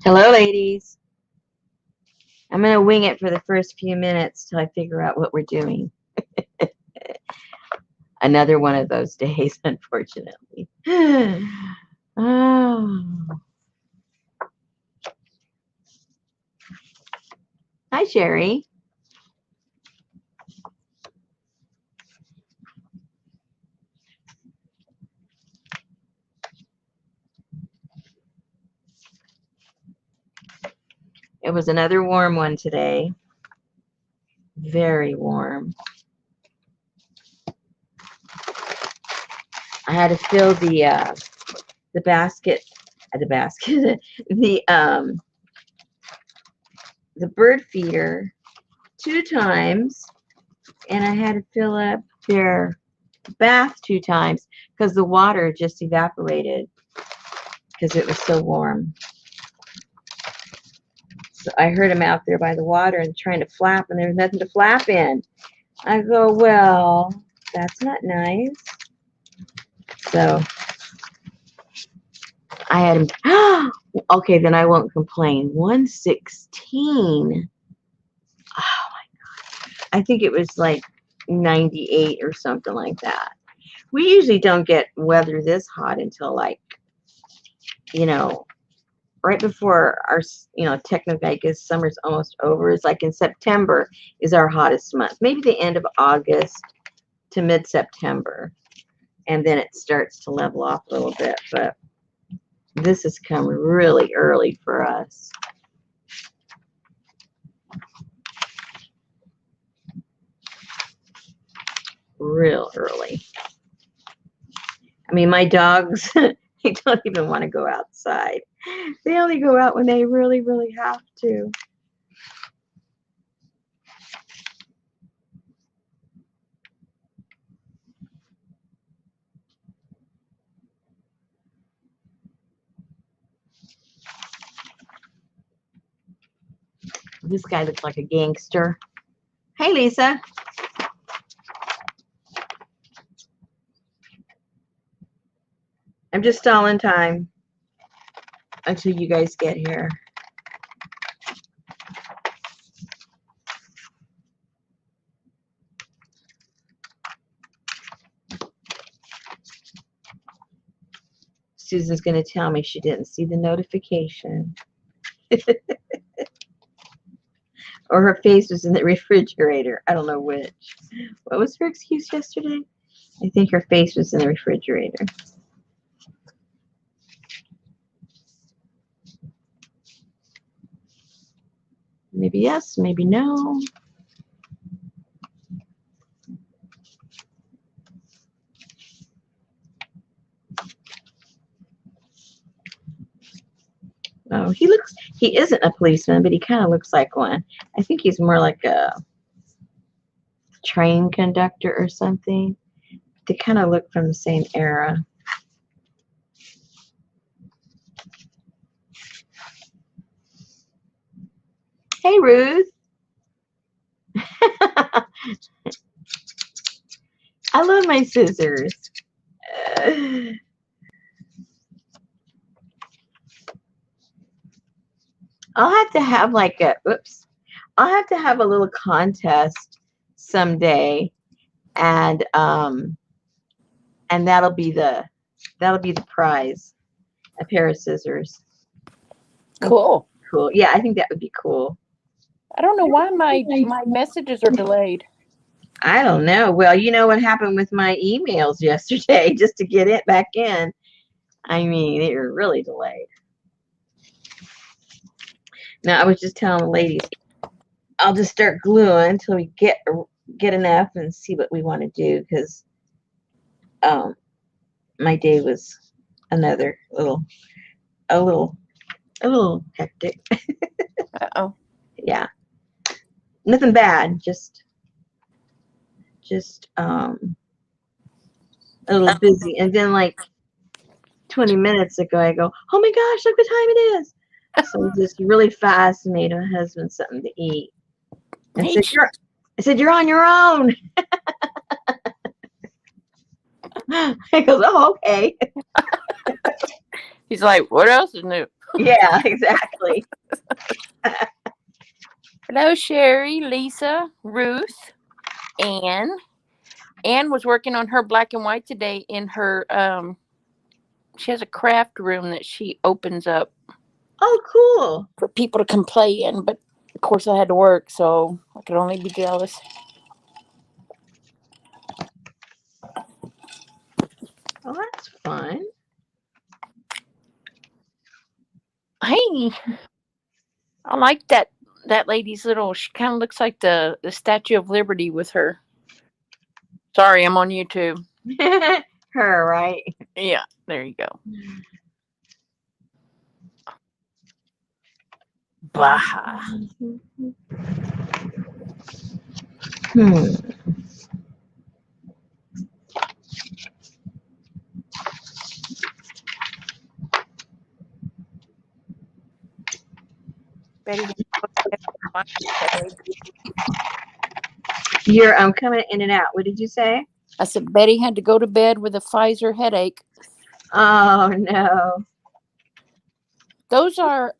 Hello, ladies. I'm going to wing it for the first few minutes till I figure out what we're doing. Another one of those days, unfortunately. Oh. Hi, Sherry. It was another warm one today. Very warm. I had to fill the basket, the bird feeder 2 times, and I had to fill up their bath 2 times because the water just evaporated because it was so warm. So I heard him out there by the water and trying to flap, and there was nothing to flap in. I go, well, that's not nice. So I had him. Okay, then I won't complain. 116. Oh my God. I think it was like 98 or something like that. We usually don't get weather this hot until like, right before our, technically I guess summer's almost over. It's like in September is our hottest month. Maybe the end of August to mid-September. And then it starts to level off a little bit. But this has come really early for us. Real early. I mean, my dogs, they don't even want to go outside. They only go out when they really, really have to. This guy looks like a gangster. Hey, Lisa. I'm just stalling time until you guys get here. Susan's going to tell me she didn't see the notification. Or her face was in the refrigerator. I don't know which. What was her excuse yesterday? I think her face was in the refrigerator. Maybe yes, maybe no. Oh, he isn't a policeman, but he kind of looks like one. I think he's more like a train conductor or something. They kind of look from the same era. Hey, Ruth. I love my scissors. I'll have to have like I'll have to have a little contest someday, and that'll be the prize, a pair of scissors. Cool. Cool. Yeah, I think that would be cool. I don't know why my messages are delayed. I don't know. Well, you know what happened with my emails yesterday, just to get it back in. I mean, they were really delayed. Now, I was just telling the ladies, I'll just start gluing until we get enough and see what we want to do, because my day was a little hectic. Uh-oh. Yeah. Nothing bad, just a little busy. And then like 20 minutes ago, I go, oh my gosh, look what time it is. So just really fast made my husband something to eat. And I said, you're on your own. He goes, oh, okay. He's like, what else is new? Yeah, exactly. Hello, Sherry, Lisa, Ruth, Anne. Anne was working on her black and white today in her she has a craft room that she opens up Oh, cool. for people to come play in, but of course I had to work, so I could only be jealous. Oh, that's fun. Hey, I like that lady's little. She kind of looks like the Statue of Liberty with her. Sorry, I'm on YouTube. Her, right? Yeah, there you go. Baja. Hmm. Betty. You're coming in and out. What did you say? I said Betty had to go to bed with a Pfizer headache. Oh no. Those are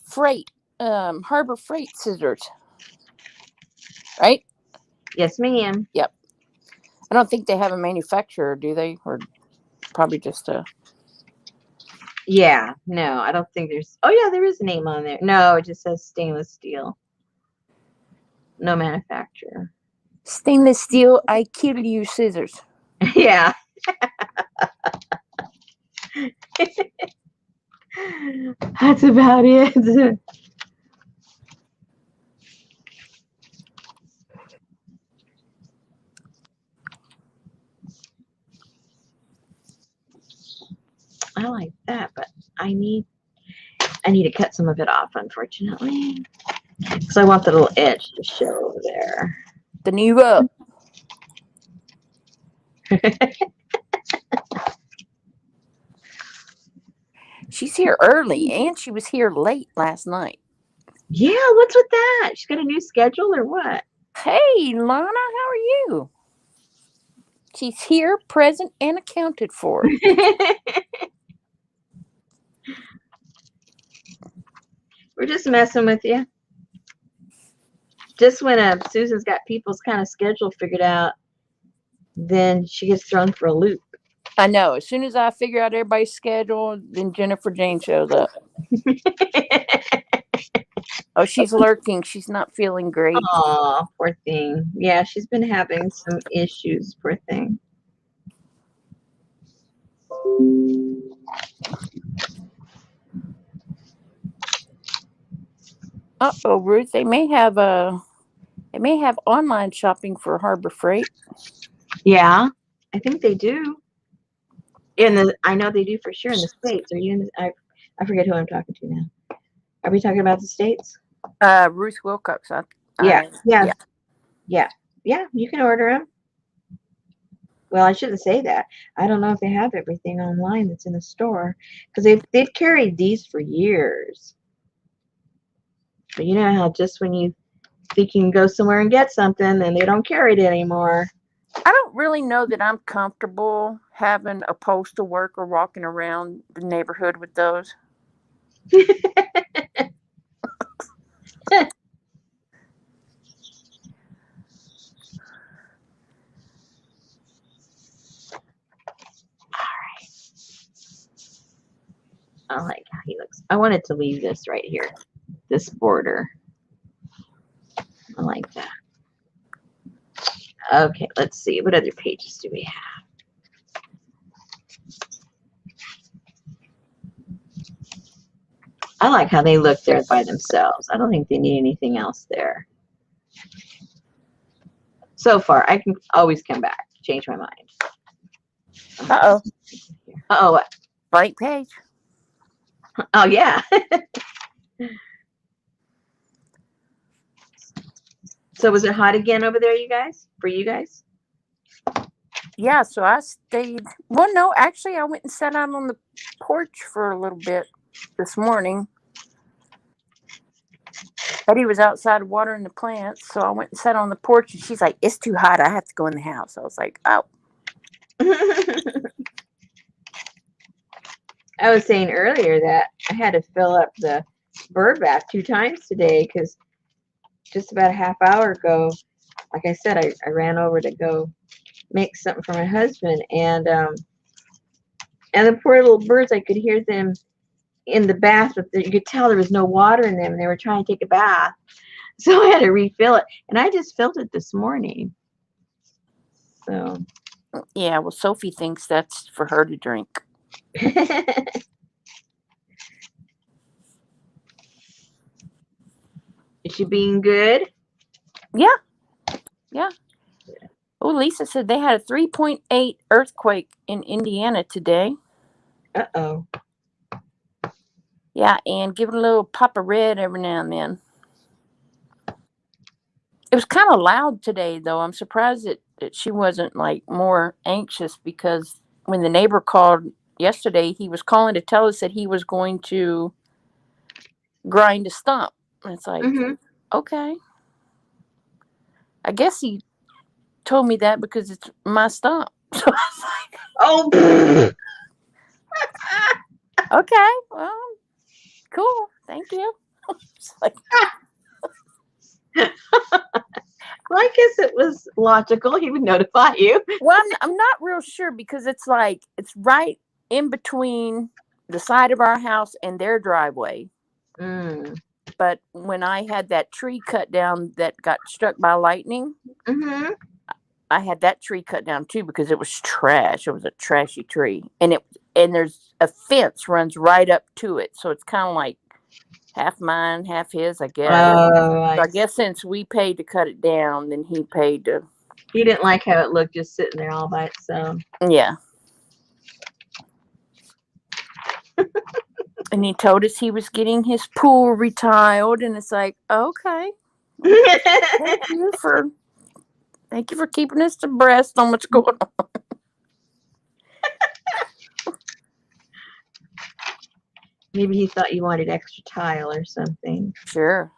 freight Harbor Freight scissors, right? Yes, ma'am. Yep. I don't think they have a manufacturer, do they? Or probably just a. Yeah. No, I don't think there's. Oh yeah, there is a name on there. No, it just says stainless steel. No manufacturer. Stainless steel, I kill you scissors. Yeah. That's about it. I like that, but I need to cut some of it off, unfortunately, because I want the little edge to show over there. The new up. She's here early, and she was here late last night. Yeah, what's with that? She's got a new schedule or what? Hey, Lana, how are you? She's here, present, and accounted for. We're just messing with you. Just when Susan's got people's kind of schedule figured out, then she gets thrown for a loop. I know. As soon as I figure out everybody's schedule, then Jennifer Jane shows up. Oh, she's lurking. She's not feeling great. Aw, poor thing. Yeah, she's been having some issues, poor thing. Uh-oh, Ruth. They may have online shopping for Harbor Freight. Yeah, I think they do. I know they do for sure in the States. Are you in the, I forget who I'm talking to now. Are we talking about the States? Ruth Wilcox. Yeah. You can order them. Well, I shouldn't say that. I don't know if they have everything online that's in the store, because they've carried these for years. But you know how just when you think you can go somewhere and get something, then they don't carry it anymore. I don't really know that I'm comfortable having a postal worker walking around the neighborhood with those. I like how he looks. I wanted to leave this right here, this border. I like that. Okay, let's see. What other pages do we have? I like how they look there by themselves. I don't think they need anything else there. So far, I can always come back, change my mind. Uh-oh. Uh-oh, what? Blank page. Oh, yeah. So was it hot again over there, you guys? For you guys? Yeah, so I stayed. Well, no, actually, I went and sat out on the porch for a little bit this morning. Betty was outside watering the plants, so I went and sat on the porch, and she's like, "It's too hot. I have to go in the house." I was like, "Oh." I was saying earlier that I had to fill up the bird bath 2 times today because just about a half hour ago, like I said, I ran over to go make something for my husband, and the poor little birds, I could hear them in the bath, but you could tell there was no water in them, and they were trying to take a bath. So I had to refill it, and I just filled it this morning. So Yeah, well, Sophie thinks that's for her to drink. Is she being good? Yeah. Yeah. Oh, Lisa said they had a 3.8 earthquake in Indiana today. Uh-oh. Yeah, and give it a little pop of red every now and then. It was kind of loud today, though. I'm surprised that she wasn't like more anxious, because when the neighbor called yesterday, he was calling to tell us that he was going to grind a stump. And it's like, okay. I guess he told me that because it's my stump. So I was like, oh. okay, well, cool. Thank you. It's like, Well, I guess it was logical. He would notify you. well, I'm not real sure, because it's like it's right in between the side of our house and their driveway. But when I had that tree cut down that got struck by lightning, I had that tree cut down too, because it was trash. It was a trashy tree, and there's a fence runs right up to it, so it's kind of like half mine, half his, I guess. Oh, I guess since we paid to cut it down, then he paid to. He didn't like how it looked just sitting there all by itself. Yeah. And he told us he was getting his pool retiled, and it's like, okay, thank you for keeping us abreast on what's going on. Maybe he thought you wanted extra tile or something. Sure.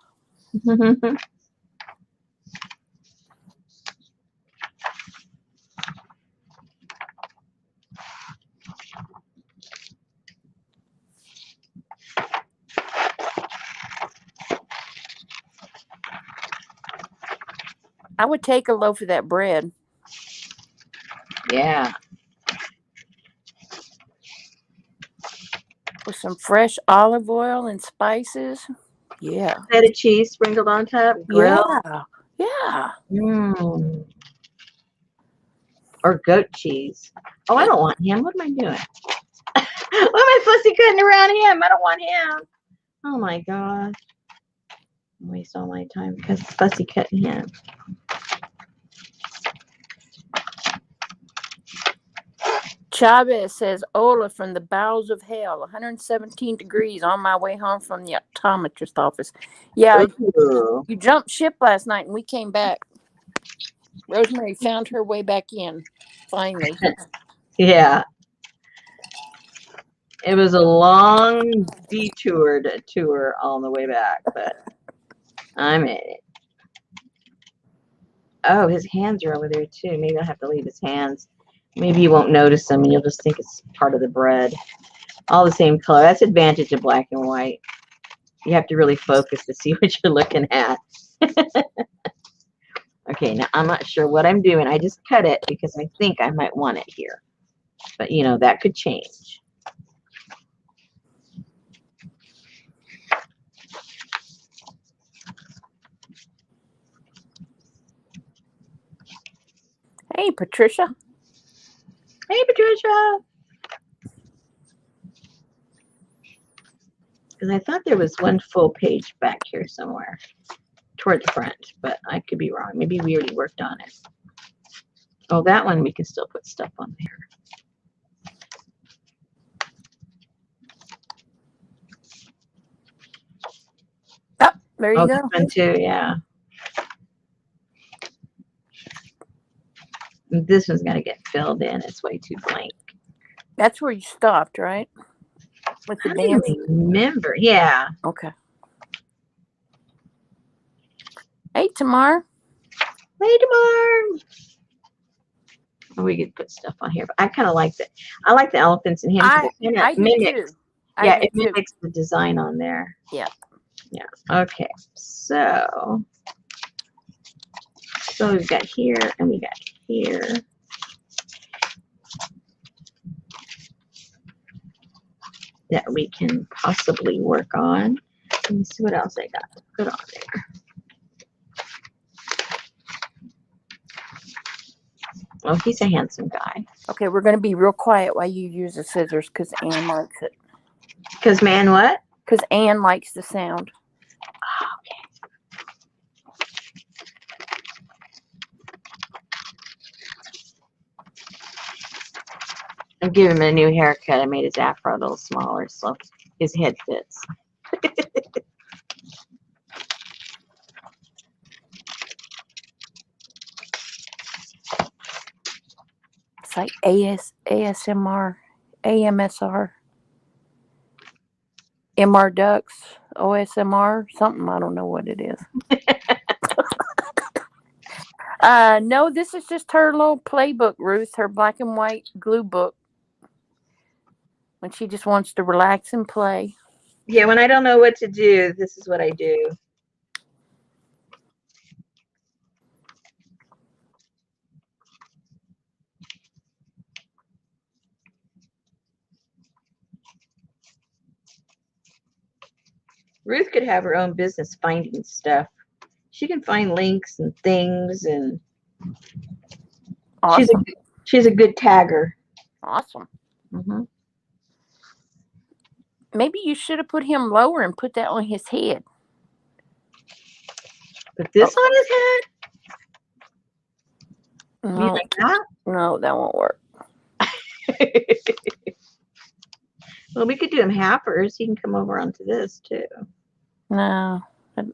I would take a loaf of that bread. Yeah. With some fresh olive oil and spices. Yeah. Feta cheese sprinkled on top. Grilled. Yeah. Or goat cheese. Oh, I don't want him. What am I doing? Why am I fussy cutting around him? I don't want him. Oh my gosh. I waste all my time because fussy cutting him. Chavez says, Ola from the bowels of hell, 117 degrees on my way home from the optometrist office. Yeah, you jumped ship last night and we came back. Rosemary found her way back in, finally. Yeah. It was a long detoured tour on the way back, but I made it. Oh, his hands are over there too. Maybe I'll have to leave his hands. Maybe you won't notice them and you'll just think it's part of the bread. All the same color. That's the advantage of black and white. You have to really focus to see what you're looking at. Okay, now I'm not sure what I'm doing. I just cut it because I think I might want it here. But, you know, that could change. Hey, Patricia. Hey, Patricia. Because I thought there was one full page back here somewhere toward the front, but I could be wrong. Maybe we already worked on it. Oh, that one we can still put stuff on there. Oh, there you go. This one too, yeah. This one's got to get filled in. It's way too blank. That's where you stopped, right? With the dance. Remember, yeah. Okay. Hey, Tamar. Hey, Tamar. We could put stuff on here, but I kind of like that. I like the elephants and him because it kind I of do too. mimics. I Yeah, do it too. mimics the design on there. Yeah. Yeah. Okay. So we've got here and we got here. That we can possibly work on. Let me see what else I got to put on there. Oh, he's a handsome guy. Okay, we're going to be real quiet while you use the scissors because Ann likes it. Because man, what? Because Ann likes the sound. I'm giving him a new haircut. I made his afro a little smaller so his head fits. It's like ASMR, AMSR, MR Ducks, OSMR, something. I don't know what it is. No, this is just her little playbook, Ruth, her black and white glue book. When she just wants to relax and play. Yeah, when I don't know what to do, this is what I do. Ruth could have her own business finding stuff. She can find links and things, and Awesome. she's a good tagger. Awesome. Mm-hmm. Maybe you should have put him lower and put that on his head. Put this on his head? No, You like that? No, that won't work. Well, we could do him halfers. He can come over onto this too. No. It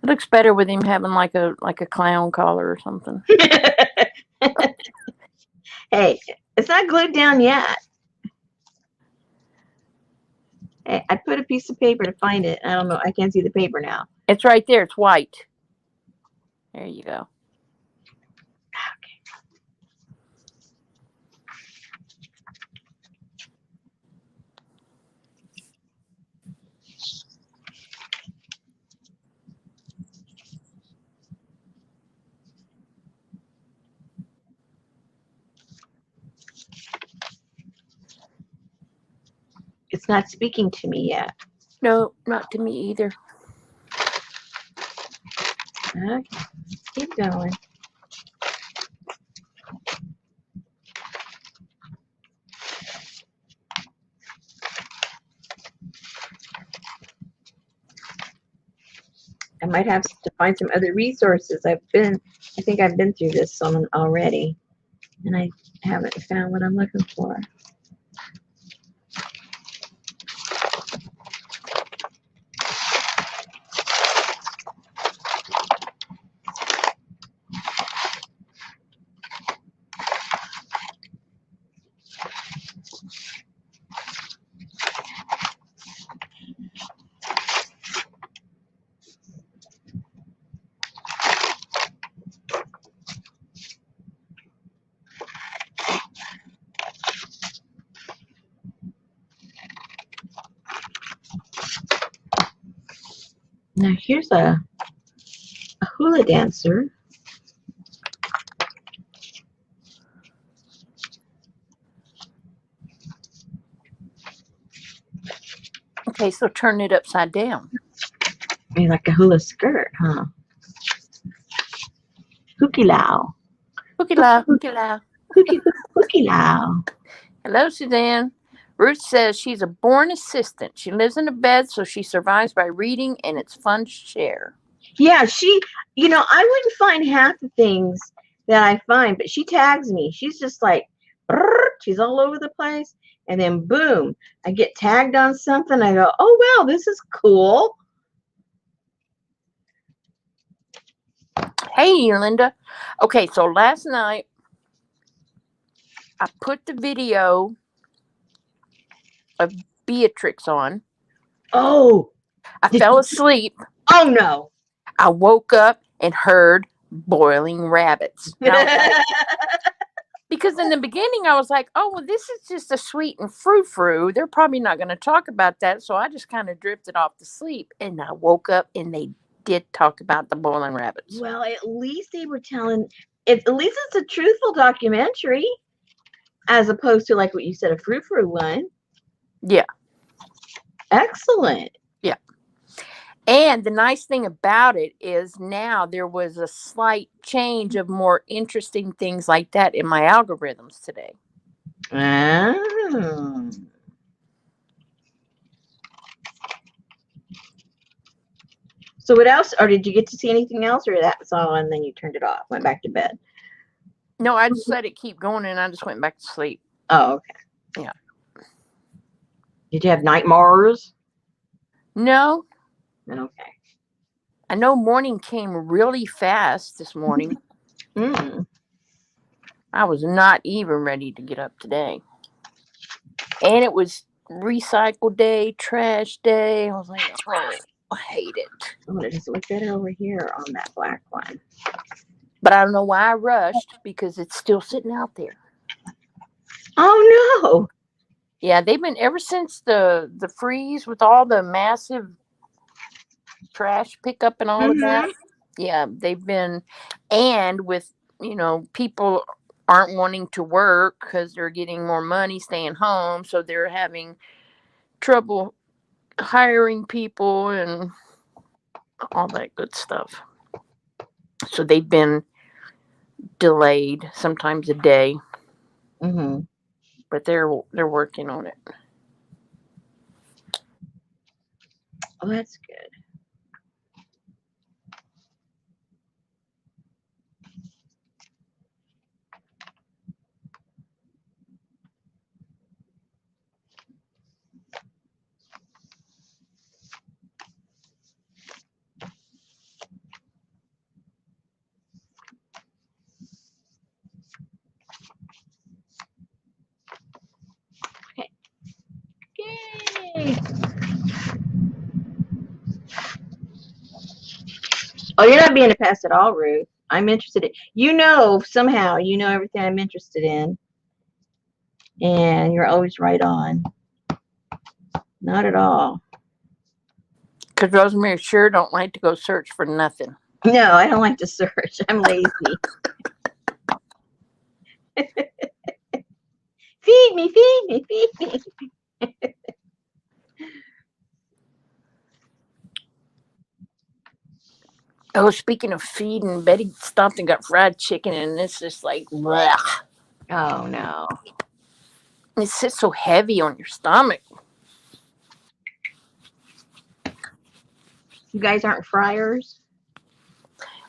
looks better with him having like a clown collar or something. Hey, it's not glued down yet. Hey, I put a piece of paper to find it. I don't know. I can't see the paper now. It's right there. It's white. There you go. It's not speaking to me yet. No, not to me either. Okay, keep going. I might have to find some other resources. I think I've been through this some already, and I haven't found what I'm looking for. Now here's a hula dancer. Okay, so turn it upside down. Maybe like a hula skirt, huh? Hooky lao. Hooky la, hooky la. Hooky lao. Hello, Suzanne. Ruth says she's a born assistant. She lives in a bed, so she survives by reading, and it's fun to share. Yeah, I wouldn't find half the things that I find, but she tags me. She's just like, she's all over the place. And then boom, I get tagged on something. I go, oh, wow, this is cool. Hey, Linda. Okay, so last night I put the video of Beatrix on. Oh. I fell asleep. Oh, no. I woke up and heard boiling rabbits. And I was like, because in the beginning I was like, oh, well, this is just a sweet and frou-frou. They're probably not going to talk about that. So I just kind of drifted off to sleep. And I woke up and they did talk about the boiling rabbits. Well, at least they were telling, at least it's a truthful documentary as opposed to like what you said, a frou-frou one. Yeah. Excellent. Yeah. And the nice thing about it is now there was a slight change of more interesting things like that in my algorithms today. Oh. So what else? Or did you get to see anything else, or that's all and then you turned it off, went back to bed? No, I just let it keep going and I just went back to sleep. Oh, okay. Yeah. Did you have nightmares? No. Okay. I know morning came really fast this morning. I was not even ready to get up today. And it was recycle day, trash day. I was like, oh, I hate it. Oh, it doesn't look better over here on that black one. But I don't know why I rushed because it's still sitting out there. Oh, no. Yeah, they've been ever since the freeze with all the massive trash pickup and all of that. Yeah, they've been, and with, people aren't wanting to work because they're getting more money staying home. So they're having trouble hiring people and all that good stuff. So they've been delayed, sometimes a day. But they're working on it. Oh, that's good. Okay. Yay. Oh, you're not being a pest at all, Ruth. I'm interested in, somehow, everything I'm interested in. And you're always right on. Not at all. Because Rosemary sure don't like to go search for nothing. No, I don't like to search. I'm lazy. Feed me, feed me, feed me. Oh, speaking of feeding, Betty stopped and got fried chicken, and it's just like, blech. Oh, no. It sits so heavy on your stomach. You guys aren't fryers?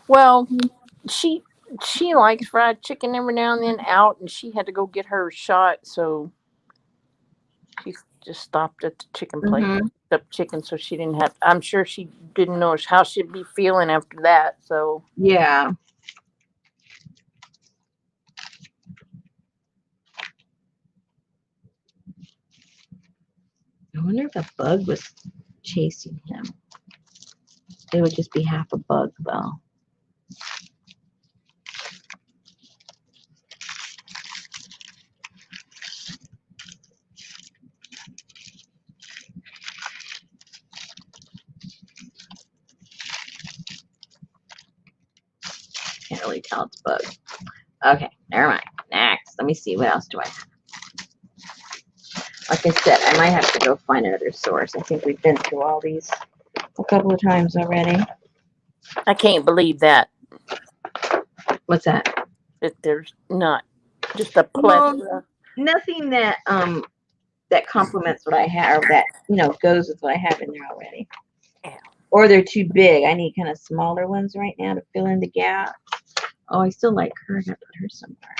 Well, she likes fried chicken every now and then out, and she had to go get her shot, so she just stopped at the chicken place and picked up chicken, so she didn't have. I'm sure she didn't know how she'd be feeling after that. So yeah. I wonder if a bug was chasing him. It would just be half a bug, though. Can't really tell it's a bug. Okay, never mind. Next, let me see. What else do I have? Like I said, I might have to go find another source. I think we've been through all these a couple of times already. I can't believe that. What's that? That there's not just a plethora. Well, nothing that that complements what I have, or that goes with what I have in there already. Yeah. Or they're too big. I need kind of smaller ones right now to fill in the gap. Oh, I still like her. I gotta put her somewhere.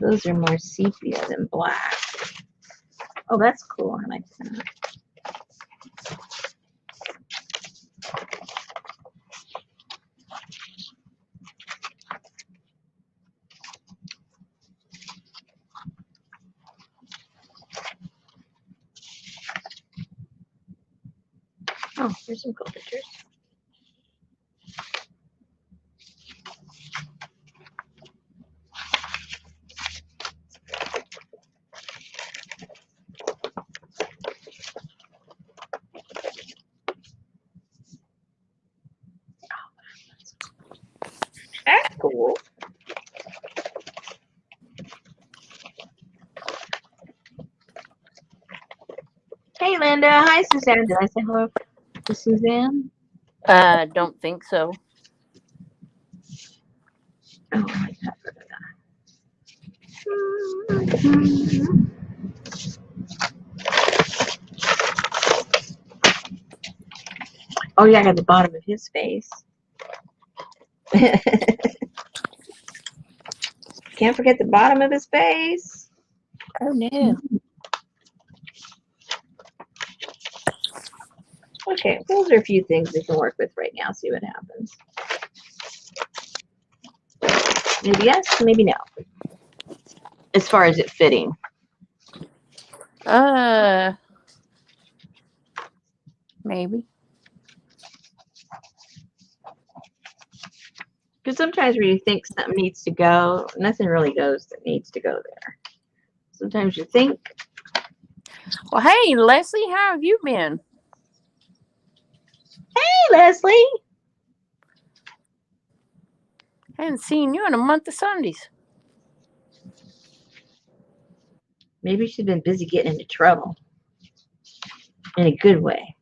Those are more sepia than black. Oh, that's cool. I like that. Oh, here's some cool pictures. That's cool. Hey, Linda. Hi, Suzanne. Did I say hello to Suzanne? Don't think so. Oh, my God. Oh, yeah, I got the bottom of his face. Can't forget the bottom of his face. Oh no. Okay, those are a few things we can work with right now. See what happens. Maybe yes, maybe no. As far as it fitting. Maybe. Because sometimes when you think something needs to go, nothing really goes that needs to go there. Sometimes you think. Well, hey, Leslie, how have you been? Hey, Leslie. Haven't seen you in a month of Sundays. Maybe she's been busy getting into trouble. In a good way.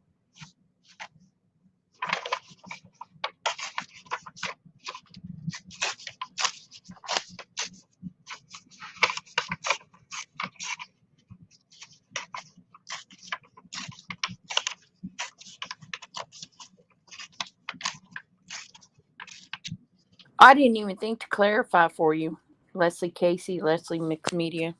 I didn't even think to clarify for you. Leslie Casey, Leslie Mixed Media.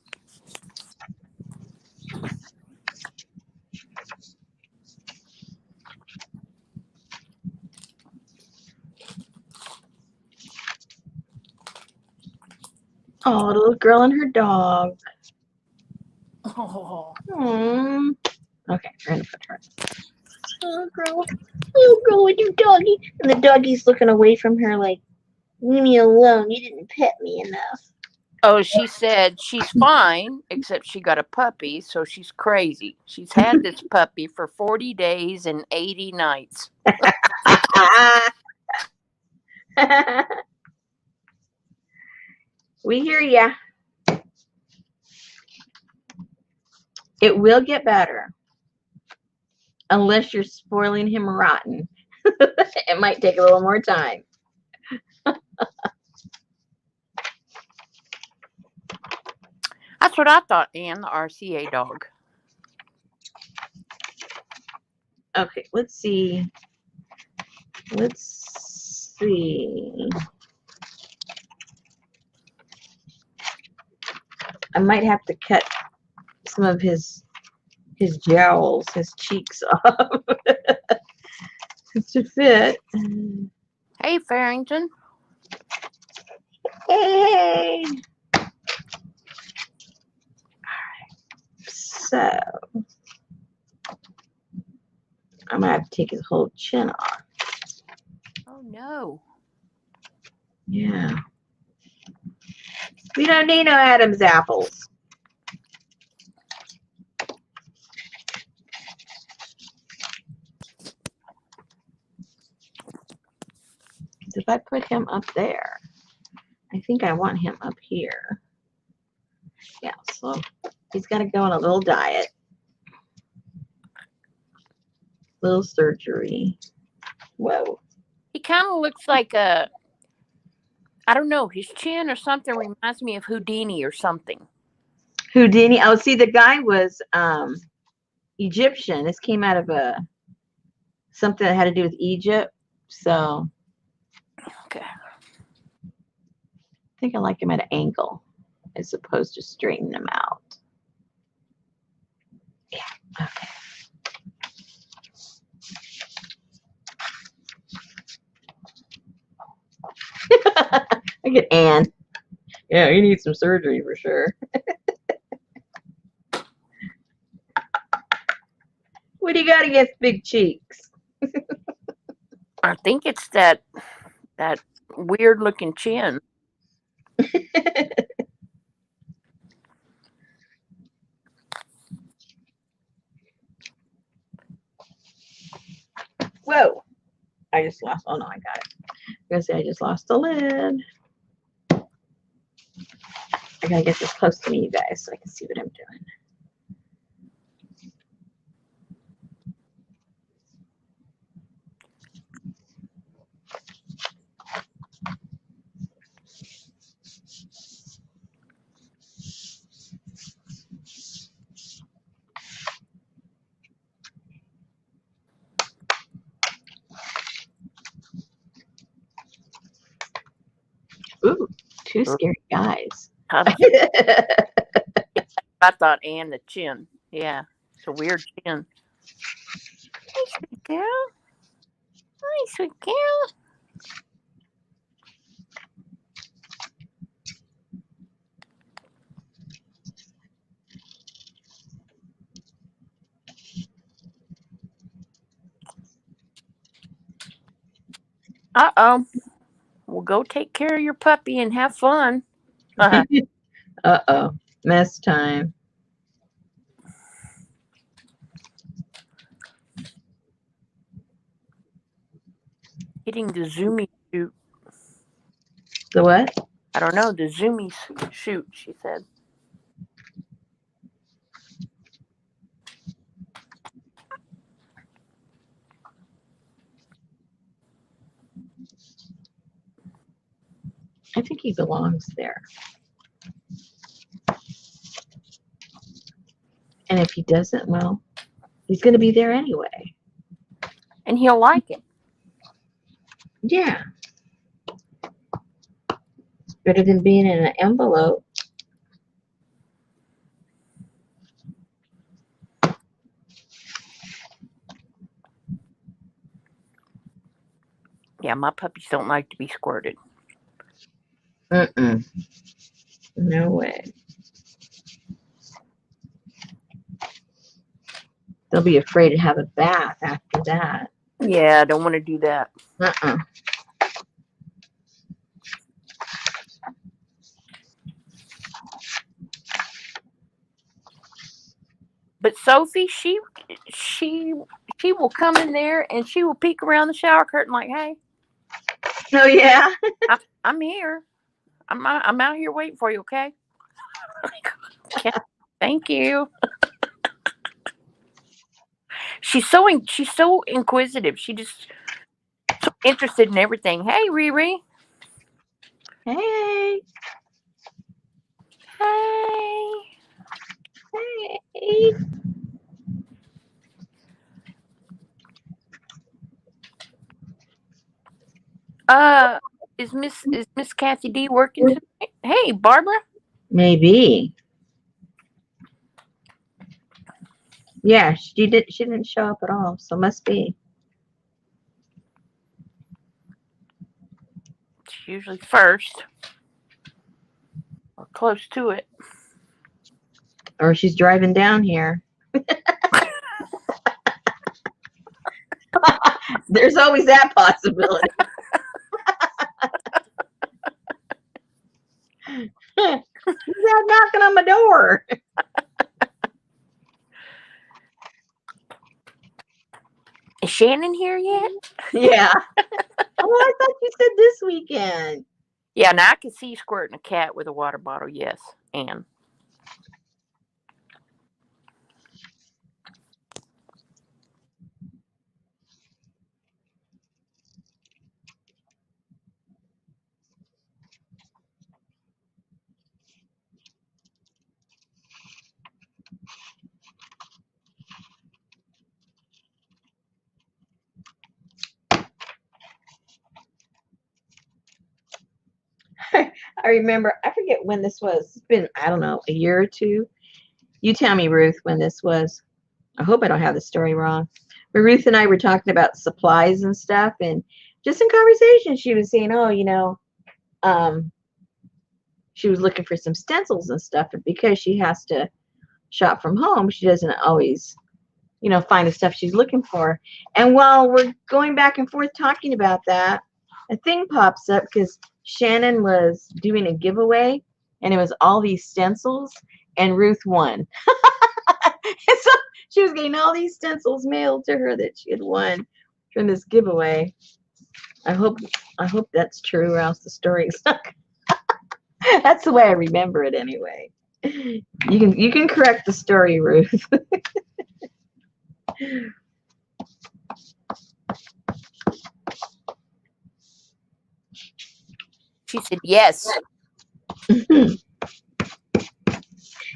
Oh, the little girl and her dog. Oh. Aww. Okay, we're gonna put her. Oh, girl. Little girl with your doggy. And the doggy's looking away from her like, leave me alone. You didn't pet me enough. Oh, she said she's fine, except she got a puppy, so she's crazy. She's had this puppy for 40 days and 80 nights. We hear ya. It will get better. Unless you're spoiling him rotten. It might take a little more time. That's what I thought, Ann, the RCA dog. Okay, let's see. Let's see. I might have to cut some of his jowls, his cheeks off to fit. Hey, Farrington. Hey. So I'm gonna have to take his whole chin off. Oh, no. Yeah. We don't need no Adam's apples. If I put him up there, I think I want him up here. Yeah, so he's got to go on a little diet. Little surgery. Whoa. He kind of looks like I don't know, his chin or something reminds me of Houdini or something. Houdini. Oh, see, the guy was Egyptian. This came out of something that had to do with Egypt. So Okay. I think I like him at an angle as opposed to straightening him out. Yeah. Okay. I get Ann. Yeah, you need some surgery for sure. What do you got against big cheeks? I think it's that weird looking chin. Whoa. I just lost. Oh no, I got it. I'm gonna say I just lost the lid. I gotta get this close to me, you guys, so I can see what I'm doing. Ooh, two scary guys. I thought and the chin. Yeah, it's a weird chin. Hey, sweet girl. Hi, sweet girl. Uh-oh. Well, go take care of your puppy and have fun. Uh-oh. Mess time. Getting the zoomy shoot. The what? I don't know, the zoomy shoot, she said. I think he belongs there. And if he doesn't, well, he's going to be there anyway. And he'll like it. Yeah. Better than being in an envelope. Yeah, my puppies don't like to be squirted. Mm-mm. No way. They'll be afraid to have a bath after that. Yeah, I don't want to do that. Uh-uh. But Sophie, she will come in there and she will peek around the shower curtain like, "Hey, Oh, yeah? I'm here. I'm out here waiting for you. Okay." Okay. Thank you. She's so inquisitive. She just so interested in everything. Hey, Riri. Hey. Hey. Hey. Is Miss Kathy D working tonight? Hey, Barbara. Maybe. Yeah, she didn't show up at all, so must be. She's usually first or close to it. Or she's driving down here. There's always that possibility. Who's that knocking on my door? Is Shannon here yet? Yeah. Oh, I thought you said this weekend. Yeah, now I can see you squirting a cat with a water bottle. Yes, Anne. I remember, I forget when this was. It's been, I don't know, a year or two. You tell me, Ruth, when this was. I hope I don't have the story wrong. But Ruth and I were talking about supplies and stuff, and just in conversation, she was saying, "Oh, um, she was looking for some stencils and stuff, and because she has to shop from home, she doesn't always find the stuff she's looking for. And while we're going back and forth talking about that, a thing pops up because Shannon was doing a giveaway, and it was all these stencils, and Ruth won. And so she was getting all these stencils mailed to her that she had won from this giveaway. I hope that's true, or else the story's not. That's the way I remember it anyway. You can correct the story, Ruth. She said yes.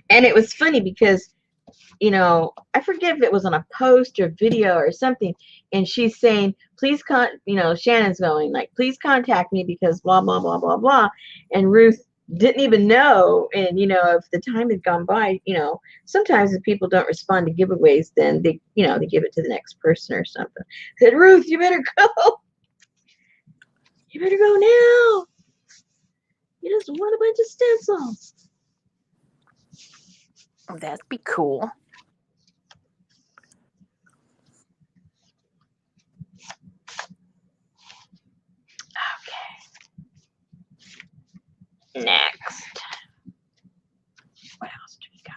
And it was funny because, I forget if it was on a post or video or something, and she's saying, please Shannon's going like, please contact me because blah, blah, blah, blah, blah. And Ruth didn't even know. And, if the time had gone by, sometimes if people don't respond to giveaways, then they give it to the next person or something. Said, Ruth, you better go. You better go now. You just won a bunch of stencils. Oh, that'd be cool. Okay. Next. What else do we got?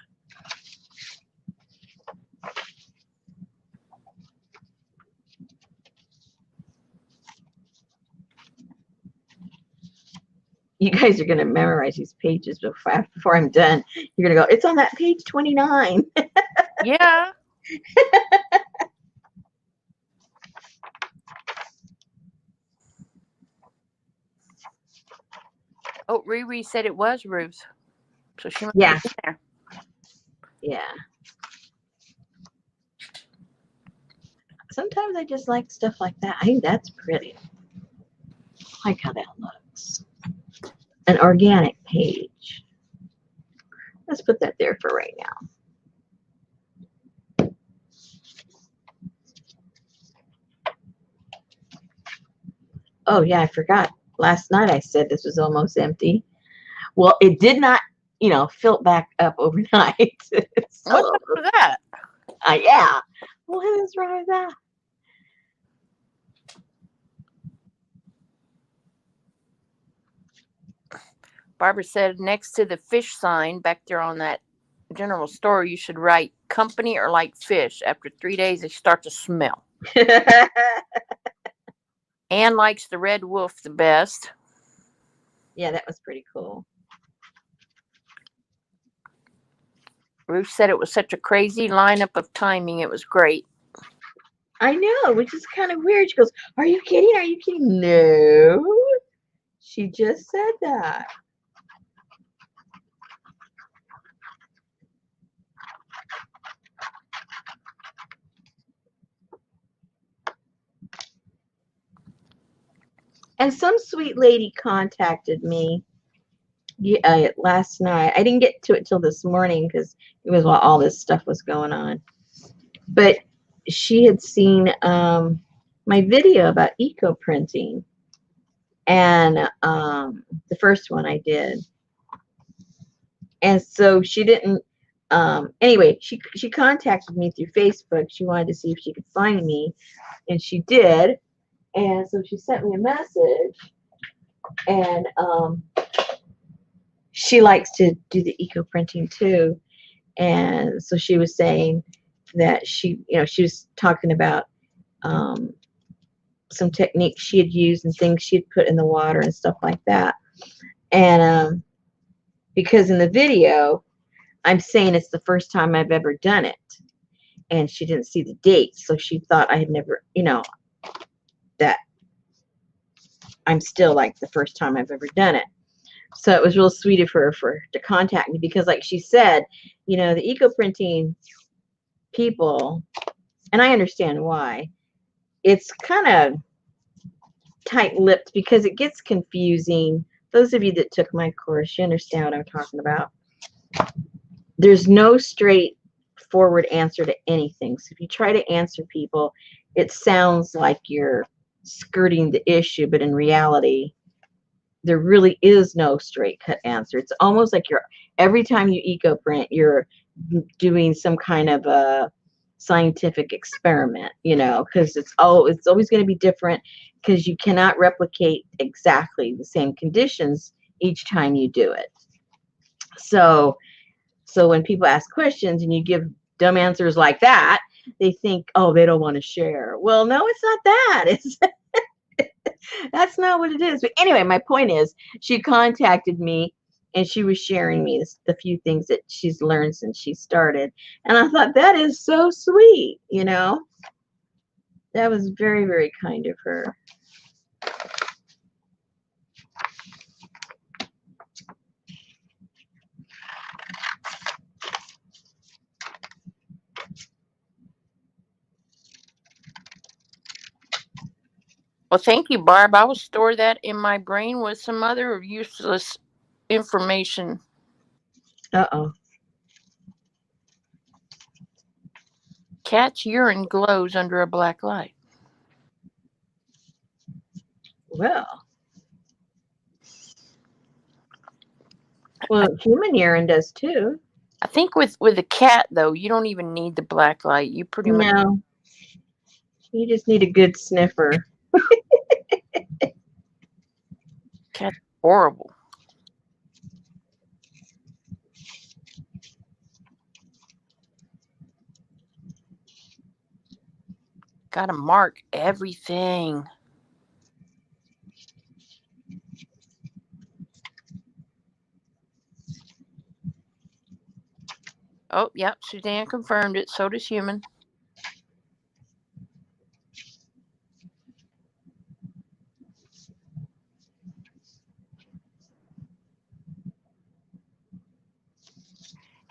You guys are going to memorize these pages before I'm done. You're going to go, it's on that page 29. Yeah. Oh, Riri said it was Ruth. So she must be in there. Yeah. Sometimes I just like stuff like that. I think that's pretty. I like how that looks. An organic page. Let's put that there for right now. Oh, yeah, I forgot. Last night I said this was almost empty. Well, it did not, fill back up overnight. What's up with that? Yeah. What is wrong with that? Barbara said next to the fish sign back there on that general store, you should write company or like fish. After 3 days, they start to smell. Anne likes the red wolf the best. Yeah, that was pretty cool. Ruth said it was such a crazy lineup of timing. It was great. I know, which is kind of weird. She goes, are you kidding? Are you kidding? No. She just said that. And some sweet lady contacted me last night. I didn't get to it till this morning because it was while all this stuff was going on. But she had seen my video about eco printing, and the first one I did. And so she didn't. Anyway, she contacted me through Facebook. She wanted to see if she could find me, and she did. And so she sent me a message, and she likes to do the eco printing too. And so she was saying that she was talking about some techniques she had used and things she had put in the water and stuff like that. And because in the video, I'm saying it's the first time I've ever done it. And she didn't see the date, so she thought I had never, that I'm still like the first time I've ever done it. So it was real sweet of her to contact me because, like she said, the eco printing people, and I understand why, it's kind of tight-lipped because it gets confusing. Those of you that took my course, you understand what I'm talking about. There's no straightforward answer to anything. So if you try to answer people, it sounds like you're skirting the issue, but in reality, there really is no straight cut answer. It's almost like every time you eco print, you're doing some kind of a scientific experiment, because it's always going to be different, because you cannot replicate exactly the same conditions each time you do it. So when people ask questions and you give dumb answers like that, they think, oh, they don't want to share. Well, no, it's not that. It's that's not what it is. But anyway, my point is, she contacted me and she was sharing me the few things that she's learned since she started. And I thought, that is so sweet, That was very, very kind of her. Well, thank you, Barb. I will store that in my brain with some other useless information. Uh-oh. Cat's urine glows under a black light. Well, human urine does too. I think with a cat, though, you don't even need the black light. You pretty much... No. You just need a good sniffer. Cat's horrible. Gotta mark everything. Oh, yep, Suzanne confirmed it. So does human.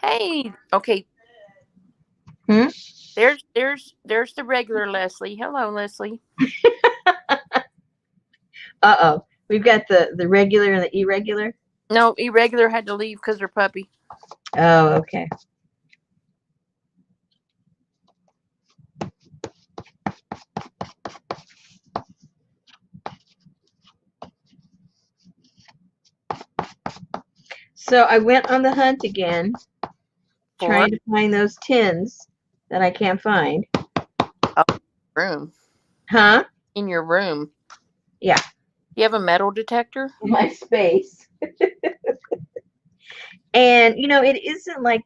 Hey, okay. There's the regular Leslie. Hello, Leslie. Uh-oh. We've got the regular and the irregular. No, irregular had to leave because her puppy. Oh, okay. So I went on the hunt again, trying to find those tins that I can't find. Oh, room. Huh? In your room. Yeah. You have a metal detector? In my space. And, it isn't like,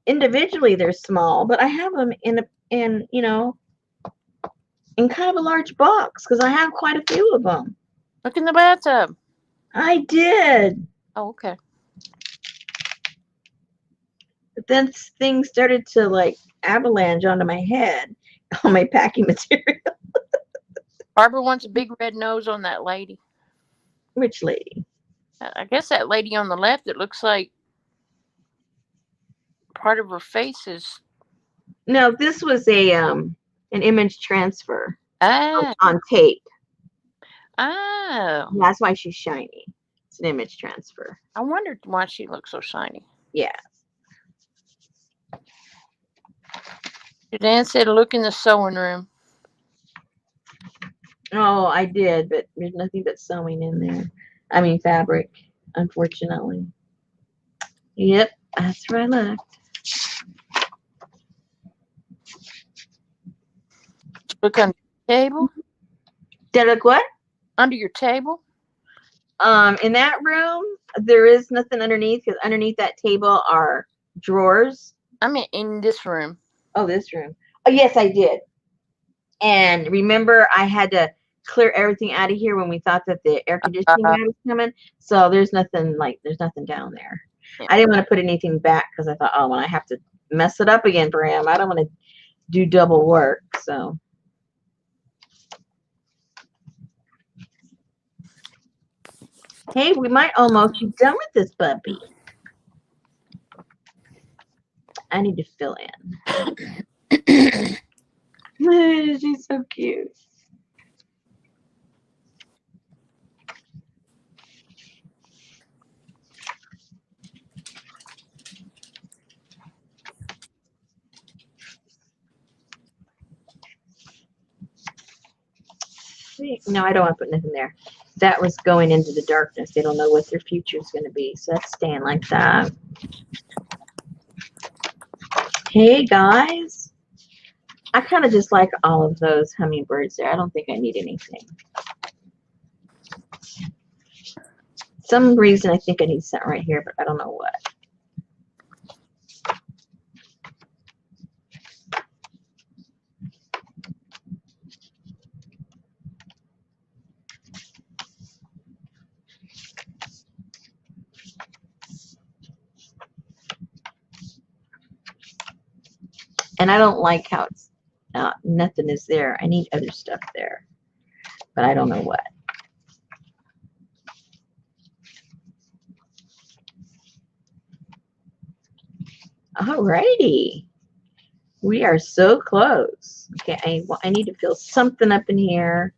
individually they're small, but I have them in kind of a large box, because I have quite a few of them. Look in the bathtub. I did. Oh, okay. But then things started to avalanche onto my head, all my packing material. Barbara wants a big red nose on that lady. Which lady? I guess that lady on the left, it looks like part of her face is... No, this was an image transfer. Ah. On tape. Oh. That's why she's shiny. It's an image transfer. I wondered why she looks so shiny. Yeah. Dan said, look in the sewing room. Oh, I did, but there's nothing but sewing in there. Fabric, unfortunately. Yep, that's where I looked. Look under your table. Did I look what? Under your table. In that room, there is nothing underneath, because underneath that table are drawers. I mean, in this room. Oh, this room. Oh, yes, I did. And remember, I had to clear everything out of here when we thought that the air conditioning guy was coming. So there's nothing down there. Yeah. I didn't want to put anything back, because I thought, oh, when I have to mess it up again for him, I don't want to do double work. So. Hey, we might almost be done with this puppy. I need to fill in. She's so cute. No, I don't want to put nothing there. That was going into the darkness. They don't know what their future is going to be. So that's staying like that. Hey guys, I kind of just like all of those hummingbirds there. I don't think I need anything. Some reason I think I need something right here, but I don't know what. And I don't like how it's nothing is there. I need other stuff there, but I don't know what. Alrighty. We are so close. Okay, I need to fill something up in here.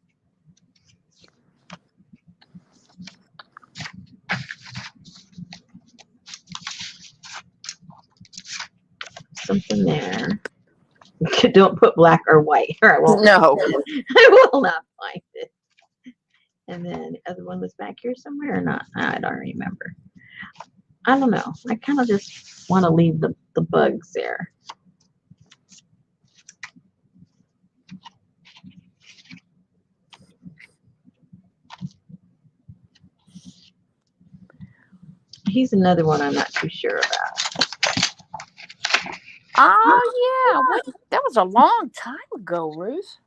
Something there. Don't put black or white, or I won't. No. I will not find it. And then the other one was back here somewhere or not? I don't remember. I don't know. I kind of just want to leave the bugs there. He's another one I'm not too sure about. Oh, yeah. That was a long time ago, Ruth.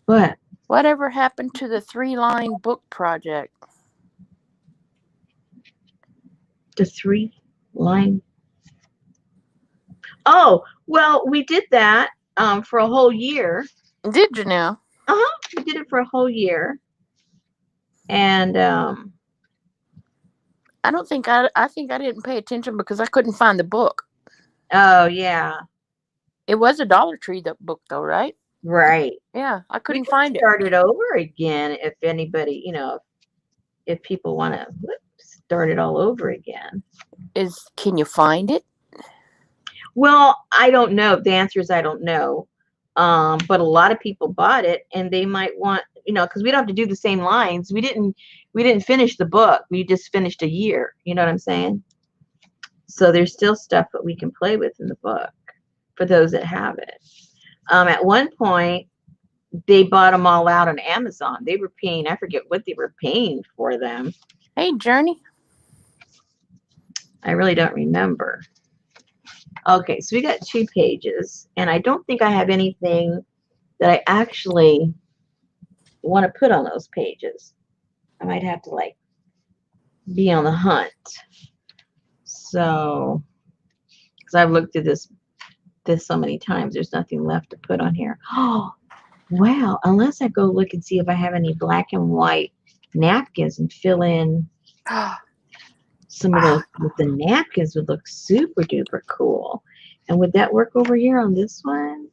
What? Whatever happened to the 3-line book project? The 3-line. Oh, well, we did that for a whole year. Did you now? We did it for a whole year. And I don't think I think I didn't pay attention because I couldn't find the book. oh yeah. It was a Dollar Tree book though, right? Right. Yeah, I We couldn't can find it. start it over again if anybody, if people want to start it all over again. Can you find it? Well, I don't know. The answer is I don't know. But a lot of people bought it, and they might want, because we don't have to do the same lines. We didn't finish the book. We just finished a year. You know what I'm saying? So there's still stuff that we can play with in the book for those that have it. At one point, they bought them all out on Amazon. They were paying, I forget what they were paying for them. Hey, Journey. I really don't remember. Okay, so we got 2 pages, and I don't think I have anything that I actually want to put on those pages. I might have to be on the hunt. So, because I've looked at this so many times, there's nothing left to put on here. Oh, wow! Unless I go look and see if I have any black and white napkins and fill in some of those with the napkins would look super duper cool. And would that work over here on this one?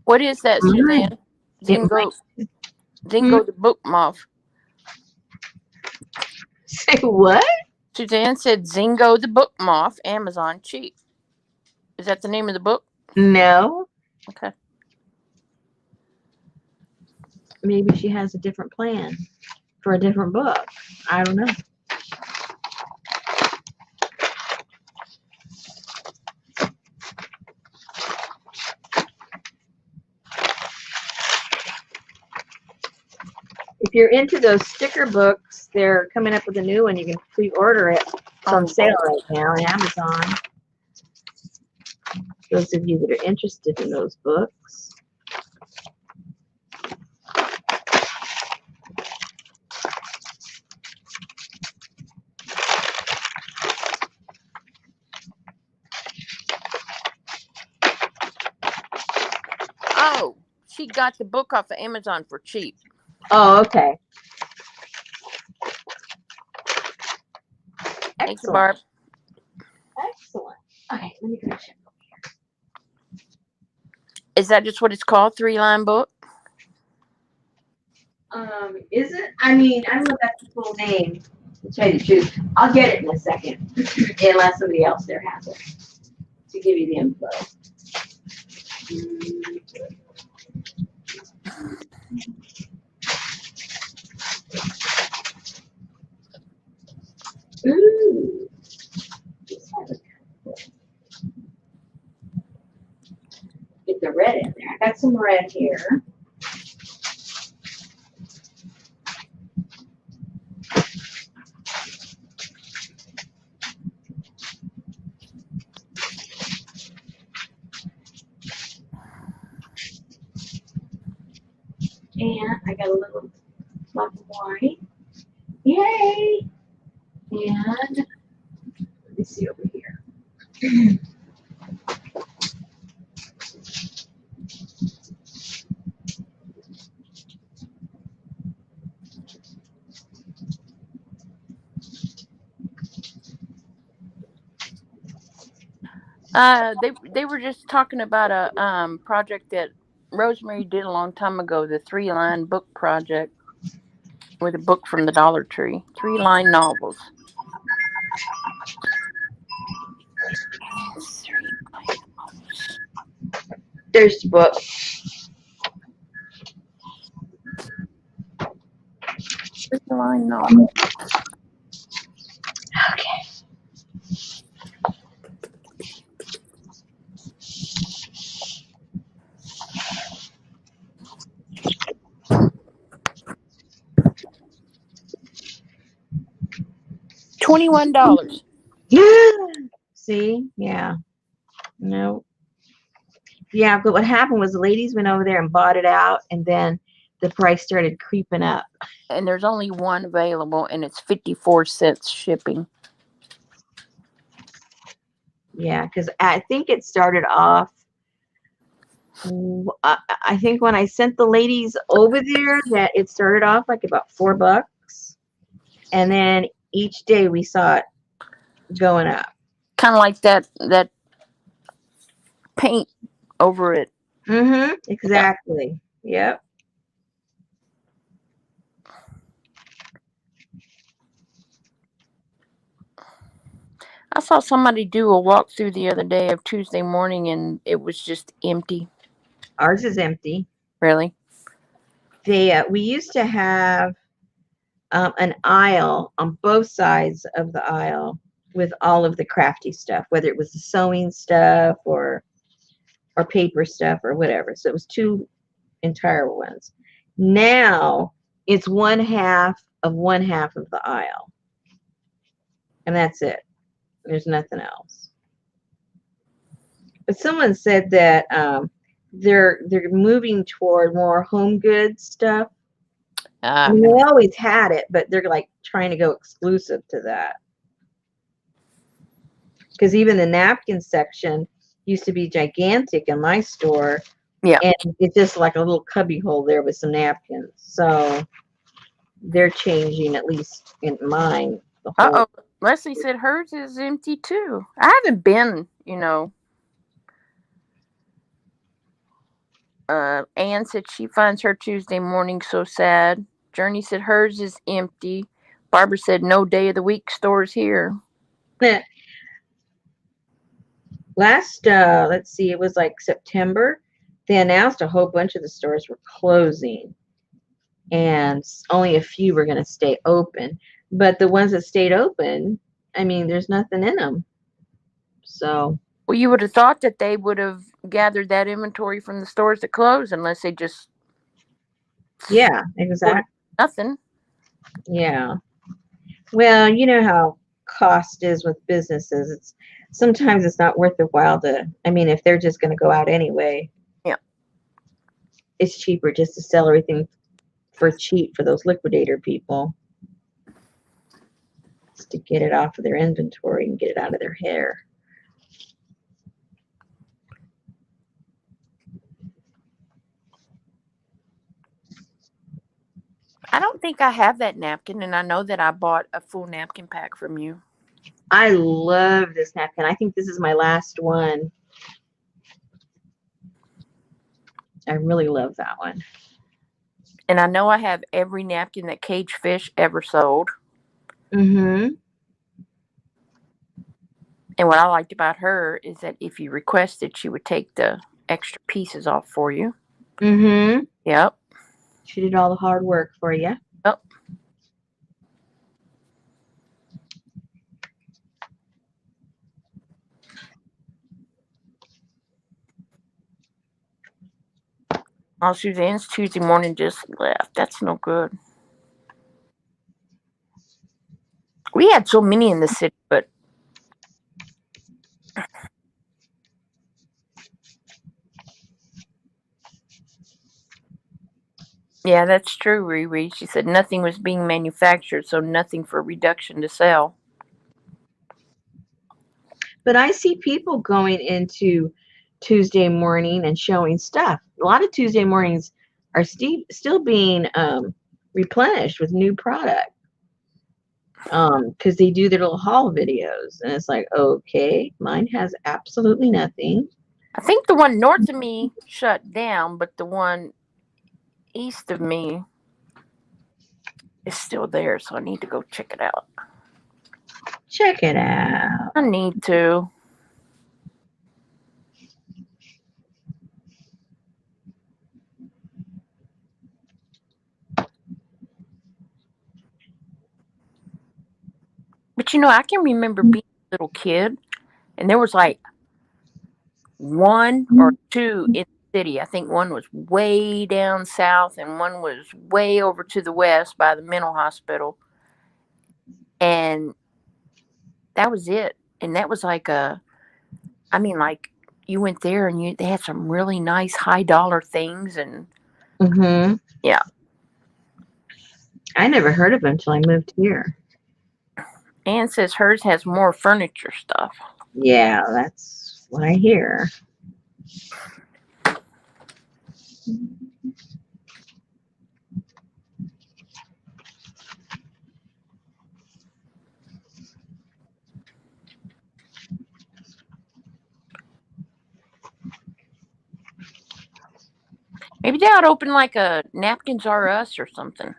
What is that, Suzanne? Zingo the book moth. Say what? Suzanne said Zingo the book moth, Amazon cheap. Is that the name of the book? No. Okay. Maybe she has a different plan for a different book. I don't know. If you're into those sticker books, they're coming up with a new one. You can pre-order it. It's on sale right now on Amazon. Those of you that are interested in those books. Oh, she got the book off of Amazon for cheap. Oh, okay. Thank you, Barb. Excellent. Okay, let me go check. Is that just what it's called? 3-line book? Is it? I mean, I don't know if that's the full name. To tell you the truth, I'll get it in a second, unless somebody else there has it to give you the info. Ooh. got some red here. And I got a little black and white. Yay! And let me see over here. They were just talking about a project that Rosemary did a long time ago, the 3-line book project with a book from the Dollar Tree, 3-line novels. 3-line novels. There's the book. 3-line novels. Okay. $21. See? Yeah. No. Yeah, but what happened was the ladies went over there and bought it out, and then the price started creeping up. And there's only one available, and it's 54 cents shipping. Yeah, because I think it started off. I think when I sent the ladies over there, that it started off like about $4, and then each day we saw it going up. Kind of like that paint over it. Mm-hmm. Exactly. Yep. I saw somebody do a walkthrough the other day of Tuesday morning, and it was just empty. Ours is empty. Really? We used to have an aisle on both sides of the aisle with all of the crafty stuff, whether it was the sewing stuff or paper stuff or whatever. So it was two entire ones. Now it's one half of the aisle, and that's it. There's nothing else. But someone said that they're moving toward more home goods stuff. I mean, they always had it, but they're like trying to go exclusive to that. Because even the napkin section used to be gigantic in my store. Yeah. And it's just like a little cubby hole there with some napkins. So they're changing, at least in mine. Uh-oh. Leslie said hers is empty too. I haven't been, Anne said she finds her Tuesday morning so sad. Journey said hers is empty. Barbara said no day of the week stores here. Last, let's see, it was like September. They announced a whole bunch of the stores were closing, and only a few were going to stay open. But the ones that stayed open, I mean, there's nothing in them. So. Well, you would have thought that they would have gathered that inventory from the stores that closed, unless they just. Yeah, exactly. Nothing. Yeah. Well, you know how cost is with businesses. Sometimes it's not worth the while to. I mean, if they're just going to go out anyway. Yeah. It's cheaper just to sell everything for cheap for those liquidator people. Just to get it off of their inventory and get it out of their hair. I don't think I have that napkin, and I know that I bought a full napkin pack from you. I love this napkin. I think this is my last one. I really love that one. And I know I have every napkin that Cage Fish ever sold. Mm-hmm. And what I liked about her is that if you requested, she would take the extra pieces off for you. Mm-hmm. Yep. She did all the hard work for you. Yep. Oh, Suzanne's Tuesday morning just left. That's no good. We had so many in the city, but yeah, that's true, Riri. She said nothing was being manufactured, so nothing for reduction to sell. But I see people going into Tuesday morning and showing stuff. A lot of Tuesday mornings are still being replenished with new product because they do their little haul videos, and it's like, okay, mine has absolutely nothing. I think the one north of me shut down, but the one east of me is still there, so I need to go check it out. Check it out. I need to. But I can remember being a little kid, and there was like one or two in the city. I think one was way down south, and one was way over to the west by the mental hospital. And that was it. And that was like like you went there and they had some really nice high dollar things, and Mm-hmm. yeah. I never heard of it until I moved here. Anne says hers has more furniture stuff. Yeah, that's what I hear. Maybe they ought to open like a Napkins R Us or something.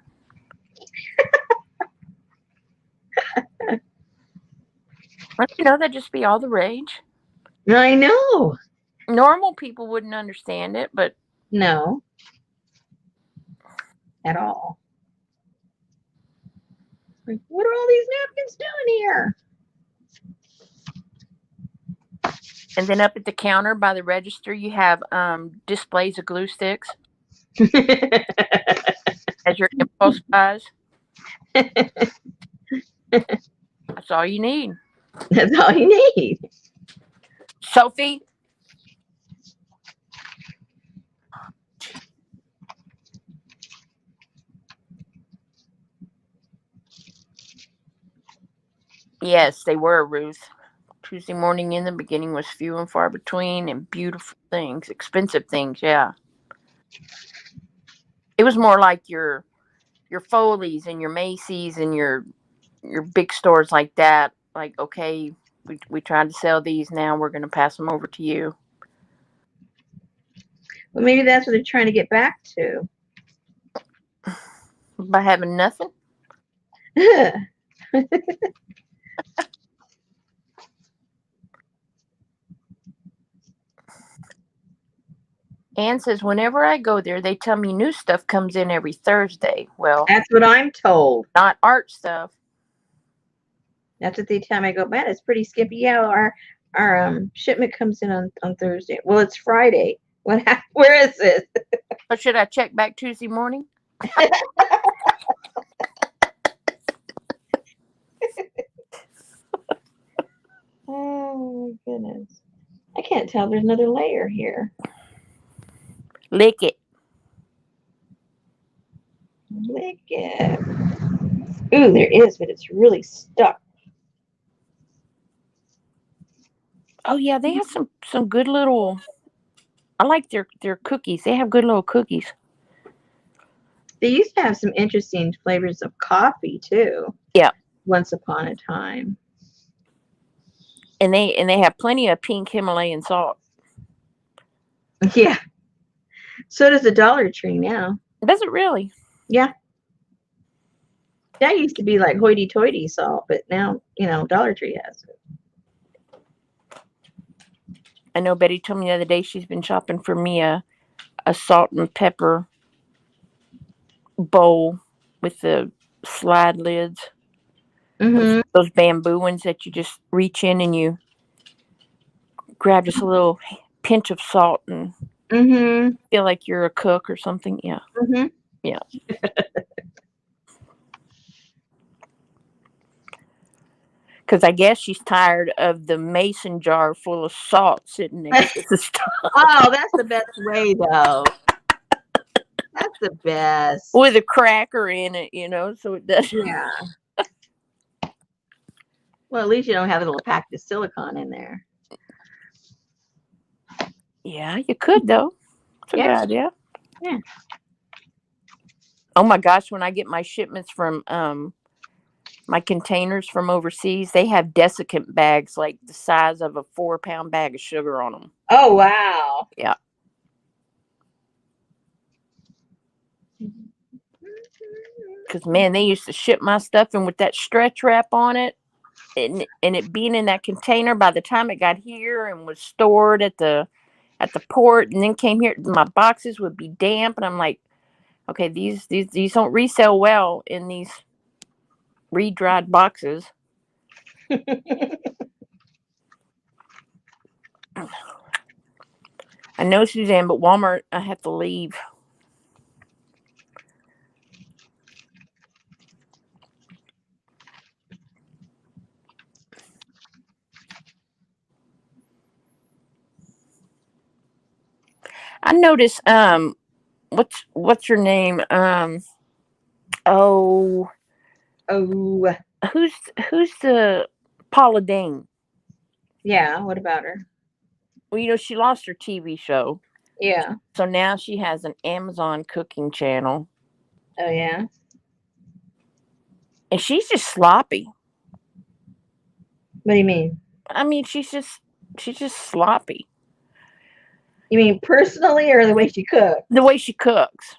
Don't you know that'd just be all the rage? I know. Normal people wouldn't understand it, but No, at all. Like, what are all these napkins doing here? and then up at the counter by the register you have displays of glue sticks as your impulse buys. That's all you need. That's all you need. Sophie? Yes, they were, Ruth. Tuesday morning in the beginning was few and far between, and beautiful things, expensive things, yeah. It was more like your Foley's and your Macy's and your big stores like that. Like, okay, we tried to sell these, now we're going to pass them over to you. Well, maybe that's what they're trying to get back to. By having nothing? Anne says, whenever I go there, they tell me new stuff comes in every Thursday. Well, That's what I'm told. not art stuff. That's what they tell me. I go, man, it's pretty skippy. Yeah, our shipment comes in on Thursday. Well, it's Friday. Where is it? Or should I check back Tuesday morning? Oh, my goodness. I can't tell. There's another layer here. Lick it. Lick it. Ooh, there is, but it's really stuck. Oh yeah, they have some good little. I like their cookies. They have good little cookies. They used to have some interesting flavors of coffee too. Yeah. Once upon a time. And they have plenty of pink Himalayan salt. Yeah. So does the Dollar Tree now. Does it really? Yeah. That used to be like hoity-toity salt, but now, Dollar Tree has it. I know Betty told me the other day she's been shopping for me a salt and pepper bowl with the slide lids. Mm-hmm. Those bamboo ones that you just reach in and you grab just a little pinch of salt and Mm-hmm. Feel like you're a cook or something. Yeah. Mm-hmm. Yeah. Because I guess she's tired of the mason jar full of salt sitting next to the stove Oh, that's the best way, though. That's the best. with a cracker in it, you know, so it does. Yeah. Well, at least you don't have a little packet of silicone in there. Yeah, you could, though. It's a Yeah. good idea. Yeah. Oh my gosh, when I get my shipments from my containers from overseas, they have desiccant bags like the size of a 4-pound bag of sugar on them. Oh, wow. Yeah. Because, man, they used to ship my stuff in with that stretch wrap on it. And it being in that container, by the time it got here and was stored at the port and then came here, my boxes would be damp. And I'm like, okay, these don't resell well in these re-dried boxes. I know, Suzanne, but Walmart, I have to leave. I noticed, what's your name? Oh, Oh, who's the Paula Dane? yeah. What about her? Well, you know, she lost her TV show. Yeah. So now she has an Amazon cooking channel. Oh, yeah. And she's just sloppy. What do you mean? I mean, she's just sloppy. You mean personally or the way she cooks? The way she cooks.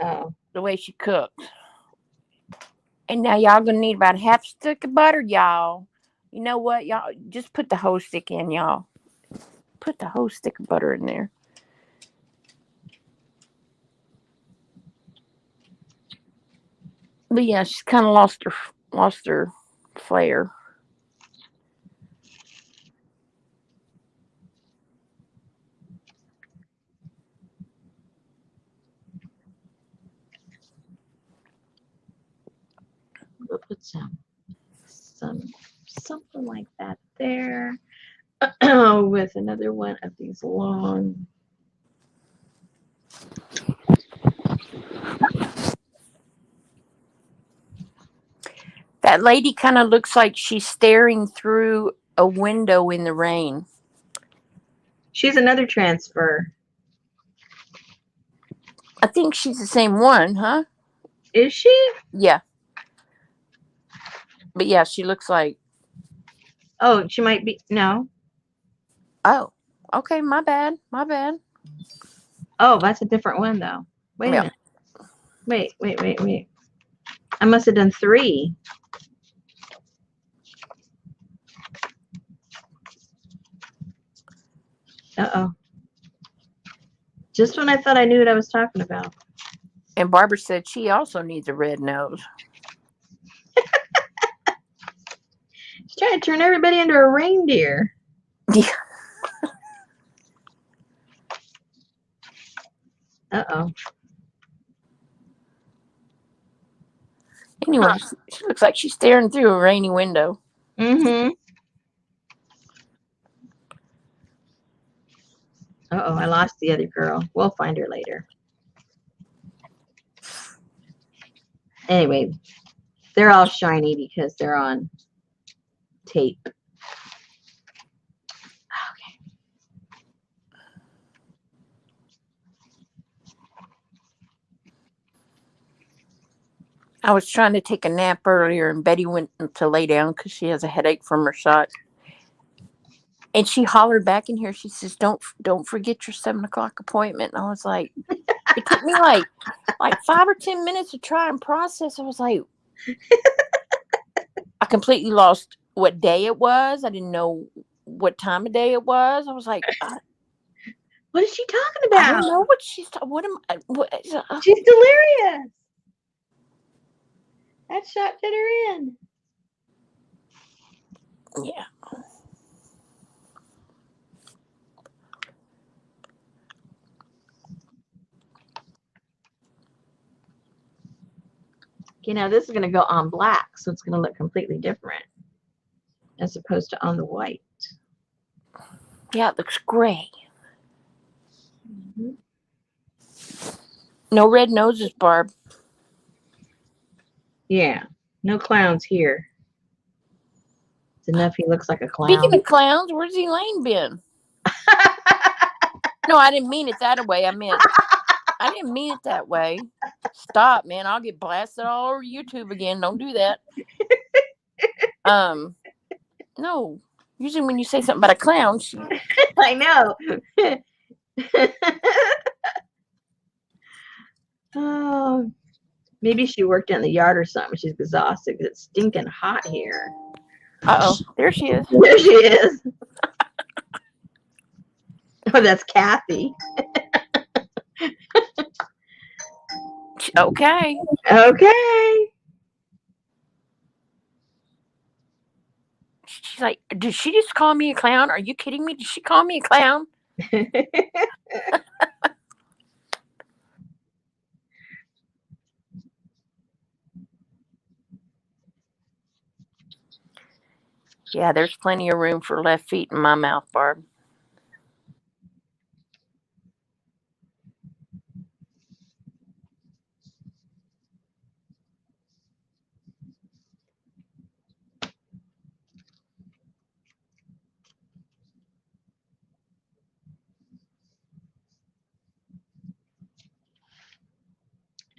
Oh. The way she cooks. And now y'all gonna need about half a stick of butter, y'all. You know what, y'all? Just put the whole stick in, y'all. Put the whole stick of butter in there. But yeah, she's kind of lost her flair. We'll put something like that there. With another one of these long. That lady kind of looks like she's staring through a window in the rain. She's another transfer. I think she's the same one, huh? Is she? Yeah. But yeah, she looks like. Oh, she might be. No. Oh, okay. My bad. My bad. Oh, that's a different one, though. Wait a minute. Wait. I must have done 3. Uh-oh. Just when I thought I knew what I was talking about. And Barbara said she also needs a red nose. She's trying to turn everybody into a reindeer. Yeah. Uh-oh. Anyway, she looks like she's staring through a rainy window. Mm-hmm. Uh-oh, I lost the other girl. We'll find her later. Anyway, they're all shiny because they're on tape. Okay. I was trying to take a nap earlier, and Betty went to lay down because she has a headache from her shot. And she hollered back in here. She says, "Don't forget your 7 o'clock appointment." And I was like, it took me like 5 or 10 minutes to try and process. I was like, I completely lost what day it was. I didn't know what time of day it was. I was like, What is she talking I about? don't know what she's. What am I? What, She's delirious. That shot did her in. Yeah. You know, this is going to go on black, so it's going to look completely different as opposed to on the white. Yeah, it looks gray. Mm-hmm. No red noses, Barb. Yeah, no clowns here. It's enough he looks like a Speaking clown. of clowns, where's Elaine been? No, I didn't mean it that way. I didn't mean it that way. Stop, man. I'll get blasted all over YouTube again. Don't do that. No. Usually when you say something about a clown, I know. Oh, maybe she worked in the yard or something. She's exhausted because it's stinking hot here. uh-oh, there she is. There she is. Oh, that's Kathy. Okay. Okay. She's like, did she just call me a clown? Are you kidding me? Did she call me a clown? Yeah, there's plenty of room for left feet in my mouth, Barb.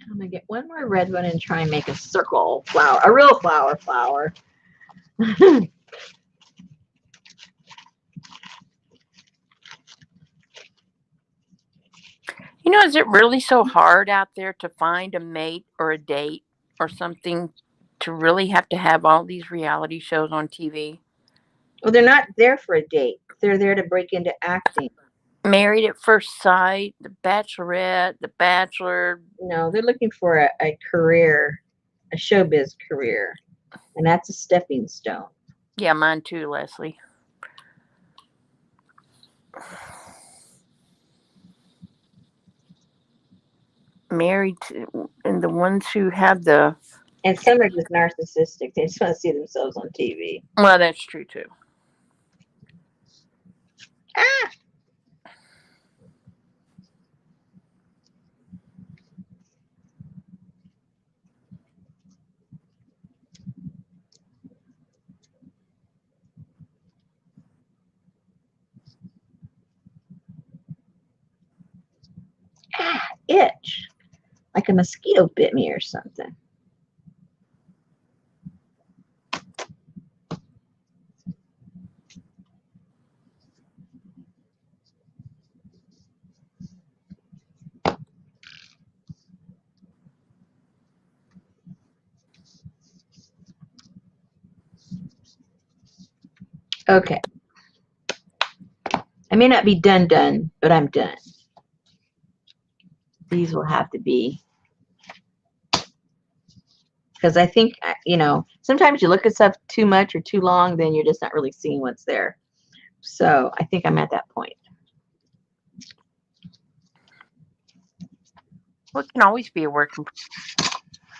I'm gonna get one more red one and try and make a circle flower, a real flower. You know, is it really so hard out there to find a mate or a date or something to really have to have all these reality shows on TV? Well, they're not there for a date. They're there to break into acting. Married at First Sight, The Bachelorette, The Bachelor. No, they're looking for a career, a showbiz career, and that's a stepping stone. Yeah, mine too, Leslie. Married to, and the ones who have the. And some are just narcissistic. They just want to see themselves on TV. Well, that's true too. Ah! Ah, itch. Like a mosquito bit me or something. Okay. I may not be done, but I'm done. These will have to be, because I think, you know, sometimes you look at stuff too much or too long, then you're just not really seeing what's there. So I think I'm at that point. Well, it can always be a work in.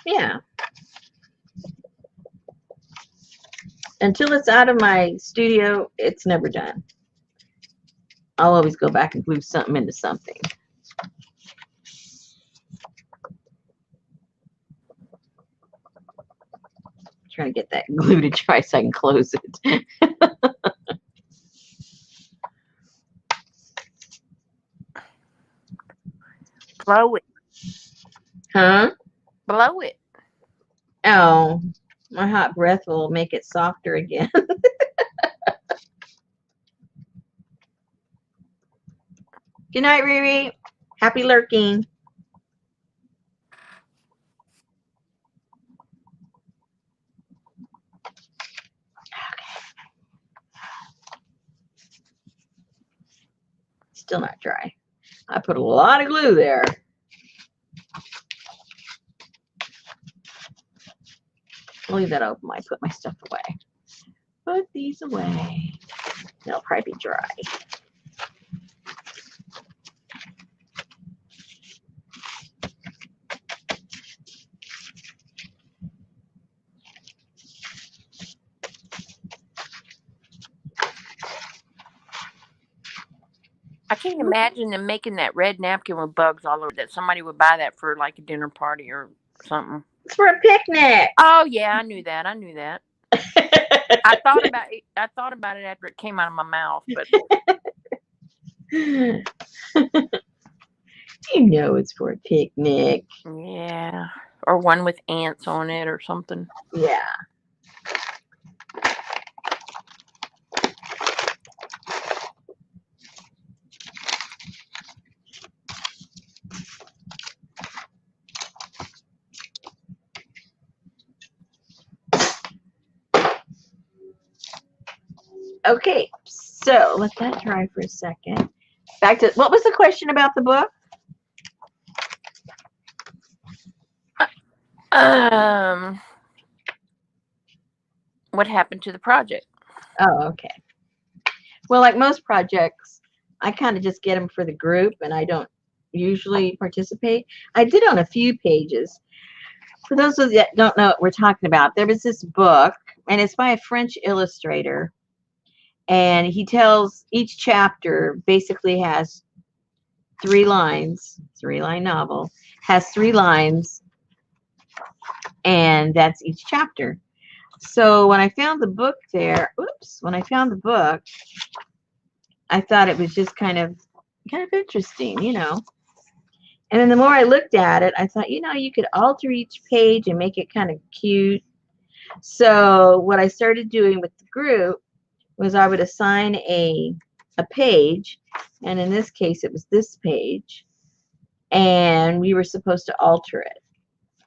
Yeah. Until it's out of my studio, it's never done. I'll always go back and glue something into something. Trying to get that glue to dry so I can close it. Blow it. Huh? Blow it. Oh, my hot breath will make it softer again. Good night, Riri. Happy lurking. Still not dry. I put a lot of glue there. I'll leave that open while I put my stuff away. Put these away. They'll probably be dry. I can't imagine them making that red napkin with bugs all over that. Somebody would buy that for like a dinner party or something. It's for a picnic. Oh yeah, I knew that. I knew that. I thought about it. I thought about it after it came out of my mouth, but You know it's for a picnic. yeah, or one with ants on it or something. Yeah. Okay, so let that dry for a second. Back to, what was the question about the book? What happened to the project? Oh, okay. Well, like most projects, I kind of just get them for the group and I don't usually participate. I did on a few pages. For those of you that don't know what we're talking about, there was this book, and it's by a French illustrator. And he tells each chapter basically has 3 lines, 3-line novel, has 3 lines, and that's each chapter. So when I found the book there, when I found the book, I thought it was just kind of interesting, you know. And then the more I looked at it, I thought, you know, you could alter each page and make it kind of cute. So what I started doing with the group was I would assign a page, and in this case it was this page, and we were supposed to alter it.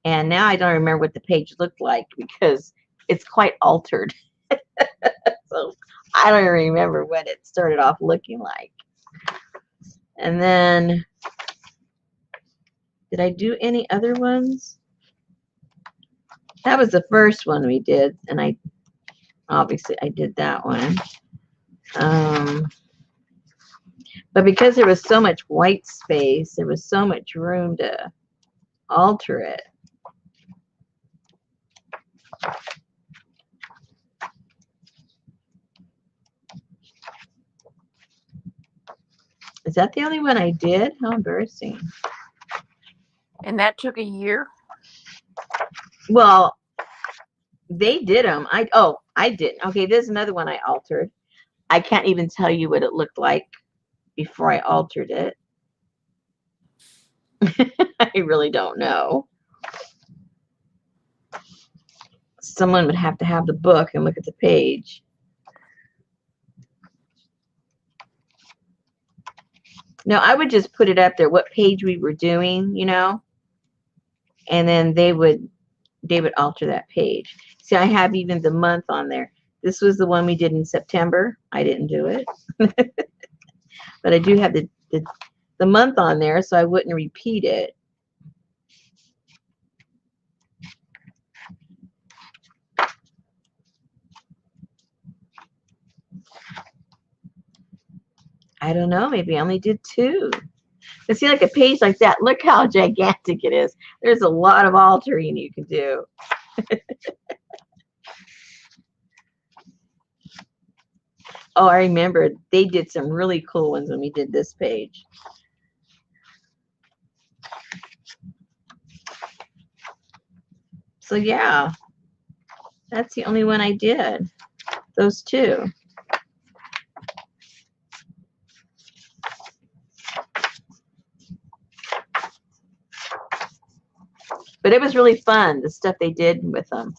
And now I don't remember what the page looked like because it's quite altered. So I don't remember what it started off looking like. And then, did I do any other ones? That was the first one we did, and I did that one. But because there was so much white space, there was so much room to alter it. Is that the only one I did? How embarrassing. And that took a year? Well, they did them. I didn't. Okay, there's another one I altered. I can't even tell you what it looked like before I altered it. I really don't know. Someone would have to have the book and look at the page. No, I would just put it up there, what page we were doing, you know, and then they would alter that page. See, I have even the month on there. This was the one we did in September. I didn't do it. But I do have the month on there, so I wouldn't repeat it. I don't know. Maybe I only did 2. But see, like a page like that, look how gigantic it is. There's a lot of altering you can do. Oh, I remember they did some really cool ones when we did this page. So yeah, that's the only one I did. Those 2. But it was really fun, the stuff they did with them.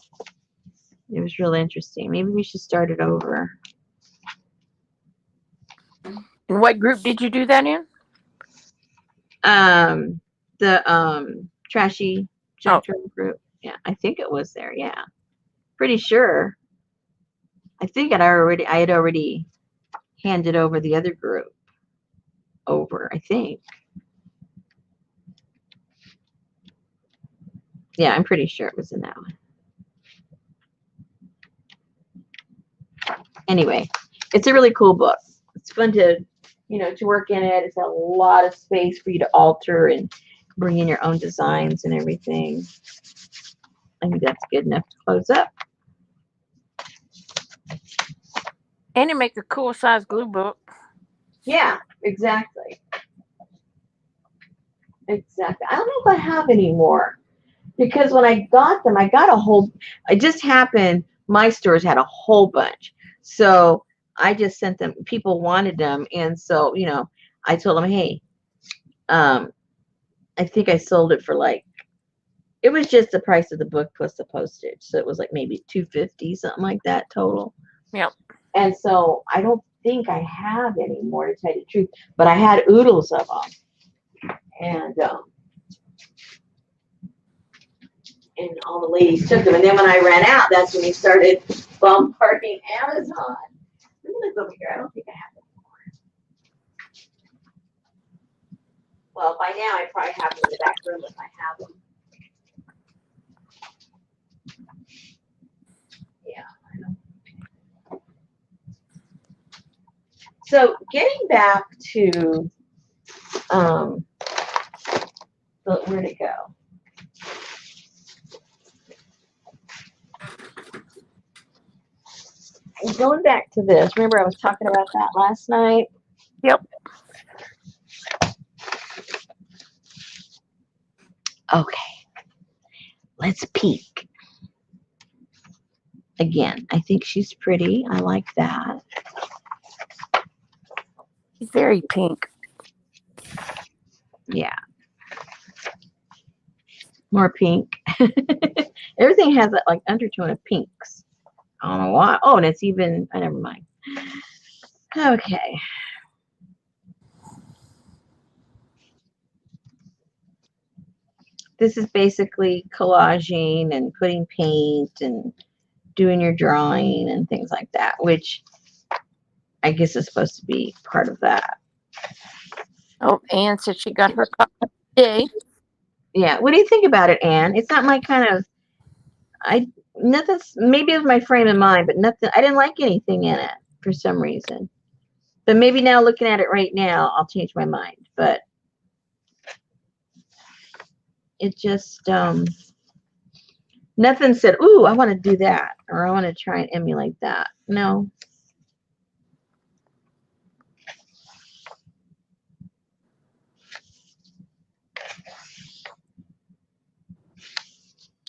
It was really interesting. Maybe we should start it over. And what group did you do that in? The Trashy Junk Drawer group. Yeah, I think it was there. Yeah, pretty sure. I think I had already handed over the other group over. I think. Yeah, I'm pretty sure it was in that one. Anyway, it's a really cool book. It's fun to, you know, to work in it. It's a lot of space for you to alter and bring in your own designs and everything. I think that's good enough to close up. And you make a cool size glue book. Yeah, exactly. Exactly. I don't know if I have any more because when I got them, I got a whole. It just happened. My stores had a whole bunch, so I just sent them. People wanted them, and so I told them, hey, um, I think I sold it for like it was just the price of the book plus the postage, so it was like maybe $250, something like that total. Yep. And so I don't think I have any more to tell you the truth, but I had oodles of them, and all the ladies took them. And then when I ran out, that's when they started bombarding Amazon. Let me look over here. I don't think I have them anymore. Well, by now I probably have them in the back room if I have them. Yeah. So getting back to where'd it go? Going back to this, remember I was talking about that last night? Yep. Okay, let's peek. Again, I think she's pretty. I like that. She's very pink. Yeah. More pink. Everything has that like undertone of pinks. I don't know why. Oh, and it's even, never mind. Okay. This is basically collaging and putting paint and doing your drawing and things like that, which I guess is supposed to be part of that. Oh, Anne said she got her copy today. Yeah. What do you think about it, Anne? It's not my kind of, nothing, maybe it was my frame of mind, but nothing, I didn't like anything in it for some reason. But maybe now looking at it right now, I'll change my mind. But it just, nothing said, ooh, I want to do that, or I want to try and emulate that. No.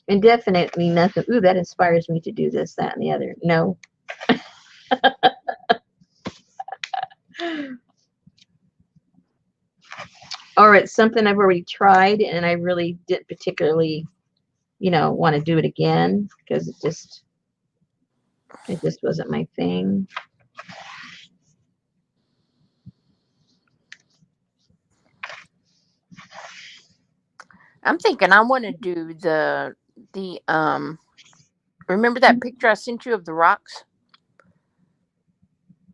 And definitely nothing, ooh, that inspires me to do this, that, and the other. No. Or it's something I've already tried and I really didn't particularly, want to do it again because it just wasn't my thing. I'm thinking I want to do the remember that picture I sent you of the rocks?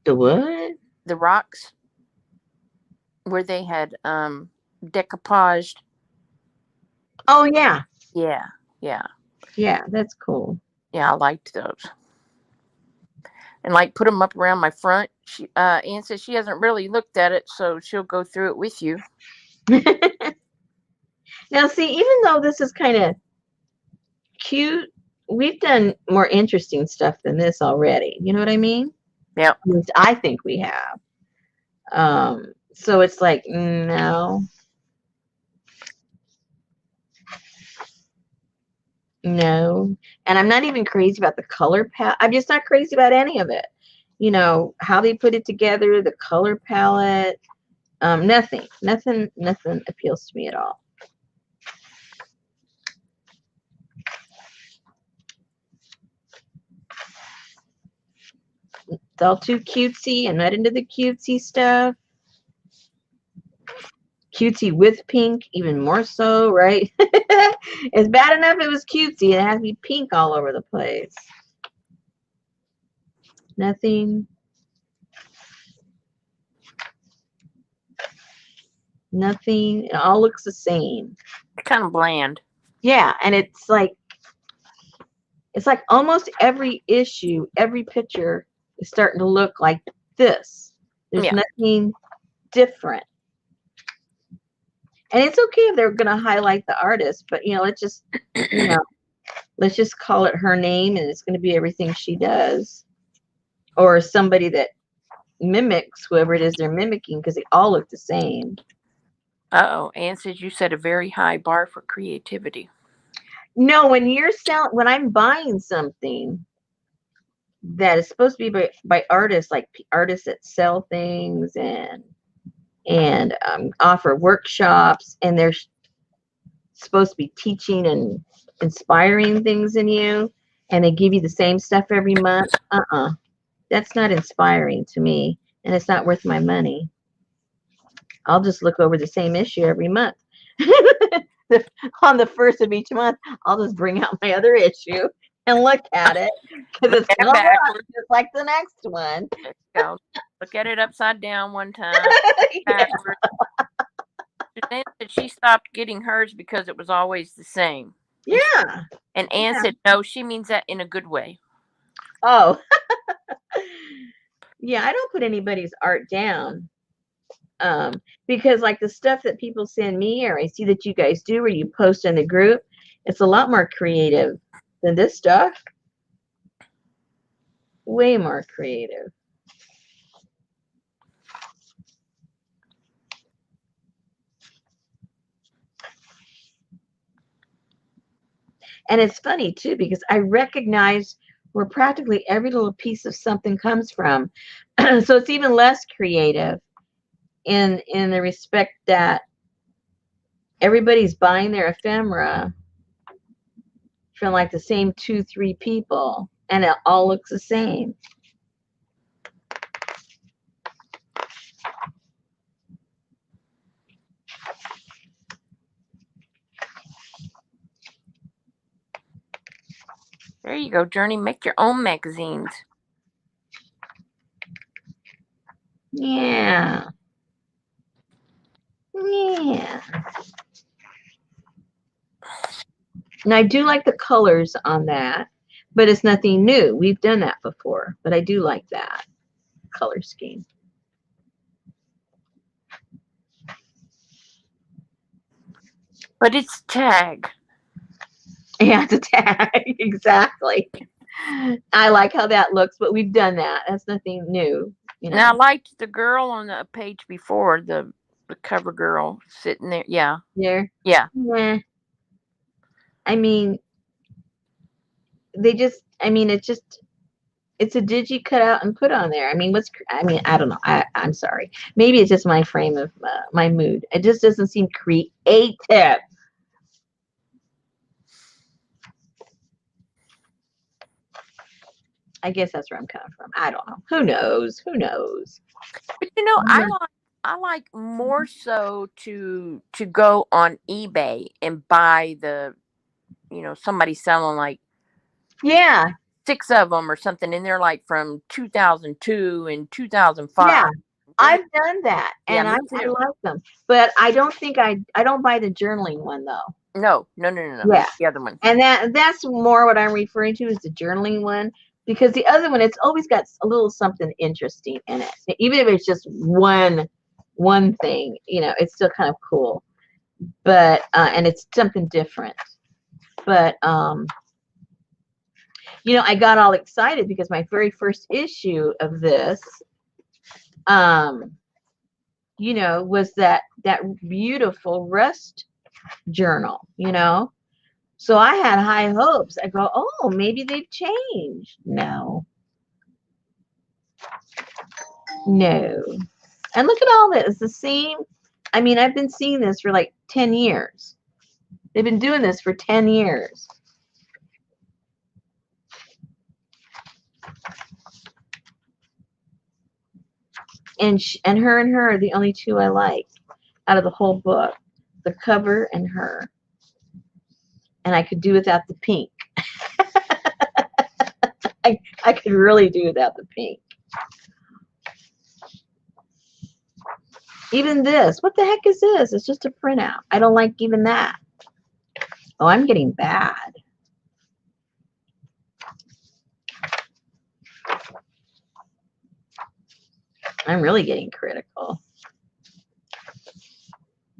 The what? The rocks where they had decoupaged. Oh yeah. Yeah. Yeah. Yeah, that's cool. Yeah, I liked those. And like put them up around my front. She Anne says she hasn't really looked at it, so she'll go through it with you. Now see, even though this is kind of cute, we've done more interesting stuff than this already. You know what I mean? Yeah. At least I think we have. So it's like, no. No. And I'm not even crazy about the color palette. I'm just not crazy about any of it. How they put it together, the color palette, nothing appeals to me at all. It's all too cutesy. I'm not into the cutesy stuff. Cutesy with pink, even more so, right? It's bad enough it was cutesy. It has to be pink all over the place. Nothing. Nothing. It all looks the same. It's kind of bland. Yeah, and it's like almost every issue, every picture is starting to look like this. There's nothing different. And it's okay if they're going to highlight the artist, but let's just, let's just call it her name and it's going to be everything she does. Or somebody that mimics whoever it is they're mimicking because they all look the same. Uh-oh. Ann says you set a very high bar for creativity. No, when I'm buying something that is supposed to be by artists, like artists that sell things and offer workshops, and they're supposed to be teaching and inspiring things in you, and they give you the same stuff every month. That's not inspiring to me, and it's not worth my money. I'll just look over the same issue every month. On the first of each month, I'll just bring out my other issue and look at it because it's gonna look just like the next one. Go. Look at it upside down one time. Yeah. Suzanne said she stopped getting hers because it was always the same. Yeah. And Ann said no, she means that in a good way. Oh. Yeah, I don't put anybody's art down. Because like the stuff that people send me or I see that you guys do or you post in the group, it's a lot more creative than this stuff. Way more creative. And it's funny too, because I recognize where practically every little piece of something comes from. So it's even less creative in the respect that everybody's buying their ephemera from like the same 2-3 people, and it all looks the same. There you go, Journey. Make your own magazines. Yeah. Yeah. And I do like the colors on that, but it's nothing new. We've done that before, but I do like that color scheme. But it's tag. Yeah, it's a tag. Exactly. I like how that looks, but we've done that. That's nothing new. You know. Now I liked the girl on the page before, the cover girl sitting there. Yeah. There. Yeah. Yeah. I mean, it's a digi cut out and put on there. I mean, I don't know. I'm sorry. Maybe it's just my frame of my mood. It just doesn't seem creative. I guess that's where I'm coming from. I don't know. Who knows? Who knows? But you know, I like more so to go on eBay and buy somebody selling like Yeah. 6 of them or something, and they're like from 2002 and 2005. Yeah. I've done that, and Yeah, I like them, but I don't buy the journaling one though. No. Yeah, The other one. And that's more what I'm referring to is the journaling one, because the other one, it's always got a little something interesting in it. Even if it's just one thing, it's still kind of cool. But and it's something different. But I got all excited because my very first issue of this was that beautiful rust journal, So I had high hopes. I go, oh, maybe they've changed. No. And look at all this. It's the same. I mean, I've been seeing this for like 10 years. They've been doing this for 10 years. And her are the only two I like out of the whole book. The cover and her. And I could do without the pink. I could really do without the pink. Even this. What the heck is this? It's just a printout. I don't like even that. Oh, I'm getting bad. I'm really getting critical.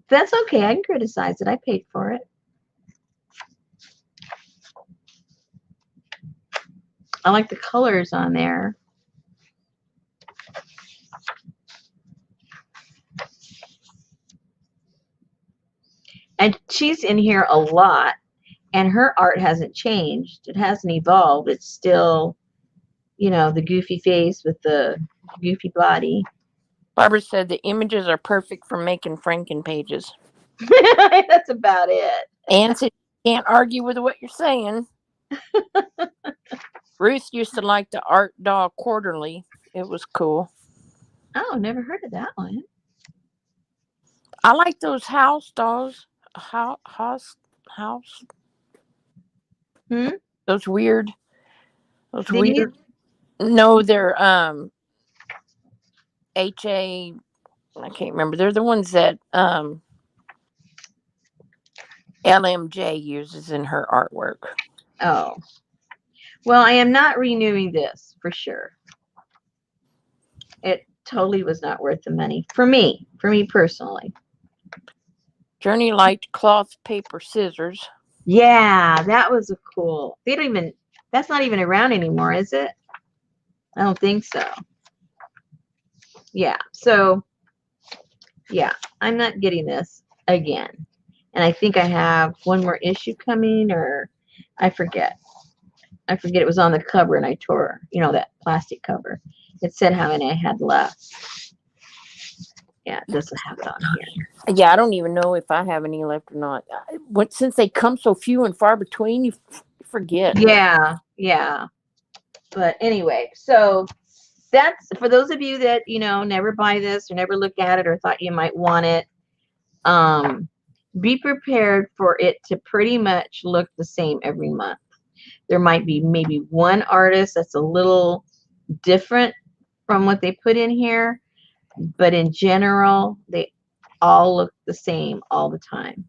That's okay. I can criticize it. I paid for it. I like the colors on there. And she's in here a lot, and her art hasn't changed. It hasn't evolved. It's still, the goofy face with the goofy body. Barbara said the images are perfect for making Franken pages. That's about it. Anne said can't argue with what you're saying. Ruth used to like the Art Doll Quarterly. It was cool. Oh, never heard of that one. I like those house dolls. House. Hmm? Those weird. These? No, they're HA. I can't remember. They're the ones that LMJ uses in her artwork. Oh. Well, I am not renewing this for sure. It totally was not worth the money for me personally. Journey liked cloth, paper, scissors. Yeah, that was a cool. That's not even around anymore, is it? I don't think so. Yeah. So, yeah, I'm not getting this again. And I think I have one more issue coming, or I forget. It was on the cover and I tore, that plastic cover. It said how many I had left. Yeah, it doesn't have it on here. Yeah, I don't even know if I have any left or not. Since they come so few and far between, you forget. Yeah, yeah. But anyway, so that's for those of you that, never buy this or never look at it or thought you might want it. Be prepared for it to pretty much look the same every month. There might be maybe one artist that's a little different from what they put in here, but in general, they all look the same all the time.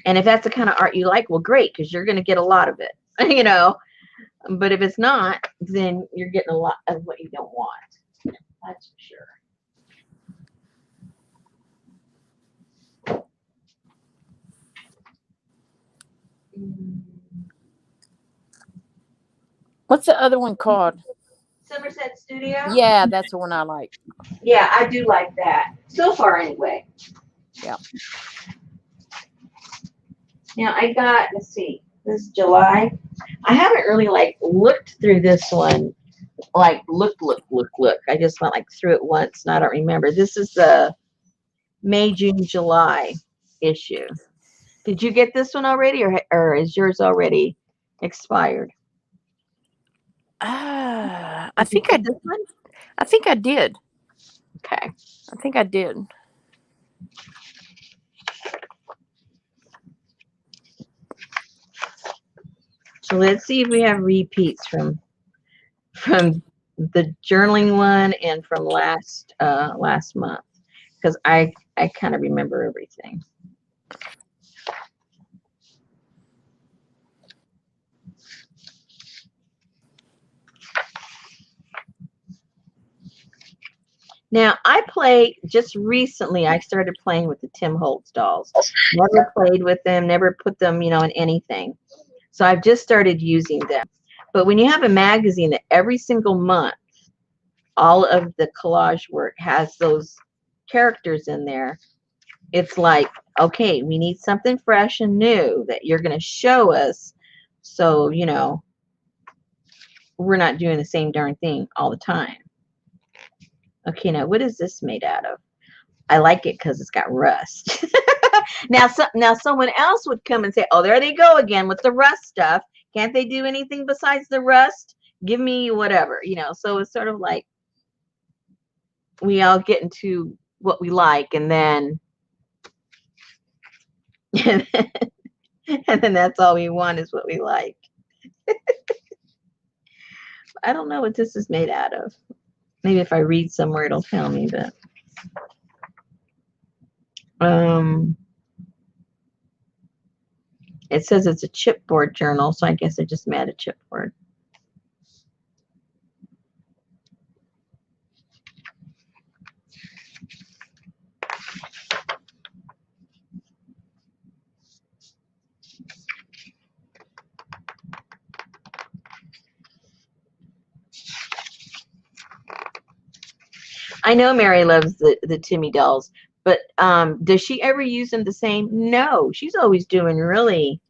And if that's the kind of art you like, well, great, because you're going to get a lot of it, But if it's not, then you're getting a lot of what you don't want. That's for sure. What's the other one called? Somerset Studio? Yeah, that's the one I like. Yeah, I do like that. So far, anyway. Yeah. Now, let's see, this is July. I haven't really, looked through this one. Look. I just went, through it once, and I don't remember. This is the May, June, July issue. Did you get this one already, or is yours already expired? I think I this one. I think I did. Okay. I think I did. So let's see if we have repeats from the journaling one and from last month, because I kind of remember everything. Now, just recently, I started playing with the Tim Holtz dolls. Never played with them, never put them, in anything. So I've just started using them. But when you have a magazine that every single month, all of the collage work has those characters in there, it's like, okay, we need something fresh and new that you're going to show us. So, we're not doing the same darn thing all the time. Okay, now what is this made out of? I like it because it's got rust. Now someone else would come and say, oh, there they go again with the rust stuff. Can't they do anything besides the rust? Give me whatever, So it's sort of like we all get into what we like, and then and then that's all we want is what we like. I don't know what this is made out of. Maybe if I read somewhere it'll tell me, but it says it's a chipboard journal, so I guess I just made a chipboard. I know Mary loves the Timmy dolls, But does she ever use them the same? No, she's always doing really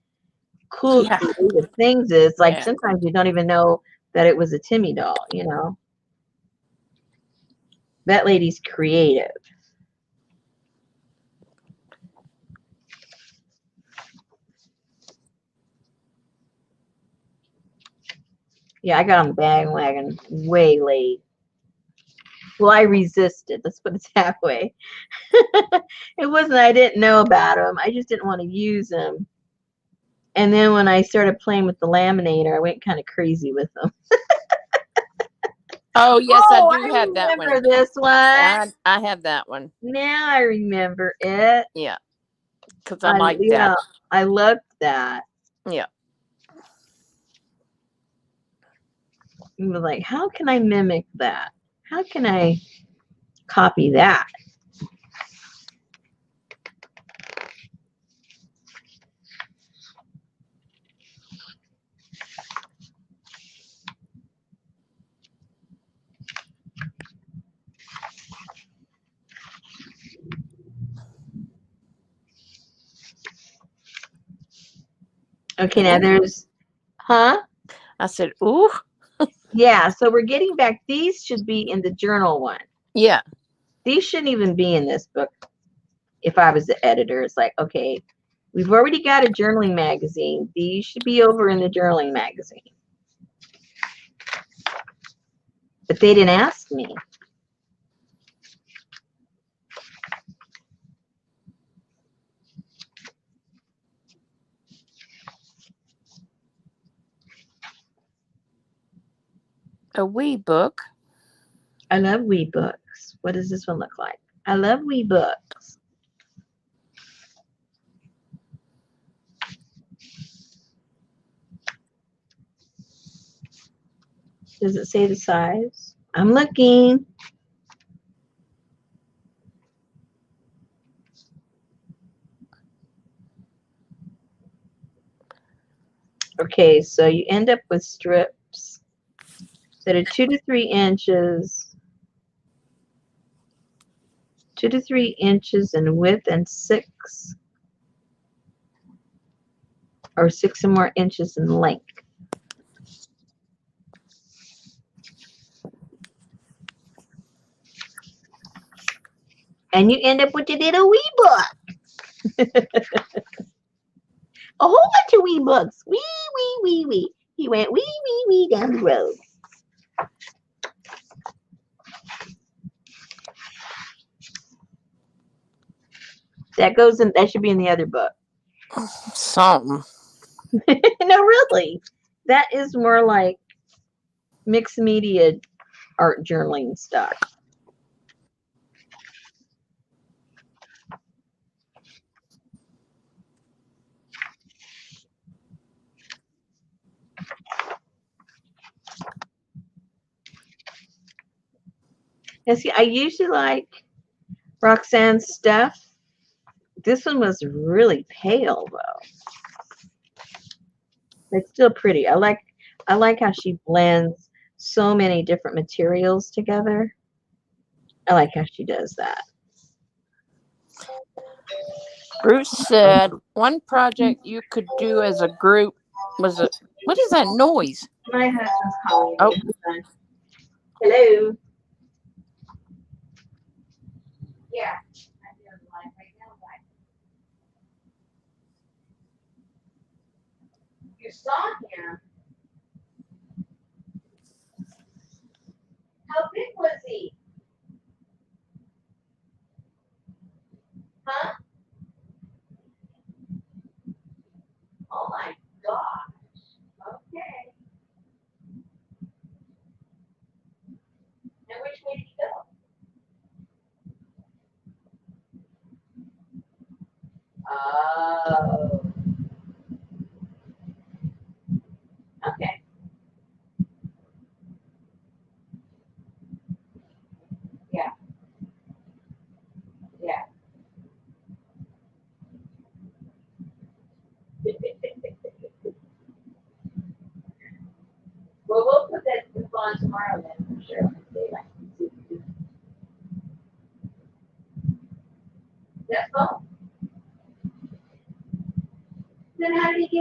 cool, Yeah. creative things. It's like Yeah. sometimes you don't even know that it was a Timmy doll, you know. That lady's creative. Yeah, I got on the bandwagon way late. Well, I resisted. Let's put it that way. It wasn't I didn't know about them. I just didn't want to use them. And then when I started playing with the laminator, I went kind of crazy with them. Oh, yes, I Oh, do I have that remember one. this one. I have that one. Now I remember it. Yeah. Because I like Yeah, that. I loved that. Yeah. You were like, how can I mimic that? How can I copy that? Okay, now Ooh. there's, huh? I said, ooh. Yeah, so we're getting back. These should be in the journal one. Yeah. These shouldn't even be in this book. If I was the editor, it's like, okay, we've already got a journaling magazine. These should be over in the journaling magazine. But they didn't ask me. A wee book. I love wee books. What does this one look like? I love wee books. Does it say the size? I'm looking. Okay, so you end up with strips that are 2 to 3 inches, 2 to 3 inches in width and 6 or 6 or more inches in length. And you end up with your little wee book. A whole bunch of wee books. Wee, wee, wee, wee. He went wee, wee, wee down the road. That goes in, that should be in the other book. Something. No, really. That is more like mixed media art journaling stuff. And see, I usually like Roxanne's stuff. This one was really pale though. It's still pretty. I like how she blends so many different materials together. I like how she does that. Bruce said one project you could do as a group was a. What is that noise? My husband's calling Oh. me. Hello. Yeah. You saw him. How big was he? Huh? Oh my gosh. Okay. And which way did he go? Oh. Okay. Yeah. Yeah. Well, we'll put that on tomorrow then for sure. Daylight.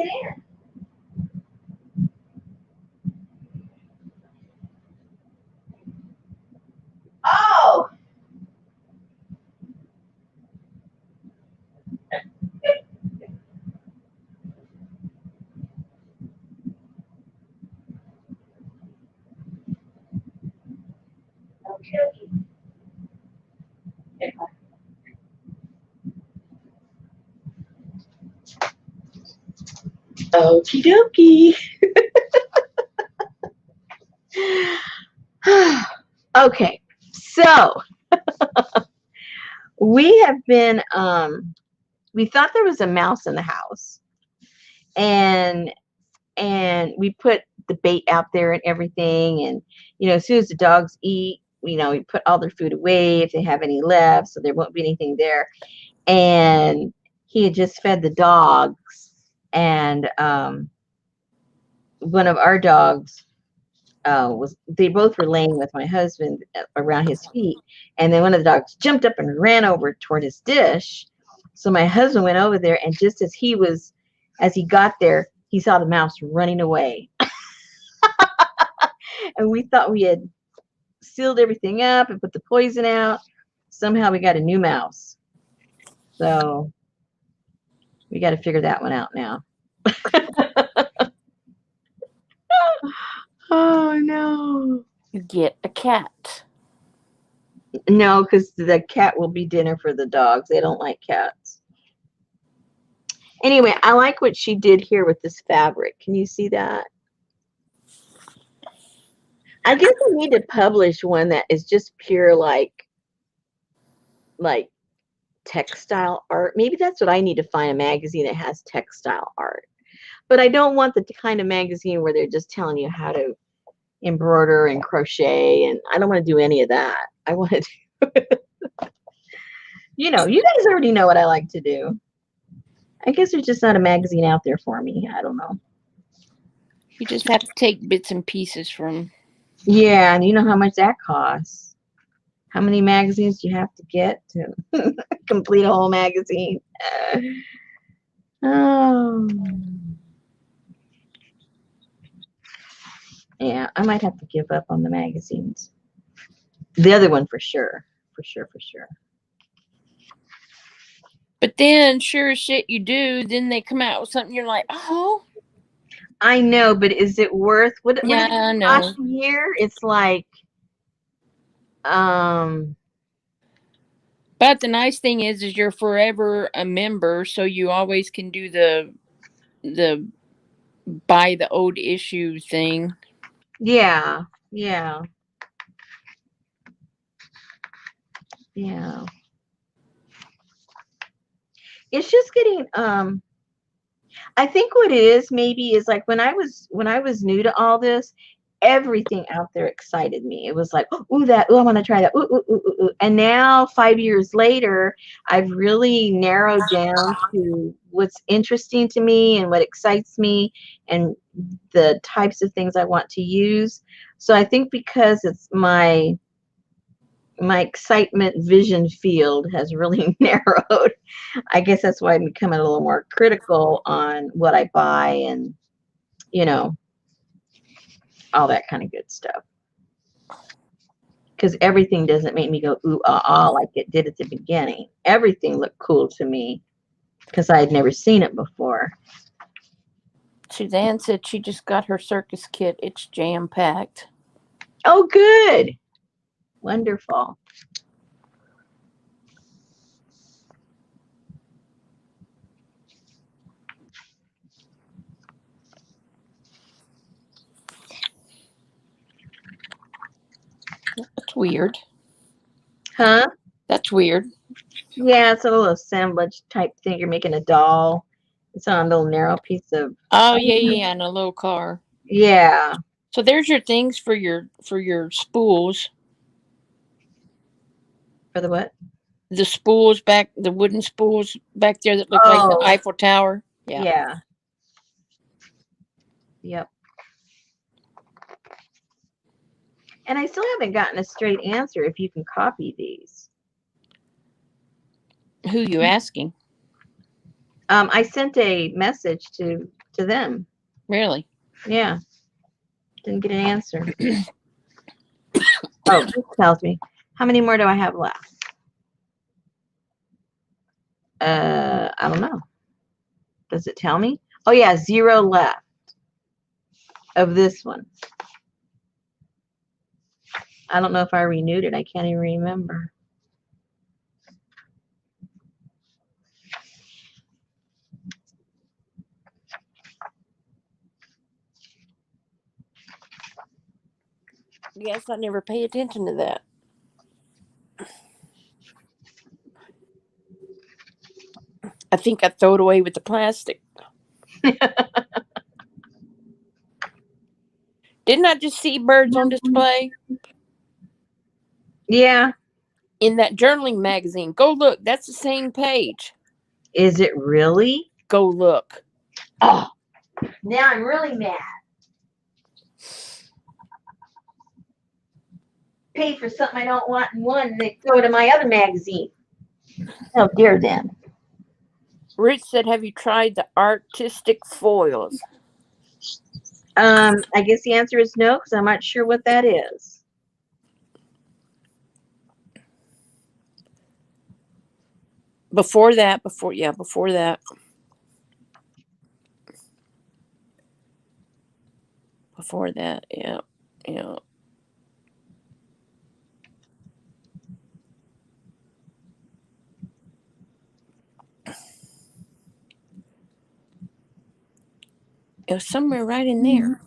get in. Oh. Okay. Okie dokie. Okay, so we have been we thought there was a mouse in the house, and we put the bait out there and everything, and as soon as the dogs eat, we put all their food away if they have any left, so there won't be anything there. And he had just fed the dogs, and one of our dogs they both were laying with my husband around his feet, and then one of the dogs jumped up and ran over toward his dish. So my husband went over there, and just as he got there, he saw the mouse running away. And we thought we had sealed everything up and put the poison out. Somehow we got a new mouse. So we got to figure that one out now. Oh, no. You get a cat. No, because the cat will be dinner for the dogs. They don't like cats. Anyway, I like what she did here with this fabric. Can you see that? I guess I need to publish one that is just pure like textile art. Maybe that's what I need to find, a magazine that has textile art. But I don't want the kind of magazine where they're just telling you how to embroider and crochet, and I don't want to do any of that. I want to do you guys already know what I like to do. I guess there's just not a magazine out there for me. I don't know. You just have to take bits and pieces from. Yeah, and you know how much that costs. How many magazines do you have to get to complete a whole magazine? Oh. Yeah, I might have to give up on the magazines. The other one for sure. For sure. But then, sure as shit you do, then they come out with something you're like, oh. I know, but is it worth what Yeah, I know. last year? It's like But the nice thing is you're forever a member, so you always can do the buy the old issue thing. Yeah. It's just getting I think what it is maybe is like when I was new to all this, everything out there excited me. It was like, I want to try that. Ooh. And now 5 years later, I've really narrowed down to what's interesting to me and what excites me and the types of things I want to use. So I think because it's my excitement vision field has really narrowed. I guess that's why I'm becoming a little more critical on what I buy and, all that kind of good stuff. Because everything doesn't make me go, ooh, like it did at the beginning. Everything looked cool to me because I had never seen it before. Suzanne said she just got her circus kit. It's jam-packed. Oh, good. Wonderful. That's weird. Huh? That's weird. Yeah, it's a little assemblage type thing. You're making a doll. It's on a little narrow piece of. Oh yeah, and a little car. Yeah. So there's your things for your spools. For the what? The spools the wooden spools back there that look like the Eiffel Tower. Yeah. Yep. And I still haven't gotten a straight answer if you can copy these. Who you asking? I sent a message to to them. Really? Yeah. Didn't get an answer. Oh, this tells me. How many more do I have left? I don't know. Does it tell me? Oh yeah, 0 left of this one. I don't know if I renewed it. I can't even remember. Yes, I never pay attention to that. I think I throw it away with the plastic. Didn't I just see birds on display? Yeah. In that journaling magazine. Go look. That's the same page. Is it really? Go look. Oh, now I'm really mad. Pay for something I don't want in one, and they throw it in my other magazine. How dare them? Rich said, have you tried the artistic foils? I guess the answer is no, because I'm not sure what that is. Before that, before that. Before that, yeah. It was somewhere right in there.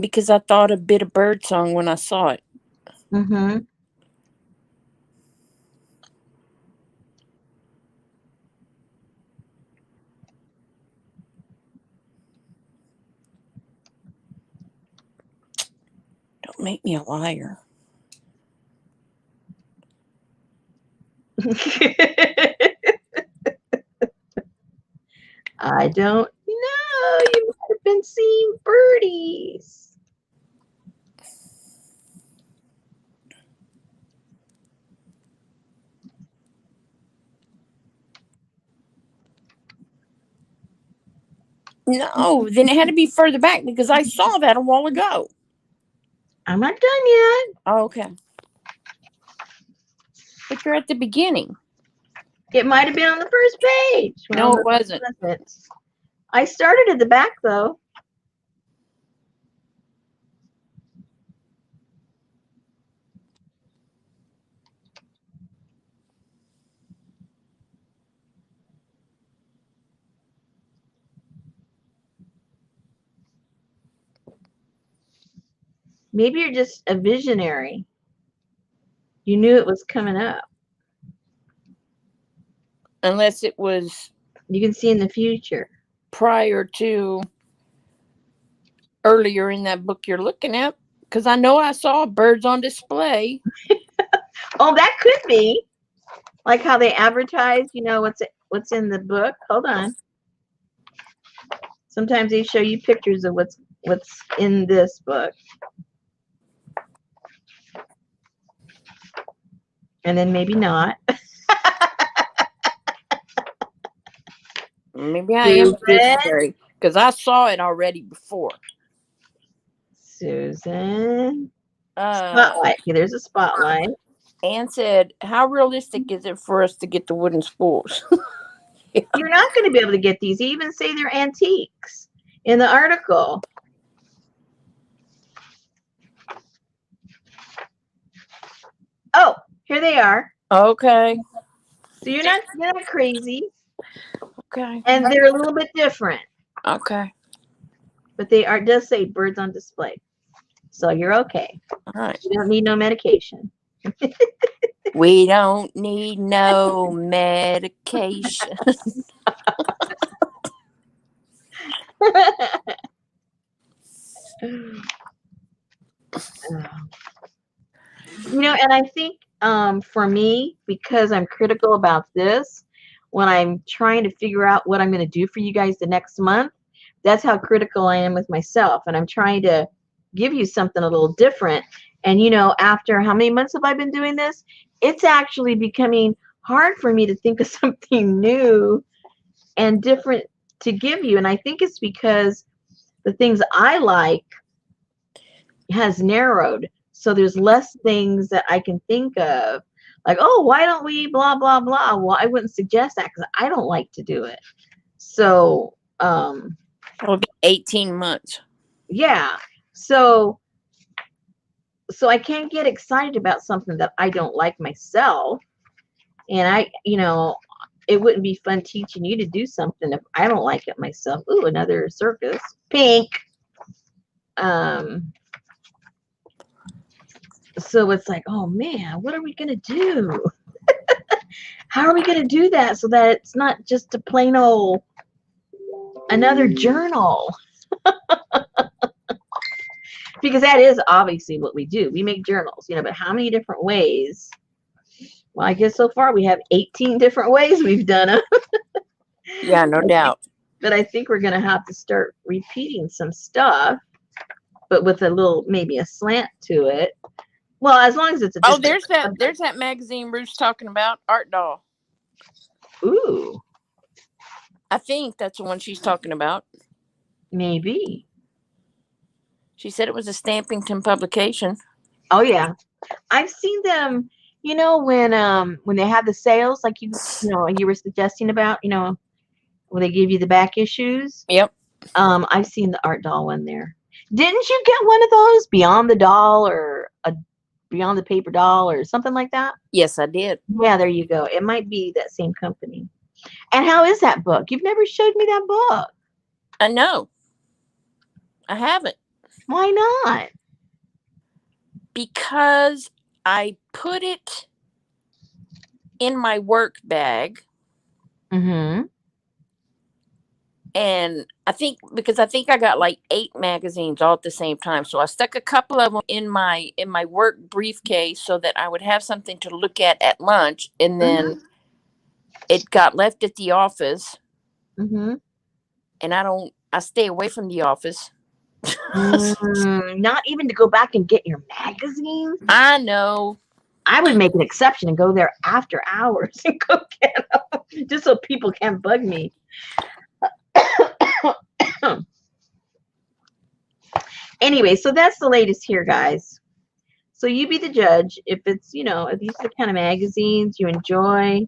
Because I thought a bit of birdsong when I saw it. Mm-hmm. Don't make me a liar. I don't know. You might have been seeing birdies. No, then it had to be further back because I saw that a while ago. I'm not done yet. Oh, okay. But you're at the beginning. It might have been on the first page. No, it wasn't. I started at the back, though. Maybe you're just a visionary. You knew it was coming up. Unless it was You can see in the future. prior to earlier in that book you're looking at. Because I know I saw birds on display. Oh, that could be. Like how they advertise, what's in the book. Hold on. Sometimes they show you pictures of what's in this book. And then maybe not. Maybe I am visionary because I saw it already before. Susan. Spotlight. Okay, there's a spotlight. Anne said, how realistic is it for us to get the wooden spools? Yeah. You're not going to be able to get these. They even say they're antiques in the article. Oh, here they are. Okay. So you're not crazy. Okay. And they're a little bit different. Okay. But they does say birds on display. So you're okay. All right. You don't need no medication. We don't need no medication. And I think for me, because I'm critical about this, when I'm trying to figure out what I'm going to do for you guys the next month, that's how critical I am with myself. And I'm trying to give you something a little different. And, after how many months have I been doing this? It's actually becoming hard for me to think of something new and different to give you. And I think it's because the things I like has narrowed. So there's less things that I can think of. Like, oh, why don't we blah, blah, blah? Well, I wouldn't suggest that because I don't like to do it. So, It'll be 18 months. yeah. So I can't get excited about something that I don't like myself. And it wouldn't be fun teaching you to do something if I don't like it myself. Ooh, another circus. Pink. So it's like, oh man, what are we gonna do? How are we gonna do that so that it's not just a plain old another journal? Because that is obviously what we do. We make journals, but how many different ways? Well, I guess so far we have 18 different ways we've done it. Yeah, no doubt. But I think we're going to have to start repeating some stuff, but with a little, maybe a slant to it. Well, as long as it's a. Oh, there's that magazine Ruth's talking about, Art Doll. Ooh. I think that's the one she's talking about. Maybe. She said it was a Stampington publication. Oh yeah, I've seen them. When they have the sales, like you were suggesting about, when they give you the back issues. Yep. I've seen the Art Doll one there. Didn't you get one of those, Beyond the Doll or a Beyond the Paper Doll or something like that? Yes, I did. Yeah, there you go. It might be that same company. And how is that book? You've never showed me that book. I know. I haven't. Why not? Because I put it in my work bag. Mm-hmm. And I think I got like 8 magazines all at the same time. So I stuck a couple of them in my work briefcase so that I would have something to look at lunch. And then it got left at the office. Mm-hmm. And I stay away from the office. Not even to go back and get your magazines? I know. I would make an exception and go there after hours and go get them, just so people can't bug me. Anyway, so that's the latest here, guys. So you be the judge. If it's, if these are the kind of magazines you enjoy,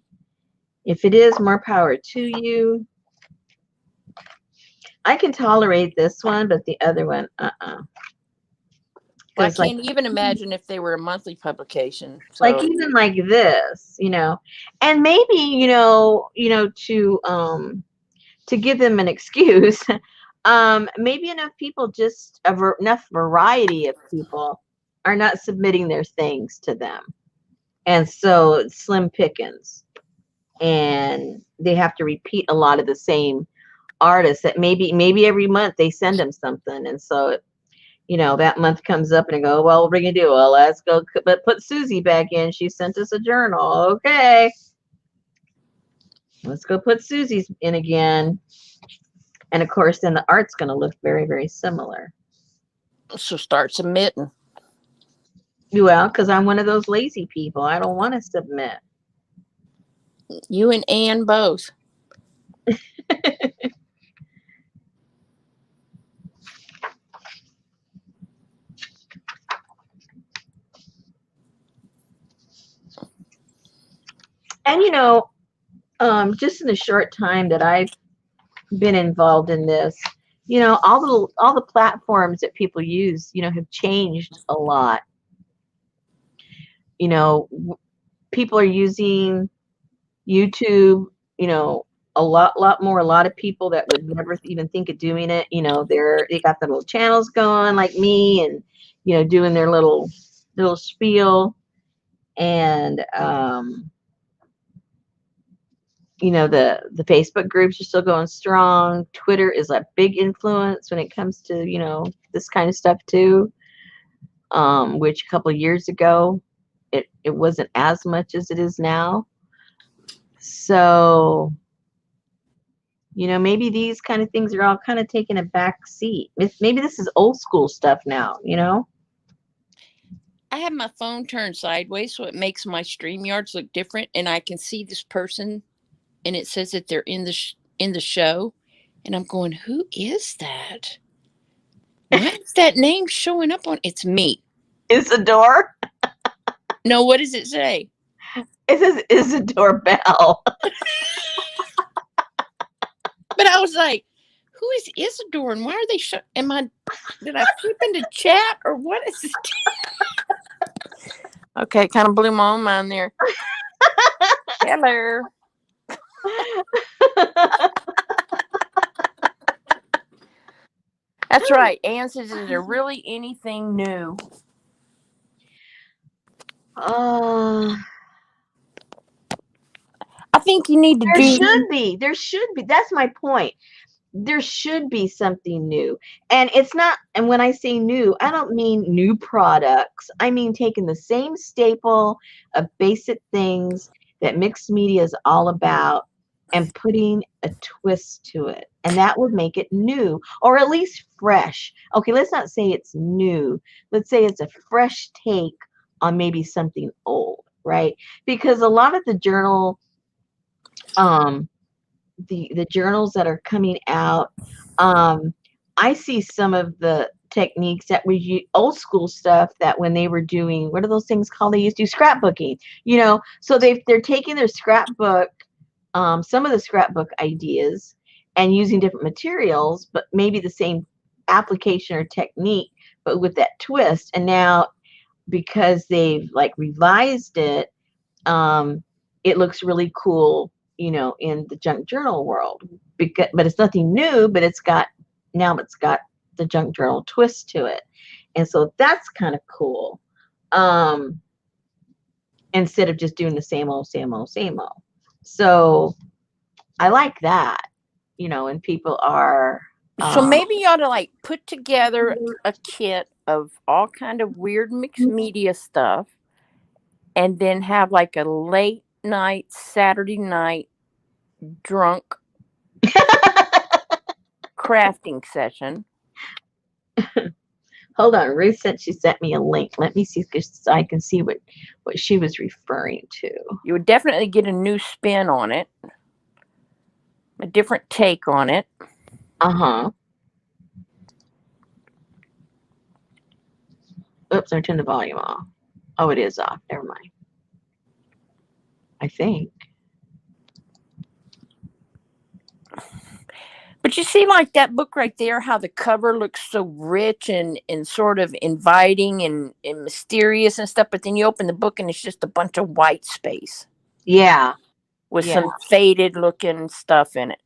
if it is, more power to you. I can tolerate this one, but the other one, Well, I can't even imagine if they were a monthly publication. So. Like even like this, and maybe, to give them an excuse, maybe enough people, just enough variety of people are not submitting their things to them. And so it's slim pickings. And they have to repeat a lot of the same artists that maybe every month they send them something. And so, that month comes up and I go, well, what are we going to do? Well, let's go put Susie back in. She sent us a journal. Okay. Let's go put Susie's in again. And of course, then the art's going to look very, very similar. So start submitting. Well, because I'm one of those lazy people. I don't want to submit. You and Ann both. And just in the short time that I've been involved in this, all the platforms that people use, have changed a lot. People are using YouTube, a lot more. A lot of people that would never even think of doing it, they got their little channels going, like me, and doing their little spiel. And the Facebook groups are still going strong. Twitter is a big influence when it comes to this kind of stuff too, which a couple of years ago it wasn't as much as it is now. So maybe these kind of things are all kind of taking a back seat. Maybe this is old school stuff now. I have my phone turned sideways, so it makes my StreamYards look different, and I can see this person, and it says that they're in the show, and I'm going, who is that? Why is that name showing up on? It's me. Isadore. No, what does it say? It says Isadore Bell. But I was like, who is Isadore, and why are they? Did I flip into chat or what is it? Okay, kind of blew my own mind there. Hello. That's right. Ann says, is there really anything new? Uh, I think you need to there do. should be. There should be. That's my point. There should be something new. And it's not, and when I say new, I don't mean new products. I mean taking the same staple of basic things that mixed media is all about and putting a twist to it. And that would make it new or at least fresh. Okay, let's not say it's new. Let's say it's a fresh take on maybe something old, right? Because a lot of the um the journals that are coming out, I see some of the techniques that we use, old school stuff that when they were doing, what are those things called? They used to do scrapbooking, so they're taking their scrapbook, some of the scrapbook ideas and using different materials, but maybe the same application or technique, but with that twist. And now because they've like revised it, it looks really cool, in the junk journal world. But it's nothing new, but it's got the junk journal twist to it, and so that's kind of cool. Um, Instead of just doing the same old, same old, same old. So I like that, and people are. So maybe you ought to like put together a kit of all kind of weird mixed media stuff, and then have like a late night Saturday night drunk crafting session. Hold on, Ruth said she sent me a link. Let me see so I can see what she was referring to. You would definitely get a new spin on it, a different take on it. Oops, I turned the volume off. Oh, it is off. Never mind. I think. But you see, like that book right there, how the cover looks so rich and sort of inviting and mysterious and stuff. But then you open the book and it's just a bunch of white space. Yeah. With some faded looking stuff in it.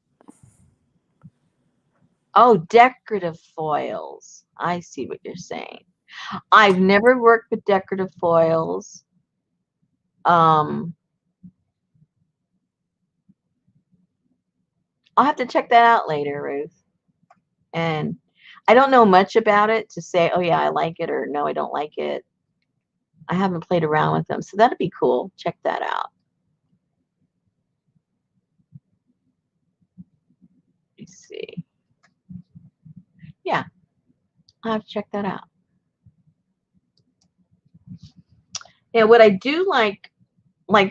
Oh, decorative foils. I see what you're saying. I've never worked with decorative foils. I'll have to check that out later, Ruth. And I don't know much about it to say, oh yeah, I like it, or no, I don't like it. I haven't played around with them, so that'd be cool. Check that out. Let me see. Yeah, I'll have to check that out. Yeah, what I do like,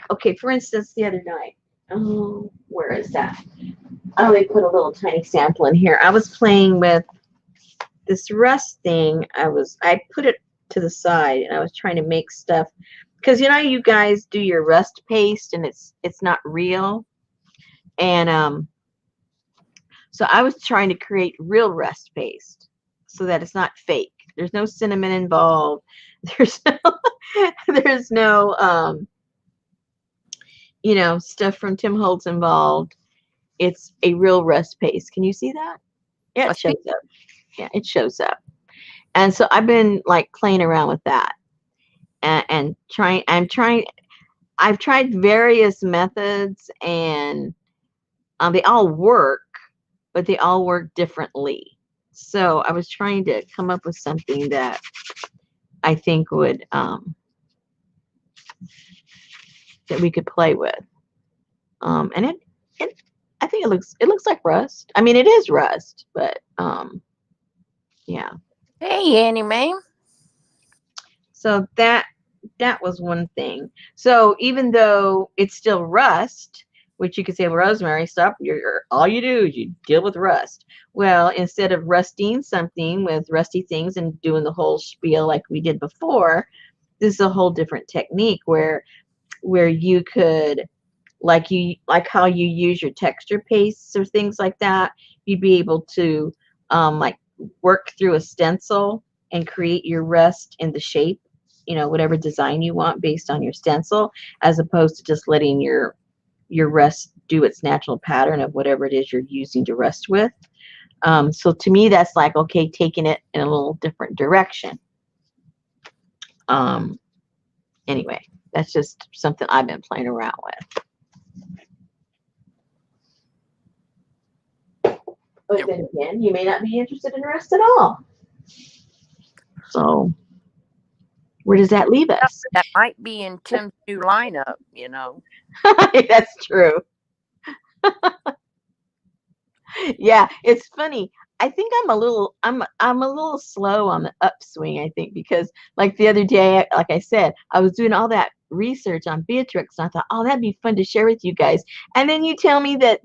okay, for instance, the other night, where is that? Oh, they put a little tiny sample in here. I was playing with this rust thing. I put it to the side and I was trying to make stuff because you guys do your rust paste and it's not real, and so I was trying to create real rust paste so that it's not fake. There's no cinnamon involved. There's no stuff from Tim Holtz involved. It's a real rust paste. Can you see that? Yeah, it shows up. Yeah, it shows up. And so I've been like playing around with that and I've tried various methods, and they all work, but they all work differently. So I was trying to come up with something that I think would that we could play with. And I think it looks like rust. I mean, it is rust, but yeah. Hey, Annie, ma'am. So that was one thing. So even though it's still rust, which you could say, well, Rosemary, stop. All you do is you deal with rust. Well, instead of rusting something with rusty things and doing the whole spiel like we did before, this is a whole different technique where you could, like how you use your texture pastes or things like that, you'd be able to like work through a stencil and create your rust in the shape, whatever design you want based on your stencil, as opposed to just letting your rust do its natural pattern of whatever it is you're using to rust with. So to me, that's like, okay, taking it in a little different direction. Anyway, that's just something I've been playing around with. But then again, you may not be interested in rust at all. So where does that leave us? That might be in Tim's new lineup, That's true. Yeah, it's funny. I think I'm a little slow on the upswing, I think, because like the other day, like I said, I was doing all that research on Beatrix and I thought, oh, that'd be fun to share with you guys. And then you tell me that,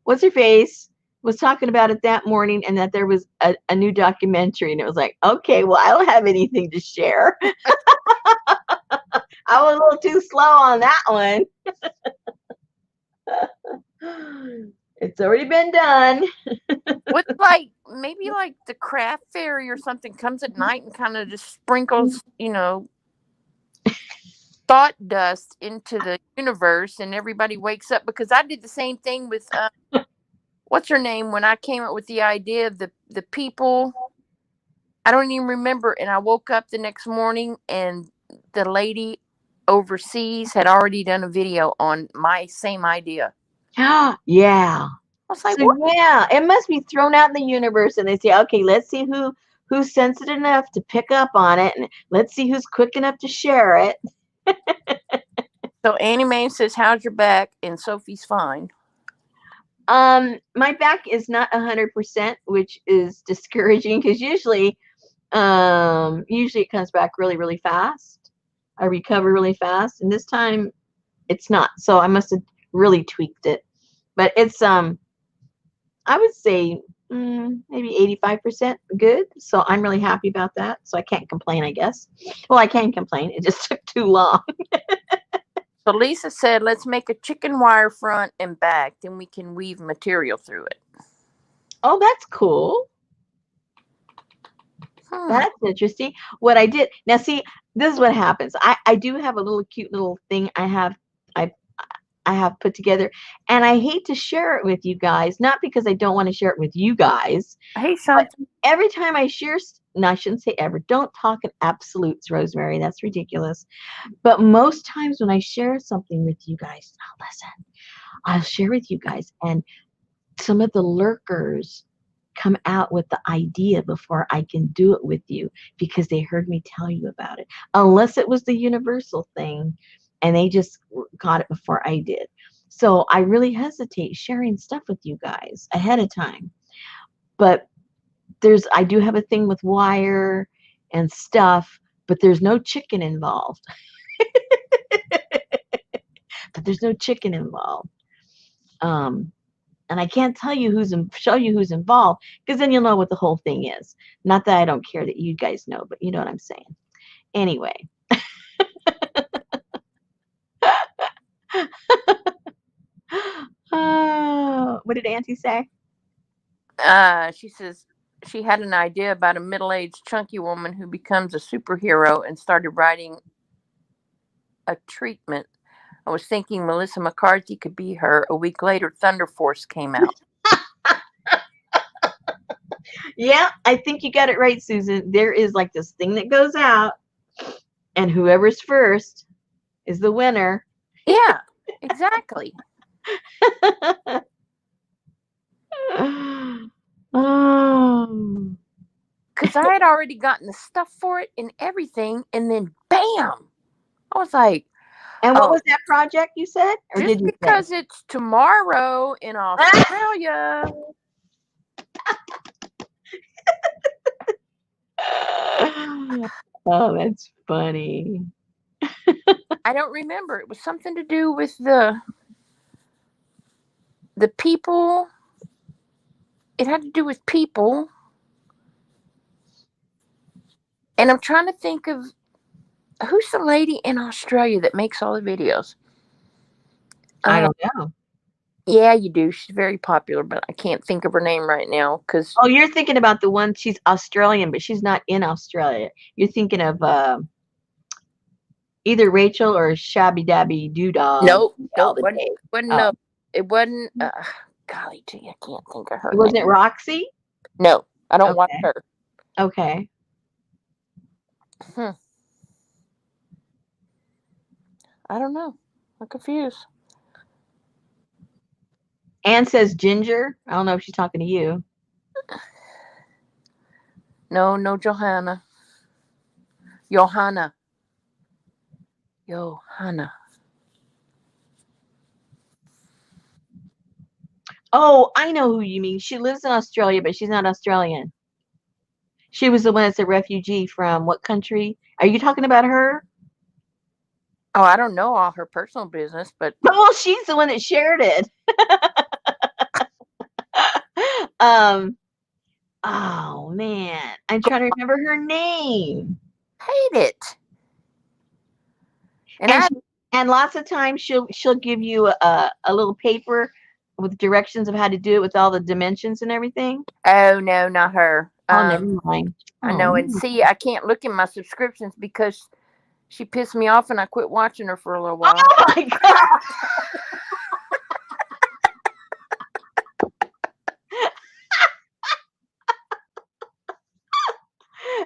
what's her face was talking about it that morning and that there was a new documentary, and it was like, okay, well, I don't have anything to share. I was a little too slow on that one. It's already been done. What's maybe like the craft fairy or something comes at night and kind of just sprinkles, thought dust into the universe, and everybody wakes up. Because I did the same thing with what's her name when I came up with the idea of the people. I don't even remember, and I woke up the next morning and the lady overseas had already done a video on my same idea. Yeah. I was like, So what? yeah, it must be thrown out in the universe, and they say, okay, let's see who's sensitive enough to pick up on it, and let's see who's quick enough to share it. So Annie Mae says, "How's your back?" And Sophie's fine. My back is not 100%, which is discouraging because usually it comes back really, really fast. I recover really fast, and this time it's not. So I must have really tweaked it. But it's I would say maybe 85% good. So I'm really happy about that. So I can't complain, I guess. Well, I can complain. It just took too long. So Lisa said, let's make a chicken wire front and back. Then we can weave material through it. Oh, that's cool. That's interesting. What I did now, see, this is what happens. I do have a little cute little thing I have put together, and I hate to share it with you guys, not because I don't want to share it with you guys. Hey, son. Every time I share, no, I shouldn't say ever. Don't talk in absolutes, Rosemary. That's ridiculous. But most times when I share something with you guys, I'll share with you guys, and some of the lurkers come out with the idea before I can do it with you because they heard me tell you about it. Unless it was the universal thing and they just got it before I did. So I really hesitate sharing stuff with you guys ahead of time. But I do have a thing with wire and stuff, but there's no chicken involved. And I can't tell you show you who's involved, because then you'll know what the whole thing is. Not that I don't care that you guys know, but you know what I'm saying. Anyway. What did Auntie say? She says she had an idea about a middle-aged chunky woman who becomes a superhero and started writing a treatment. I was thinking Melissa McCarthy could be her. A week later, Thunder Force came out. Yeah, I think you got it right, Susan. There is like this thing that goes out, and whoever's first is the winner. Yeah, exactly. Oh. Because I had already gotten the stuff for it and everything, and then bam! I was like, and what was that project you said? Or just did you because say? it's tomorrow in Australia. Oh, that's funny. I don't remember. It was something to do with the people. It had to do with people. And I'm trying to think of who's the lady in Australia that makes all the videos. I don't know. Yeah, you do. She's very popular, but I can't think of her name right now because Oh, you're thinking about the one, she's Australian, but she's not in Australia. You're thinking of either Rachel or Shabby Dabby Doodog nope, all nope, the day. wasn't Oh, no, it wasn't. Golly gee, I can't think of her it name. wasn't Roxy? No, I don't watch Okay. her. Okay. Hmm. I don't know. I'm confused. Anne says Ginger. I don't know if she's talking to you. No, no, Johanna. Johanna. Johanna. Oh, I know who you mean. She lives in Australia, but she's not Australian. She was the one that's a refugee from what country? Are you talking about her? Oh, I don't know all her personal business, but Oh, she's the one that shared it. um, oh man, I'm trying to remember her name. hate it. And And I she, and lots of times she'll give you a little paper with directions of how to do it with all the dimensions and everything. oh no, not her. Oh, never mind. I Oh, know, and see, I can't look in my subscriptions because she pissed me off, and I quit watching her for a little while. oh my god!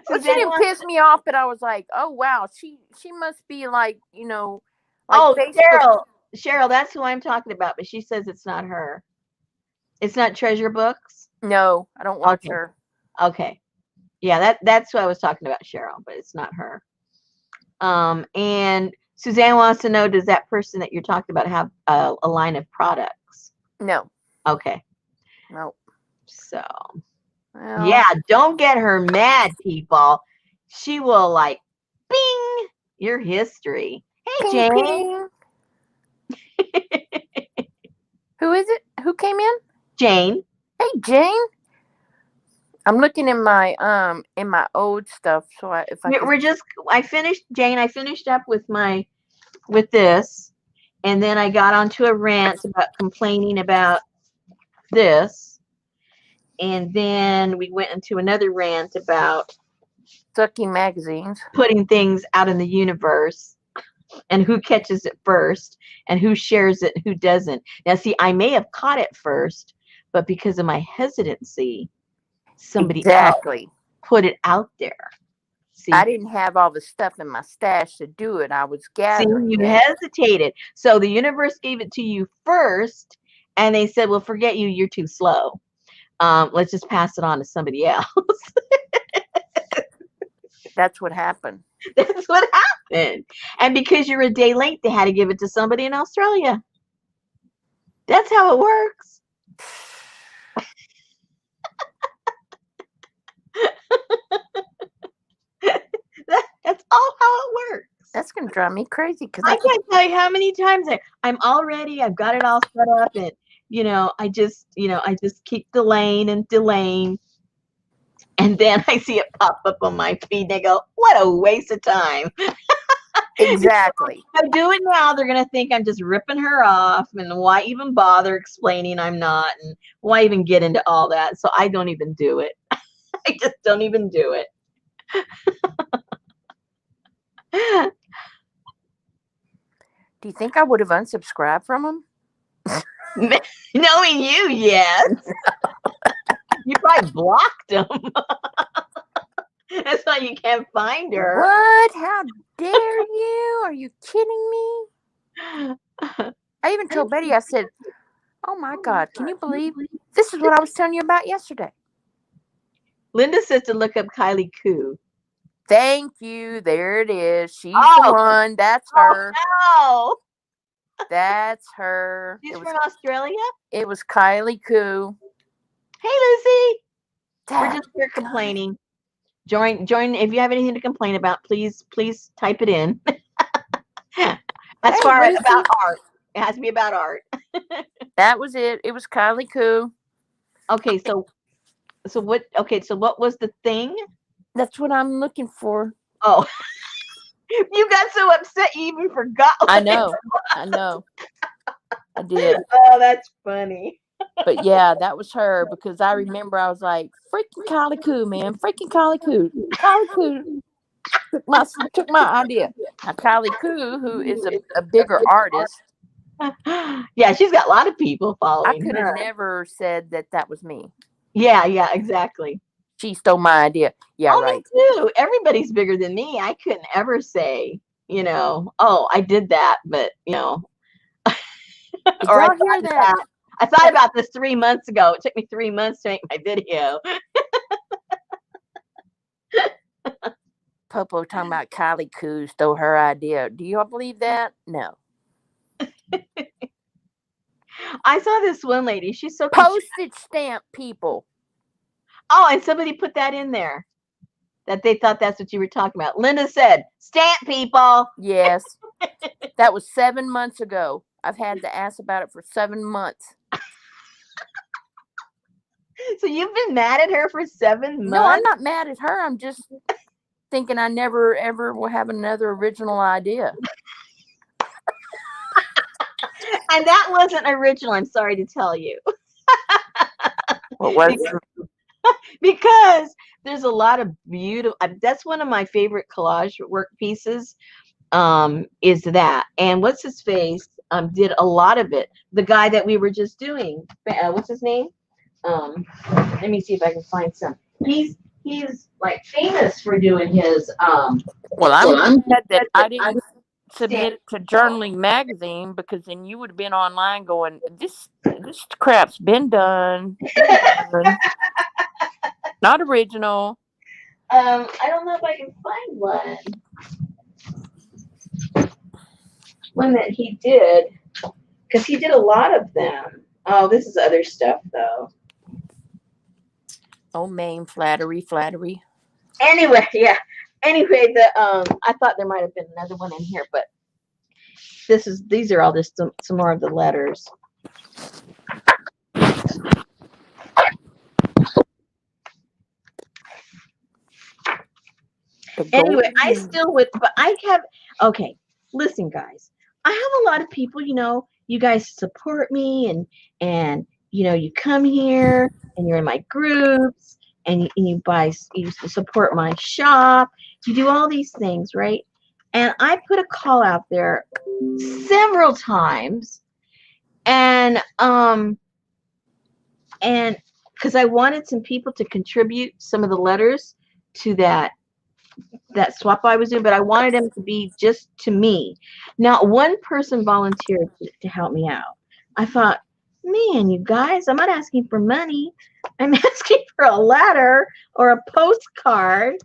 Well, she Suzanne didn't wants. piss me off, but I was like, oh wow, she must be like like Oh, Facebook. Cheryl, that's who I'm talking about. But she says it's not her. It's not Treasure Books. No, I don't watch Okay, her. okay, yeah, that's who I was talking about, Cheryl, but it's not her. And Suzanne wants to know, does that person that you're talking about have a line of products? No, Okay, no. so Well, yeah, don't get her mad, people. She will like, bing, your history. Hey, ping Jane. ping. Who is it? Who came in? Jane. Hey, Jane. I'm looking in my old stuff, so if I can. We're just. I finished, Jane. I finished up with this, and then I got onto a rant about complaining about this, and then we went into another rant about Sucking magazines. putting things out in the universe and who catches it first and who shares it and who doesn't. Now, see, I may have caught it first, but because of my hesitancy, somebody else Exactly. put it out there. See, I didn't have all the stuff in my stash to do it. I was gathering you it. hesitated. So the universe gave it to you first, and they said, well, forget you, you're too slow. Let's just pass it on to somebody else. That's what happened. That's what happened. And because you're a day late, they had to give it to somebody in Australia. That's how it works. That's all how it works. That's gonna drive me crazy because I can't tell you how many times I've got it all set up, and I just keep delaying and delaying, and then I see it pop up on my feed, and I go, "What a waste of time!" exactly. If I do it now, they're gonna think I'm just ripping her off, and why even bother explaining I'm not, and why even get into all that? So I don't even do it. I just don't even do it. Do you think I would have unsubscribed from them? Knowing you, yes. You probably blocked them. That's why you can't find her. What? How dare you? Are you kidding me? I even told Betty, I said, oh my God, can you believe this is what I was telling you about yesterday? Linda says to look up Kylie Koo. Thank you. There it is. She's the one. That's her. Oh, no. That's her. She's from Australia? It was Kylie Koo. Hey, Lucy. We're Dad, just here complaining. Join. If you have anything to complain about, please type it in. As Hey, far as about Lucy. art, it has to be about art. That was it. It was Kylie Coo. Okay, so what? Okay, so what was the thing? That's what I'm looking for. Oh, you got so upset you even forgot. I know. I know. I did. Oh, that's funny. But yeah, that was her because I remember I was like, freaking Kylie Coo, man. Freaking Kylie Coo. Kylie Coo took my idea. Now Kylie Coo, who is a bigger artist, Yeah, she's got a lot of people I following could have her. never said that was me. Yeah, exactly. She stole my idea. Yeah, Oh, right. me too. Everybody's bigger than me. I couldn't ever say, oh, I did that, but Did or y'all hear that? I thought about this 3 months ago. It took me 3 months to make my video. Popo talking about Kylie Coo stole her idea. Do y'all believe that? No. I saw this one lady. She's so Postage stamp people. Oh, and somebody put that in there that they thought that's what you were talking about. Linda said, "Stamp people." Yes. That was 7 months ago. I've had to ask about it for 7 months. So you've been mad at her for 7 No, I'm months? not mad at her. I'm just thinking I never ever will have another original idea. And that wasn't original, I'm sorry to tell you. What was Because there's a lot of beautiful, that's one of my favorite collage work pieces, is that. And what's his face did a lot of it. The guy that we were just doing, what's his name? Let me see if I can find some. He's like famous for doing his Well, I'm glad that I I didn't submit it to Journaling Magazine because then you would have been online going, this crap's been done. Not original. I don't know if I can find one that he did, because he did a lot of them. Oh, this is other stuff though. Oh, main flattery. Anyway, yeah. Anyway, I thought there might have been another one in here, but these are all just some more of the letters. Anyway, I still would, but I have, okay, listen, guys. I have a lot of people, you guys support me, and you come here and you're in my groups, and you support my shop. You do all these things, right? And I put a call out there several times, and because I wanted some people to contribute some of the letters to that swap I was doing, but I wanted them to be just to me. Not one person volunteered to help me out. I thought, man, you guys, I'm not asking for money. I'm asking for a letter or a postcard,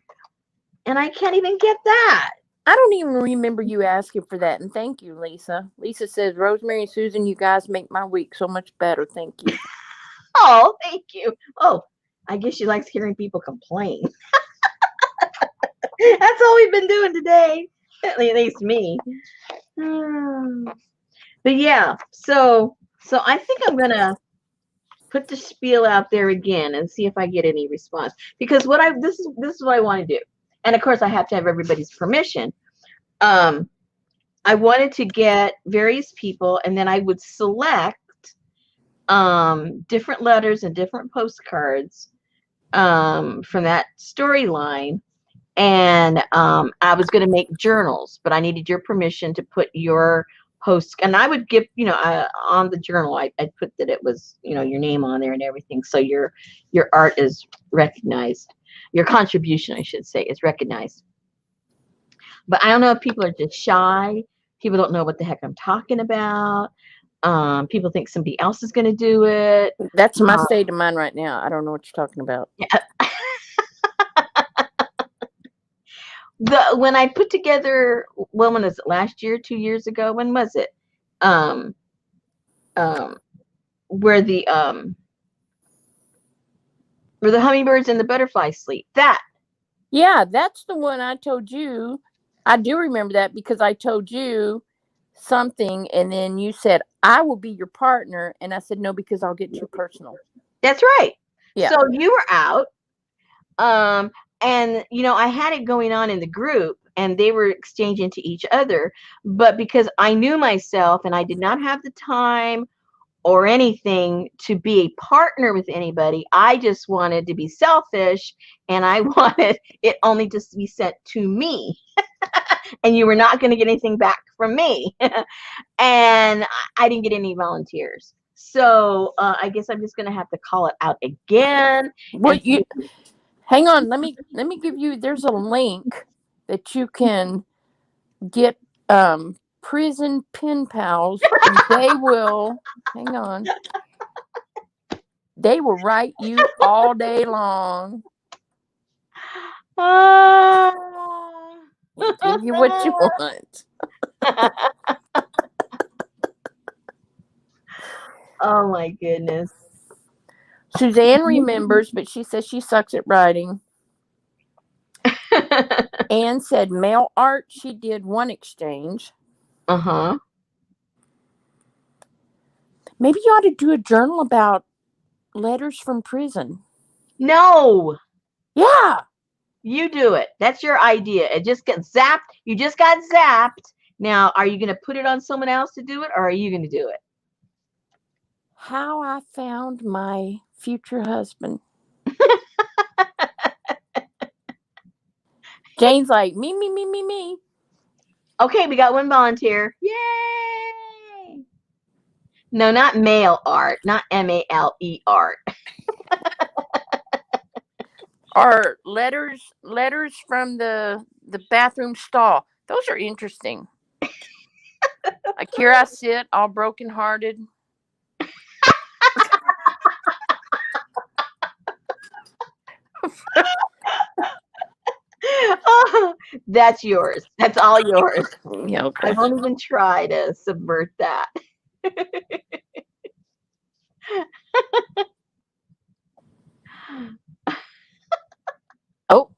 and I can't even get that. I don't even remember you asking for that, and thank you, Lisa. Lisa says, Rosemary and Susan, you guys make my week so much better. Thank you. Oh, thank you. Oh, I guess she likes hearing people complain. That's all we've been doing today. At least me. But yeah, so I think I'm gonna put the spiel out there again and see if I get any response. Because this is what I want to do. And of course I have to have everybody's permission. I wanted to get various people, and then I would select different letters and different postcards from that storyline. And I was going to make journals, but I needed your permission to put your post. And I would give, on the journal, I put that it was, your name on there and everything. So your art is recognized. Your contribution, I should say, is recognized. But I don't know if people are just shy. People don't know what the heck I'm talking about. People think somebody else is going to do it. That's my state of mind right now. I don't know what you're talking about. Yeah. When I put together, when was it, last year, 2 years ago? When was it? Where the hummingbirds and the butterflies sleep. That. Yeah, that's the one I told you. I do remember that because I told you something and then you said, I will be your partner. And I said, no, because I'll get too personal. That's right. Yeah. So you were out. And I had it going on in the group and they were exchanging to each other, but because I knew myself and I did not have the time or anything to be a partner with anybody, I just wanted to be selfish and I wanted it only just to be sent to me. And you were not going to get anything back from me. And I didn't get any volunteers. So I guess I'm just going to have to call it out again. Well, hang on. Let me give you. There's a link that you can get prison pen pals, and they will. Hang on. They will write you all day long. And give you what you want. Oh my goodness. Suzanne remembers, but she says she sucks at writing. Anne said mail art. She did one exchange. Uh-huh. Maybe you ought to do a journal about letters from prison. No. Yeah. You do it. That's your idea. It just got zapped. You just got zapped. Now, are you going to put it on someone else to do it, or are you going to do it? How I found my future husband. Jane's like, me. Okay, we got one volunteer. Yay! No, not mail art. Not MALE art. Or letters from the bathroom stall. Those are interesting. Like here I sit, all brokenhearted. Oh, that's yours. That's all yours. Yeah, okay. I won't even try to subvert that. Oh,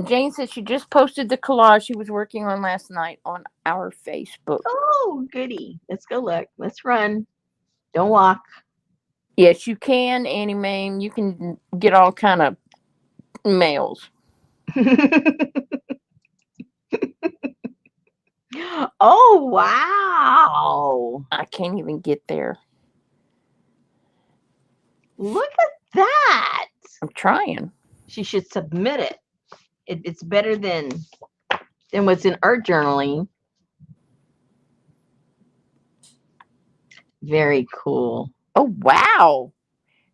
Jane said she just posted the collage she was working on last night on our Facebook. Oh, goody. Let's go look. Let's run. Don't walk. Yes, you can, Annie Mae. You can get all kind of mails. Oh, wow. I can't even get there. Look at that. I'm trying. She should submit it. It's better than what's in art journaling. Very cool. Oh, wow.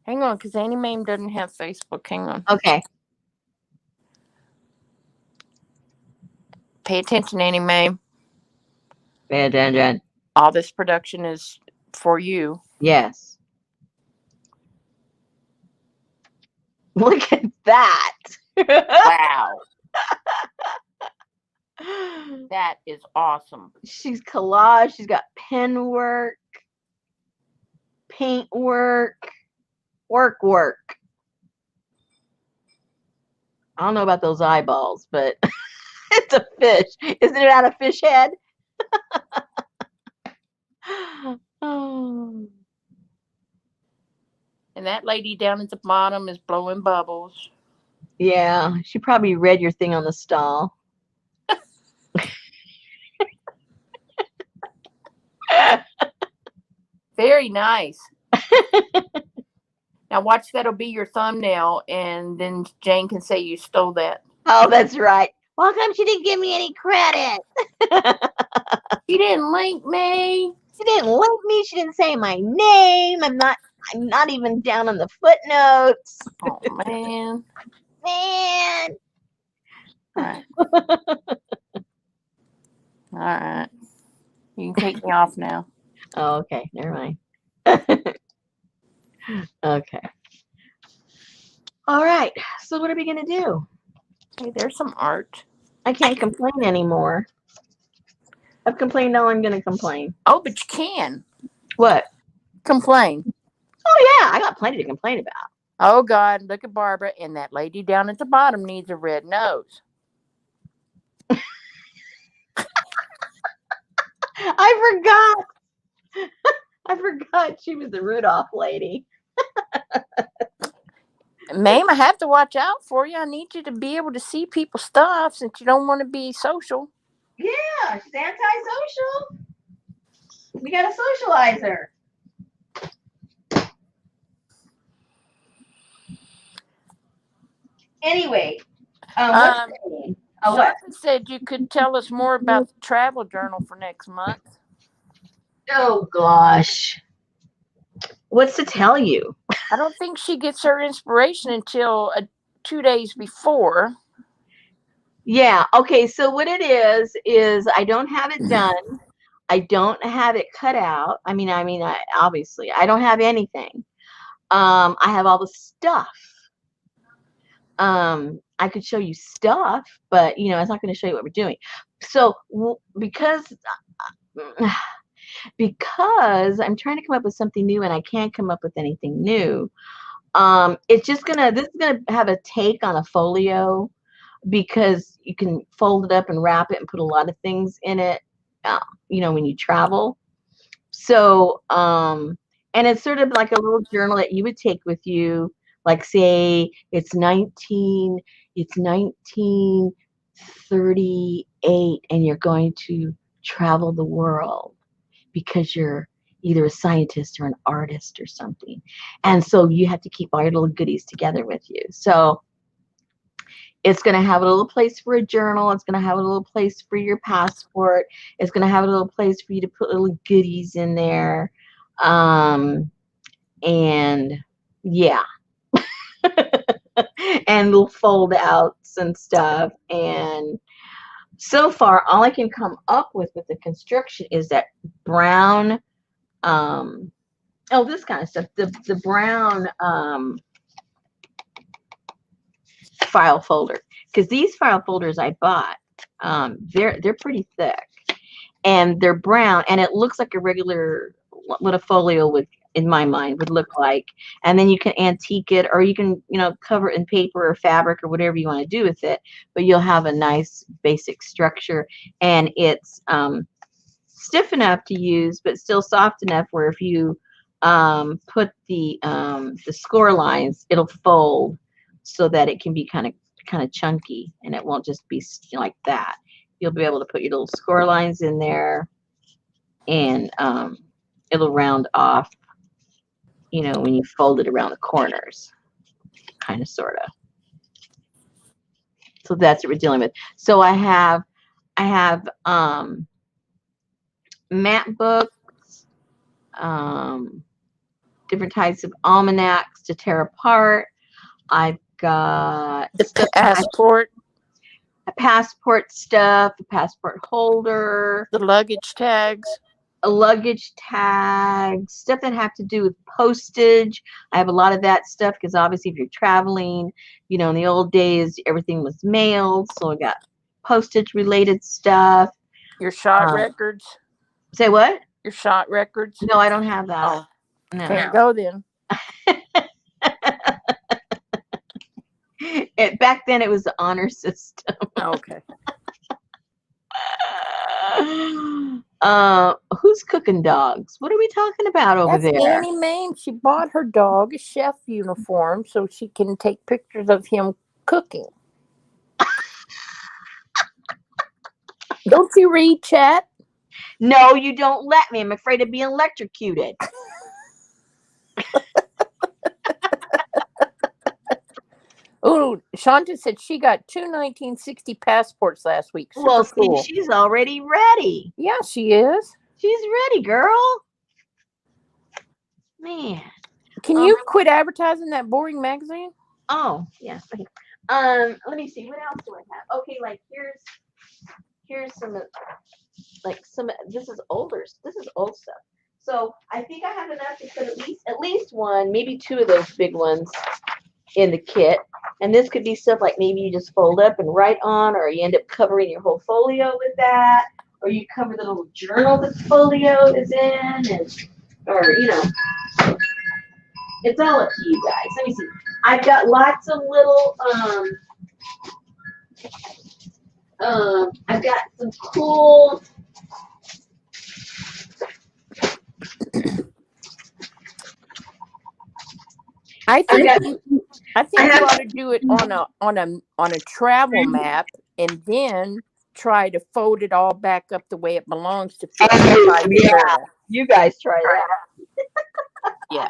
Hang on, because Annie Mae doesn't have Facebook. Hang on. Okay. Pay attention, Annie Mae. Pay attention. All this production is for you. Yes. Look at that. Wow. That is awesome. She's collage. She's got pen work, paint work. I don't know about those eyeballs, but it's a fish. Isn't it out of fish head? Oh. And that lady down at the bottom is blowing bubbles. Yeah, she probably read your thing on the stall. Very nice. Now watch, that'll be your thumbnail, and then Jane can say you stole that. Oh, that's right. Well, how come she didn't give me any credit? She didn't link me. She didn't link me. She didn't say my name. I'm not even down on the footnotes. Oh man. Man. All right. All right. You can take me off now. Oh, okay. Never mind. Okay. All right. So what are we going to do? Hey, there's some art. I can't complain anymore. I've complained all I'm going to complain. Oh, but you can. What? Complain. Oh, yeah. I got plenty to complain about. Oh, God. Look at Barbara. And that lady down at the bottom needs a red nose. I forgot. I forgot she was the Rudolph lady. Ma'am, I have to watch out for you. I need you to be able to see people's stuff since you don't want to be social. Yeah, she's antisocial. We gotta socialize her. Anyway, what's Um, the name? What? Shanta said you could tell us more about the travel journal for next month. Oh gosh, what's to tell you? I don't think she gets her inspiration until 2 days before. Yeah. Okay. So what it is I don't have it done. I don't have it cut out. I obviously I don't have anything. I have all the stuff. I could show you stuff, but it's not going to show you what we're doing. So because I'm trying to come up with something new and I can't come up with anything new. This is gonna have a take on a folio because you can fold it up and wrap it and put a lot of things in it, when you travel. So, and it's sort of like a little journal that you would take with you, like say it's 1938 and you're going to travel the world because you're either a scientist or an artist or something. And so you have to keep all your little goodies together with you. So it's going to have a little place for a journal. It's going to have a little place for your passport. It's going to have a little place for you to put little goodies in there. And yeah. And little fold outs and stuff. And so far, all I can come up with the construction is that brown, this kind of stuff. The brown file folder, because these file folders I bought, they're pretty thick and they're brown and it looks like a regular what a folio would in my mind would look like. And then you can antique it or you can cover it in paper or fabric or whatever you want to do with it, but you'll have a nice basic structure and it's stiff enough to use but still soft enough where if you put the score lines, it'll fold so that it can be kind of chunky and it won't just be like that. You'll be able to put your little score lines in there and it'll round off, when you fold it around the corners, kind of, sort of. So that's what we're dealing with. So I have map books, different types of almanacs to tear apart. I've got the passport, a passport stuff, a passport holder, the luggage tags, a luggage tag, stuff that have to do with postage. I have a lot of that stuff because obviously if you're traveling, in the old days, everything was mailed. So I got postage related stuff. your shot records. Say what? Your shot records. No, I don't have that. Oh, no. Can't go then. Back then it was the honor system. Okay. Who's cooking dogs? What are we talking about over That's there? Annie Mae. She bought her dog a chef uniform so she can take pictures of him cooking. Don't you read chat? No, you don't let me. I'm afraid of being electrocuted. Oh, Shanta said she got 2 1960 passports last week. Super Well, see, cool. she's already ready. Yeah, she is. She's ready, girl. Man. Can you quit advertising that boring magazine? Oh, yeah. Let me see. What else do I have? Okay, like here's some this is older. This is old stuff. So I think I have enough to put at least one, maybe two of those big ones in the kit. And this could be stuff like maybe you just fold up and write on, or you end up covering your whole folio with that, or you cover the little journal that the folio is in, or it's all up to you guys. Let me see. I've got lots of little I've got some cool. I I think got. you I I think you have. ought to do it on a travel map and then try to fold it all back up the way it belongs to fit Oh, inside the yeah. journal. You guys try that. Yeah.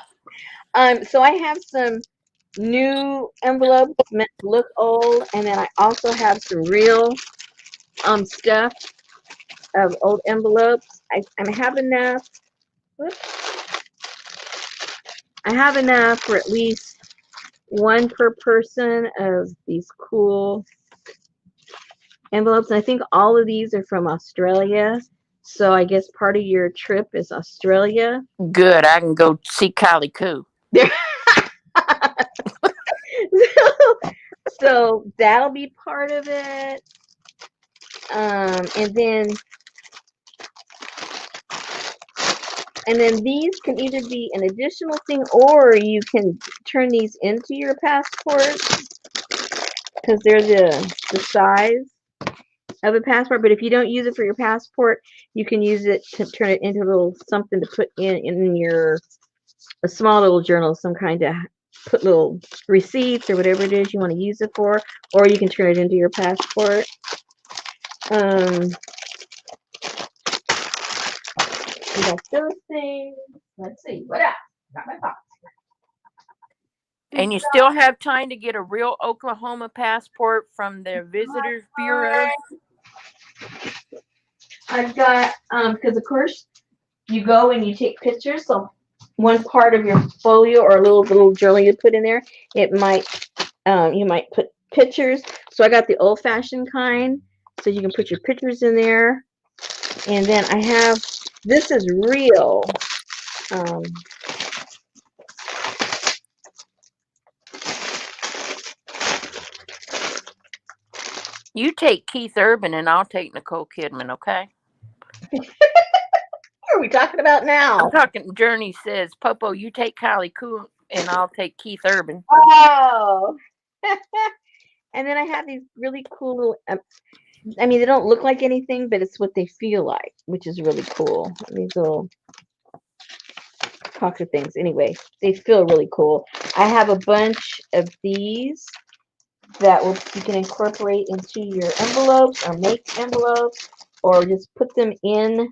So I have some new envelopes meant to look old, and then I also have some real stuff of old envelopes. I have enough. Whoops, I have enough for at least one per person of these cool envelopes. And I think all of these are from Australia. So I guess part of your trip is Australia. Good. I can go see Kylie Coo. So that'll be part of it. And then these can either be an additional thing, or you can turn these into your passport because they're the size of a passport. But if you don't use it for your passport, you can use it to turn it into a little something to put in your a small little journal, some kind of put little receipts or whatever it is you want to use it for, or you can turn it into your passport. We got those things. Let's see what else. Got my box. And you still have time to get a real Oklahoma passport from the Visitors Bureau. I've got because of course you go and you take pictures. So one part of your folio or a little journal you put in there, it might you might put pictures. So I got the old-fashioned kind, so you can put your pictures in there. And then I have this is real. Um, You take Keith Urban and I'll take Nicole Kidman, okay? what are we talking about now? I'm talking Journey says, Popo, you take Kylie Coo and I'll take Keith Urban. Oh. And then I have these really cool little. I mean, they don't look like anything, but it's what they feel like, which is really cool. These little pocket things. Anyway, they feel really cool. I have a bunch of these that you can incorporate into your envelopes or make envelopes or just put them in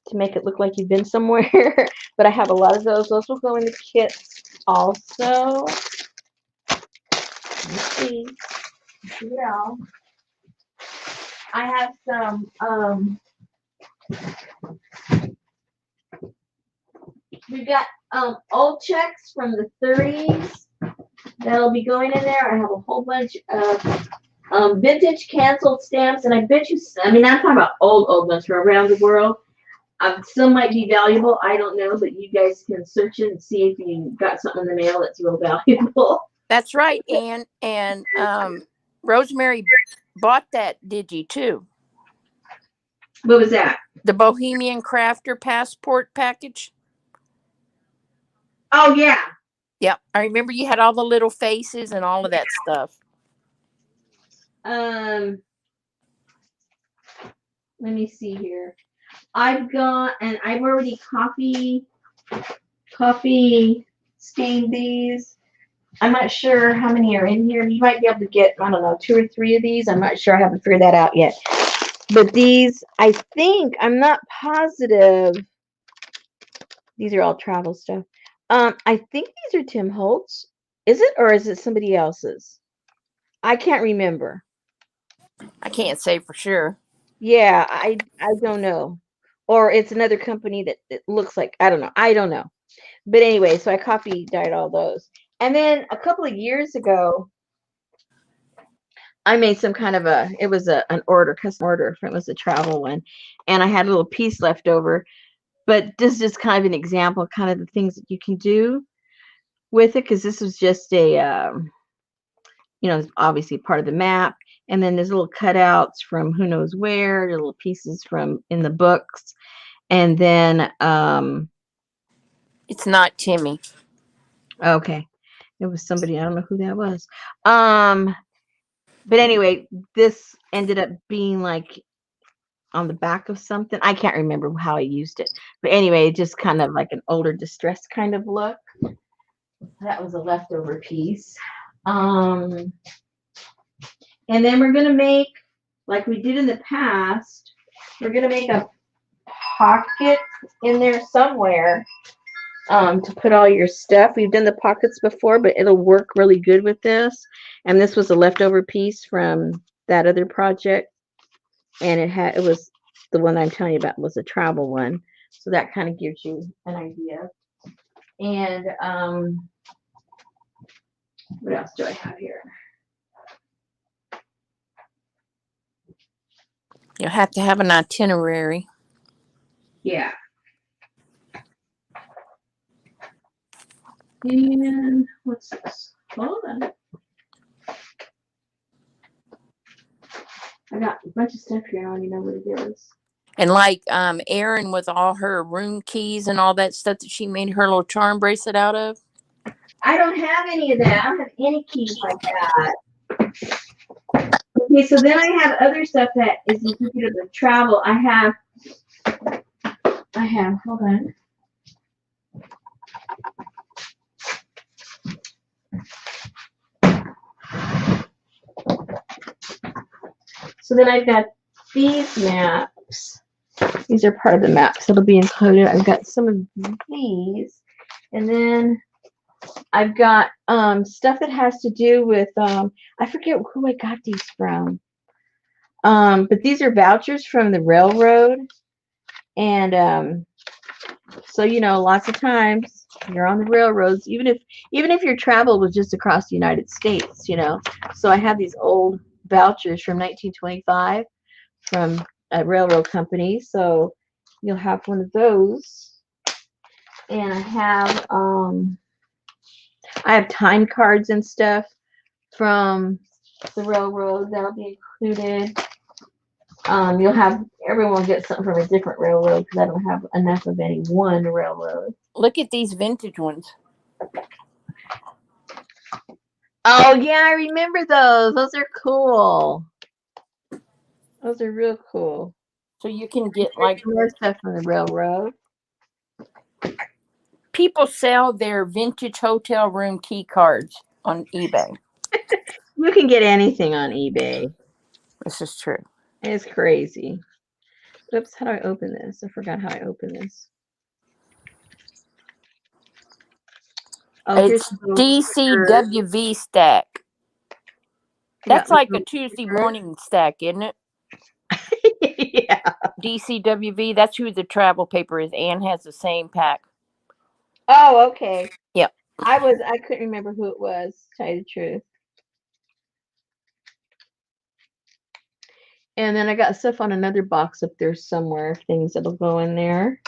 to make it look like you've been somewhere. But I have a lot of those. Those will go in the kits also. Let's see. Yeah. I have some we've got old checks from the 30s that'll be going in there. I have a whole bunch of vintage canceled stamps, and I bet you, I mean, I'm talking about old ones from around the world. Some might be valuable, I don't know, but you guys can search it and see if you got something in the mail that's real valuable. That's right, Anne. And Rosemary bought that digi too. What was that? The Bohemian Crafter passport package. Oh, yeah. Yep. I remember you had all the little faces and all of that stuff. Let me see here. I've got, and I've already coffee stained these. I'm not sure how many are in here. You might be able to get, I don't know, 2 or 3 of these. I'm not sure. I haven't figured that out yet. But these, I think, I'm not positive. These are all travel stuff. I think these are Tim Holtz. Is it, or is it somebody else's? I can't remember. I can't say for sure. Yeah, I don't know. Or it's another company that it looks like, I don't know. I don't know. But anyway, so I dyed all those. And then a couple of years ago, I made some kind of it was an order, custom order. It was a travel one. And I had a little piece left over. But this is just kind of an example of kind of the things that you can do with it, because this was just a, obviously part of the map. And then there's little cutouts from who knows where, little pieces from in the books. And then it's not Timmy. Okay. It was somebody, I don't know who that was. But anyway, this ended up being like on the back of something. I can't remember how I used it. But anyway, just kind of like an older distressed kind of look. That was a leftover piece. And then we're going to make, like we did in the past, we're going to make a pocket in there somewhere to put all your stuff. We've done the pockets before, but it'll work really good with this. And this was a leftover piece from that other project. And it was the one I'm telling you about was a travel one. So that kind of gives you an idea. And what else do I have here? You'll have to have an itinerary. Yeah. And what's this? Hold on. I got a bunch of stuff here. I don't even know what it is. And like Erin with all her room keys and all that stuff that she made her little charm bracelet out of. I don't have any of that. I don't have any keys like that. Okay, so then I have other stuff that is indicative of travel. I have, hold on. So then I've got these maps. These are part of the maps that'll be included. I've got some of these. And then I've got stuff that has to do with, I forget who I got these from. But these are vouchers from the railroad. And so, you know, lots of times you're on the railroads, even if your travel was just across the United States, you know. So I have these old vouchers from 1925 from a railroad company. So you'll have one of those. And I have time cards and stuff from the railroad that'll be included. You'll have everyone get something from a different railroad because I don't have enough of any one railroad. Look at these vintage ones. Oh yeah, I remember those. Those are cool. Those are real cool. So you can get like more stuff from the railroad. People sell their vintage hotel room key cards on eBay. You can get anything on eBay. This is true. It's crazy. Oops, how do I open this? I forgot how I open this. Oh, it's DCWV stack. That's like a Tuesday morning stack, isn't it? Yeah. DCWV, that's who the travel paper is. Anne has the same pack. Oh, okay. Yep. I couldn't remember who it was, to tell you the truth. And then I got stuff on another box up there somewhere, things that'll go in there.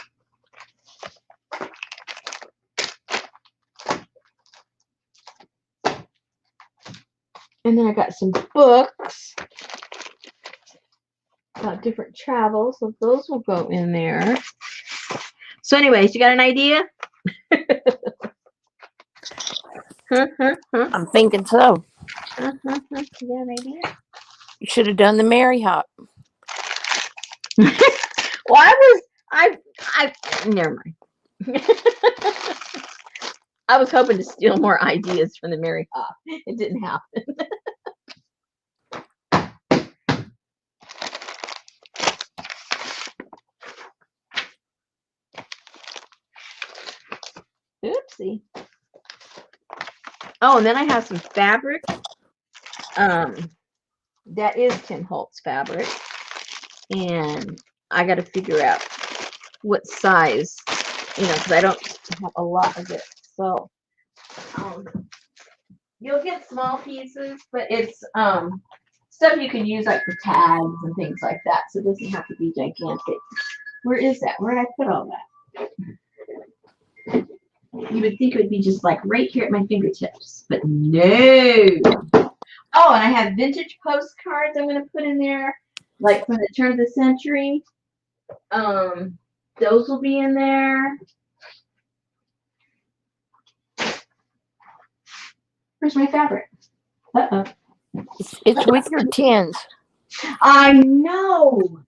And then I got some books about different travels, so those will go in there. So anyways, you got an idea? I'm thinking so. You got an idea? You should have done the Mary Hop. Well, never mind. I was hoping to steal more ideas from the Mary Hop. It didn't happen. Oopsie. Oh, and then I have some fabric. That is Tim Holtz fabric. And I got to figure out what size, you know, because I don't have a lot of it. So you'll get small pieces, but it's stuff you can use like for tags and things like that. So it doesn't have to be gigantic. Where is that? Where did I put all that? You would think it would be just like right here at my fingertips, but no. Oh, and I have vintage postcards I'm going to put in there, like from the turn of the century. Those will be in there. Where's my fabric? Uh-oh. It's with your tins. I know.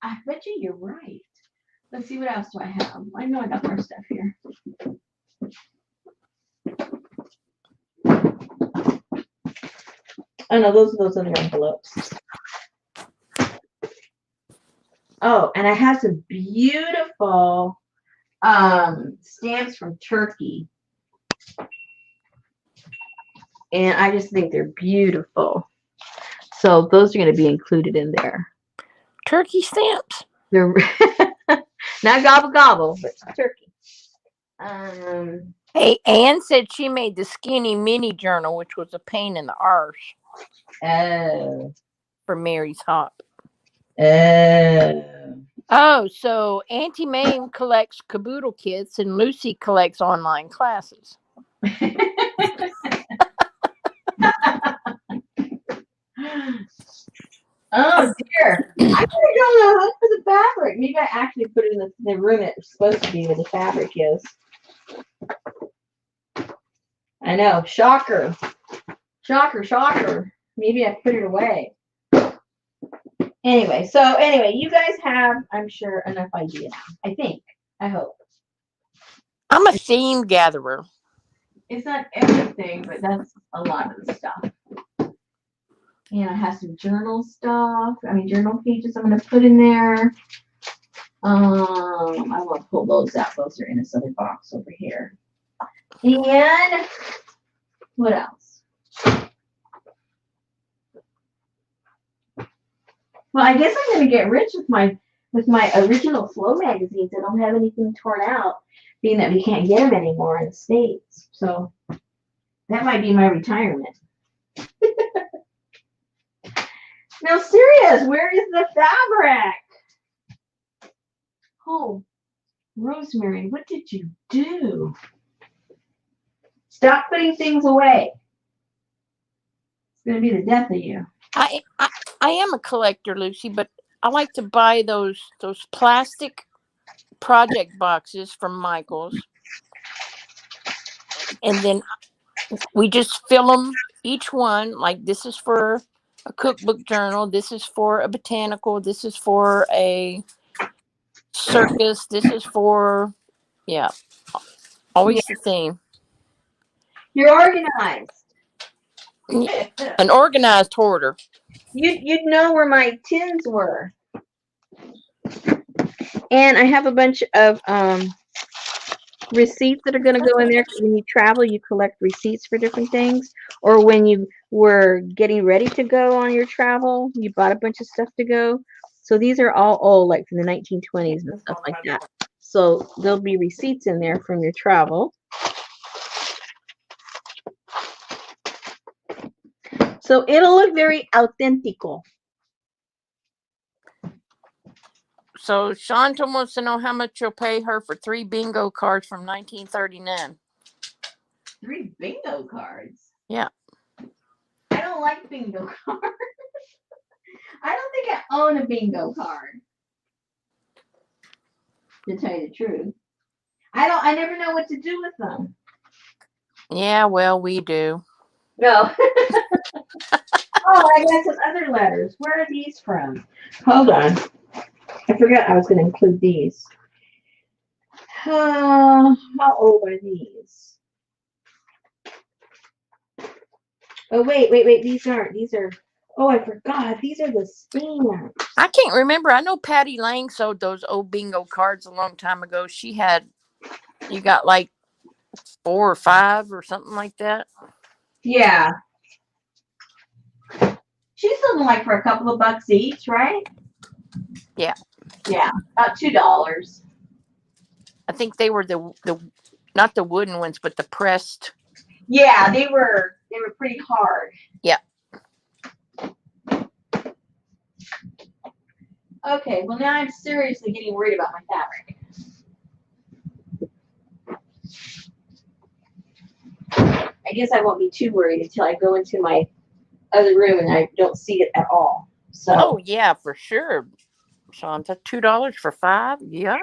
I bet you're right. Let's see, what else do I have? I know I got more stuff here. Oh no, those are those other envelopes. Oh, and I have some beautiful stamps from Turkey. And I just think they're beautiful. So those are going to be included in there. Turkey stamps. They're not gobble gobble, but turkey. Hey, Anne said she made the skinny mini journal, which was a pain in the arse. Oh. For Mary's Hop. Oh. Oh, so Auntie Mame collects caboodle kits and Lucy collects online classes. Oh dear. I gotta go to the hook for the fabric. Maybe I actually put it in the room it's supposed to be where the fabric is. I know. Shocker. Shocker, shocker. Maybe I put it away. Anyway, you guys have, I'm sure, enough idea now. I think. I hope. I'm a theme gatherer. It's not everything, but that's a lot of the stuff. And I have some journal stuff. Journal pages I'm going to put in there. I want to pull those out. Those are in this other box over here. And what else? Well, I guess I'm going to get rich with my original Flow magazines. I don't have anything torn out, being that we can't get them anymore in the States. So that might be my retirement. Now, serious, where is the fabric? Oh, Rosemary, what did you do? Stop putting things away. It's going to be the death of you. I am a collector, Lucy, but I like to buy those plastic project boxes from Michael's. And then we just fill them, each one, like this is for a cookbook journal, this is for a botanical, this is for a circus, this is for, always the theme. You're organized. An organized hoarder. You'd know where my tins were. And I have a bunch of receipts that are going to go in there. When you travel, you collect receipts for different things. Or when you were getting ready to go on your travel, you bought a bunch of stuff to go. So these are all old, like from the 1920s and stuff like that. So there'll be receipts in there from your travel. So it'll look very authentico. So Shanta wants to know how much you'll pay her for 3 bingo cards from 1939. 3 bingo cards? Yeah. I don't like bingo cards. I don't think I own a bingo card. To tell you the truth. I never know what to do with them. Yeah, well, we do. No. Oh, I got some other letters. Where are these from? Hold on. I forgot I was going to include these. How old are these? Oh, wait. These aren't. These are. Oh, I forgot. These are the stamps. I can't remember. I know Patty Lang sold those old bingo cards a long time ago. You got like 4 or 5 or something like that. Yeah. She's selling like for a couple of bucks each, right? Yeah. Yeah, about $2. I think they were the not the wooden ones, but the pressed. Yeah, they were pretty hard. Yeah. Okay, well now I'm seriously getting worried about my fabric. I guess I won't be too worried until I go into my other room and I don't see it at all. So. Oh yeah, for sure. Shanta, $2 for 5? Yeah.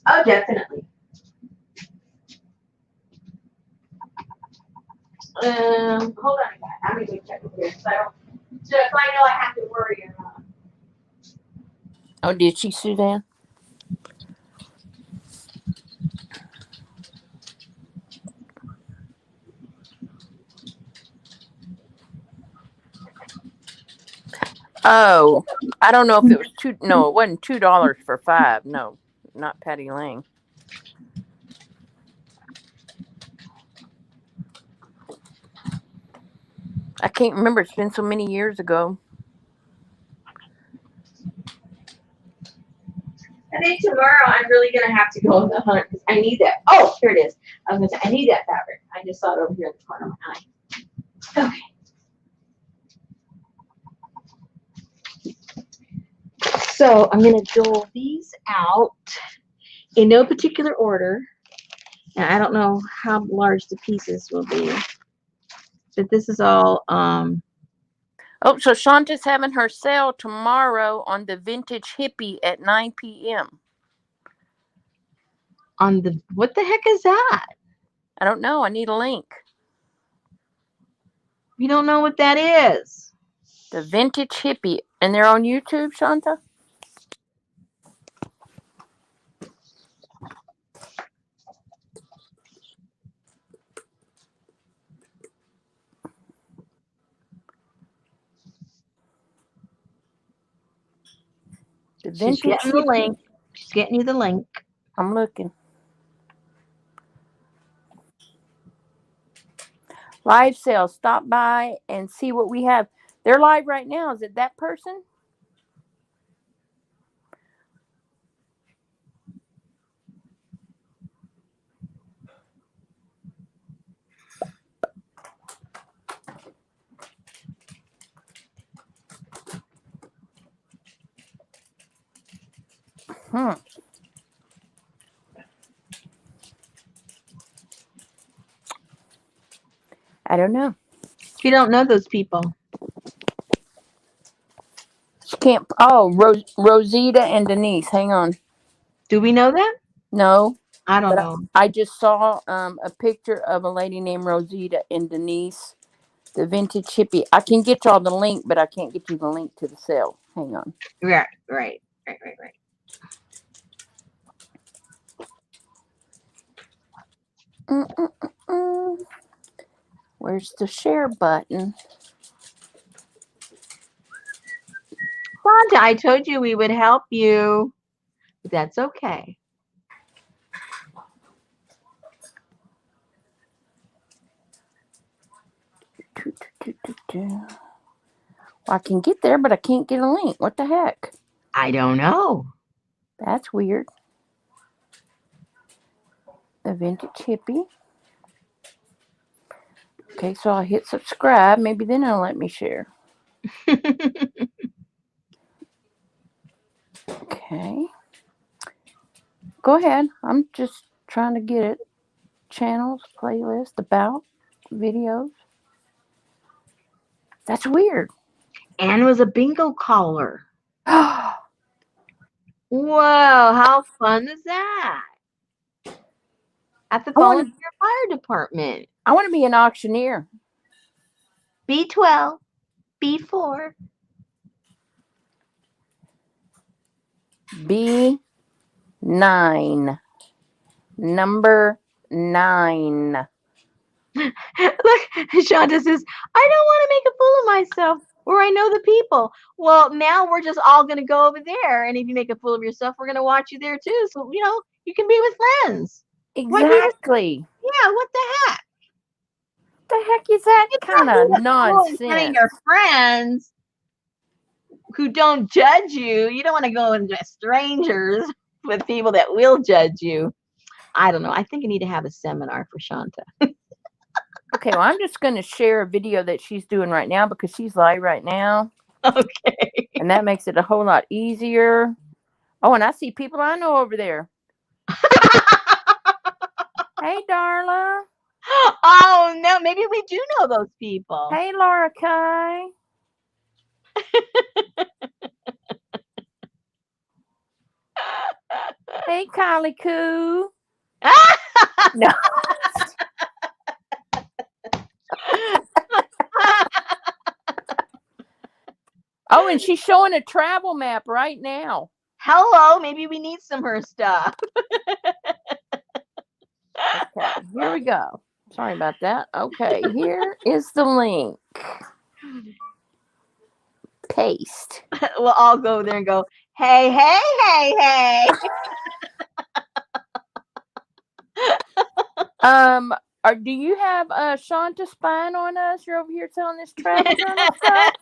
Oh, definitely. Hold on, I'm gonna go check it here. So if I know I have to worry or not. Oh, did she, Suzanne? Oh, I don't know if it was two. No, it wasn't $2 for 5. No, not Patty Lang. I can't remember. It's been so many years ago. I think tomorrow I'm really gonna have to go on the hunt because I need that. Oh, here it is. I was gonna say I need that fabric. I just saw it over here in the corner of my eye. Okay. So I'm gonna dole these out in no particular order. And I don't know how large the pieces will be, but this is all Oh, so Shanta's having her sale tomorrow on the Vintage Hippie at 9 p.m. on the. What the heck is that? I don't know. I need a link. You don't know what that is. The Vintage Hippie. And they're on YouTube, Shanta? The She's Vintage getting the Hippie. link. She's getting you the link. I'm looking. Live sales. Stop by and see what we have. They're live right now. Is it that person? I don't know. You don't know those people. She can't. Oh, Rosita and Denise. Hang on. Do we know them? No. I don't But know. I just saw a picture of a lady named Rosita and Denise, the Vintage Hippie. I can get y'all the link, but I can't get you the link to the sale. Hang on. Right. Where's the share button? Wanda, I told you we would help you. But that's okay. Well, I can get there, but I can't get a link. What the heck? I don't know. That's weird. The Vintage Hippie. Okay, so I'll hit subscribe. Maybe then it'll let me share. Okay. Go ahead. I'm just trying to get it. Channels, playlist, about, videos. That's weird. Anne was a bingo caller. I Whoa, how fun is that? At the volunteer fire department. want to be an auctioneer. B12, B4. B9. Number 9. Look, Shonda says, I don't want to make a fool of myself where I know the people. Well, now we're just all going to go over there. And if you make a fool of yourself, we're going to watch you there too. So, you can be with friends. Exactly. Yeah, what the heck? What the heck is that kind of nonsense? In front of your friends who don't judge you. You don't want to go into strangers with people that will judge you. I don't know. I think I need to have a seminar for Shanta. Okay, well, I'm just going to share a video that she's doing right now because she's live right now. Okay. And that makes it a whole lot easier. Oh, and I see people I know over there. Hey, Darla. Oh, no. Maybe we do know those people. Hey, Laura Kai. Hey, Kylie Coo. No. Oh, and she's showing a travel map right now. Hello, maybe we need some of her stuff. Okay, here we go. Sorry about that. Okay, here is the link. Paste. We'll all go there and go, hey, hey, hey, hey. Do you have Shanta spying on us? You're over here telling this travel journal stuff.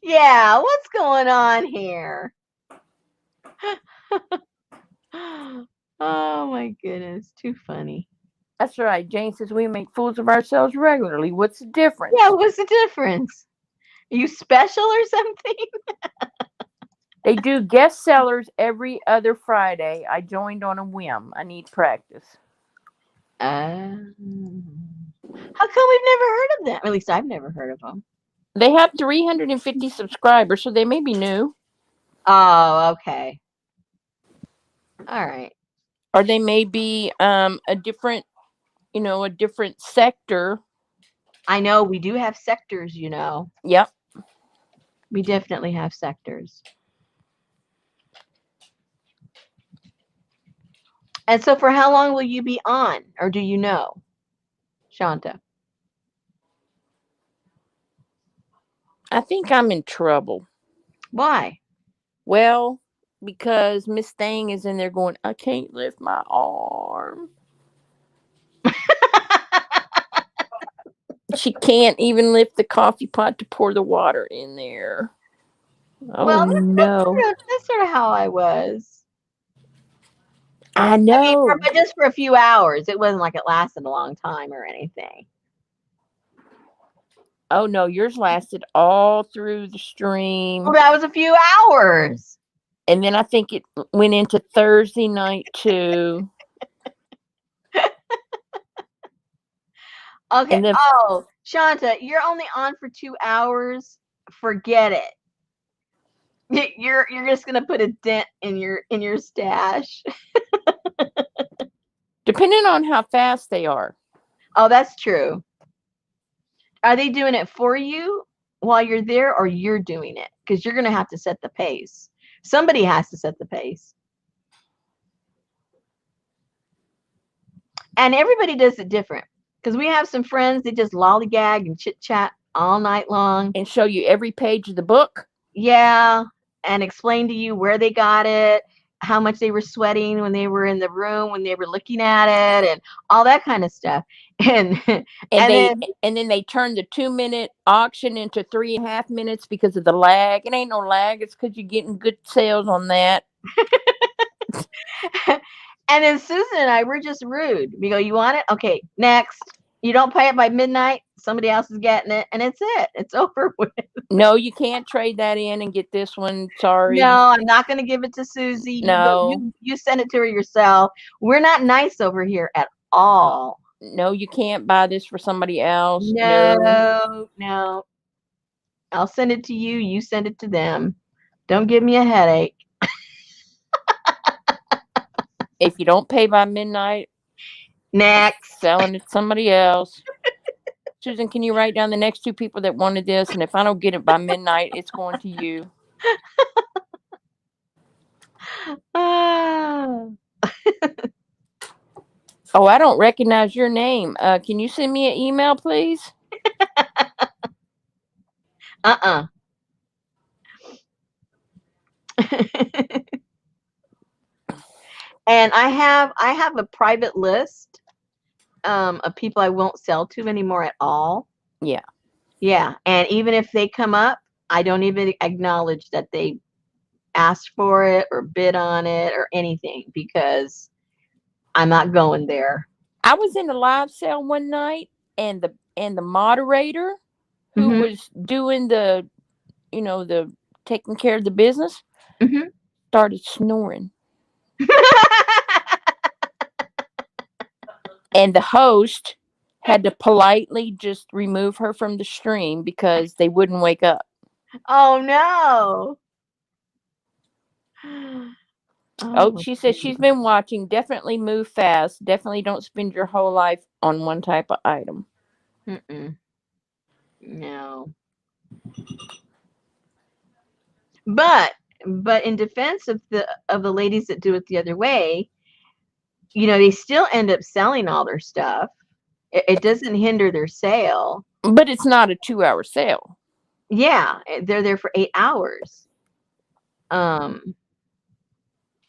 Yeah, what's going on here? Oh my goodness, too funny. That's right. Jane says we make fools of ourselves regularly. What's the difference? Yeah, what's the difference? Are you special or something? They do guest sellers every other Friday. I joined on a whim. I need practice. How come we've never heard of them? At least I've never heard of them. They have 350 subscribers, so they may be new. Oh, okay. All right. Or they may be a different, a different sector. I know we do have sectors, you know. Yep. We definitely have sectors. And so for how long will you be on? Or do you know, Shanta? I think I'm in trouble. Why? Well, because Miss Thing is in there going, I can't lift my arm. She can't even lift the coffee pot to pour the water in there. Oh, Well, no. that's sort of how I was. I I mean, know. but just for a few hours. It wasn't like it lasted a long time or anything. Oh, no. Yours lasted all through the stream. Well, that was a few hours. And then I think it went into Thursday night, too. Okay. And then, Oh, Shanta, you're only on for 2 hours. Forget it. You're just gonna put a dent in your stash. depending on how fast they are. Oh, that's true. Are they doing it for you while you're there, or you're doing it? Because you're gonna have to set the pace. Somebody has to set the pace. And everybody does it different. Because we have some friends that just lollygag and chit chat all night long. And show you every page of the book. Yeah. And explain to you where they got it, how much they were sweating when they were in the room, when they were looking at it, and all that kind of stuff. And And then they turn the 2-minute auction into 3.5 minutes because of the lag. It ain't no lag. It's because you're getting good sales on that. and then Susan and I, we're just rude. We go, you want it? Okay, next. You don't pay it by midnight, somebody else is getting it, and it's it. It's over with. No, you can't trade that in and get this one. Sorry. No, I'm not going to give it to Susie. No. You send it to her yourself. We're not nice over here at all. No, you can't buy this for somebody else. No. I'll send it to you. You send it to them. Don't give me a headache. If you don't pay by midnight, Next. selling it to somebody else. Susan, can you write down the next 2 people that wanted this? And if I don't get it by midnight, it's going to you. Ah. Oh, I don't recognize your name. Can you send me an email, please? Uh-uh. And I have a private list of people I won't sell to anymore at all. Yeah. Yeah. And even if they come up, I don't even acknowledge that they asked for it or bid on it or anything because I'm not going there. I was in a live sale one night, and the moderator who was doing the taking care of the business started snoring. And the host had to politely just remove her from the stream because they wouldn't wake up. Oh no. Oh, she says she's been watching. Definitely move fast. Definitely don't spend your whole life on one type of item. Mm-mm. No. But in defense of the ladies that do it the other way, they still end up selling all their stuff. It doesn't hinder their sale. But it's not a 2-hour sale. Yeah, they're there for 8 hours.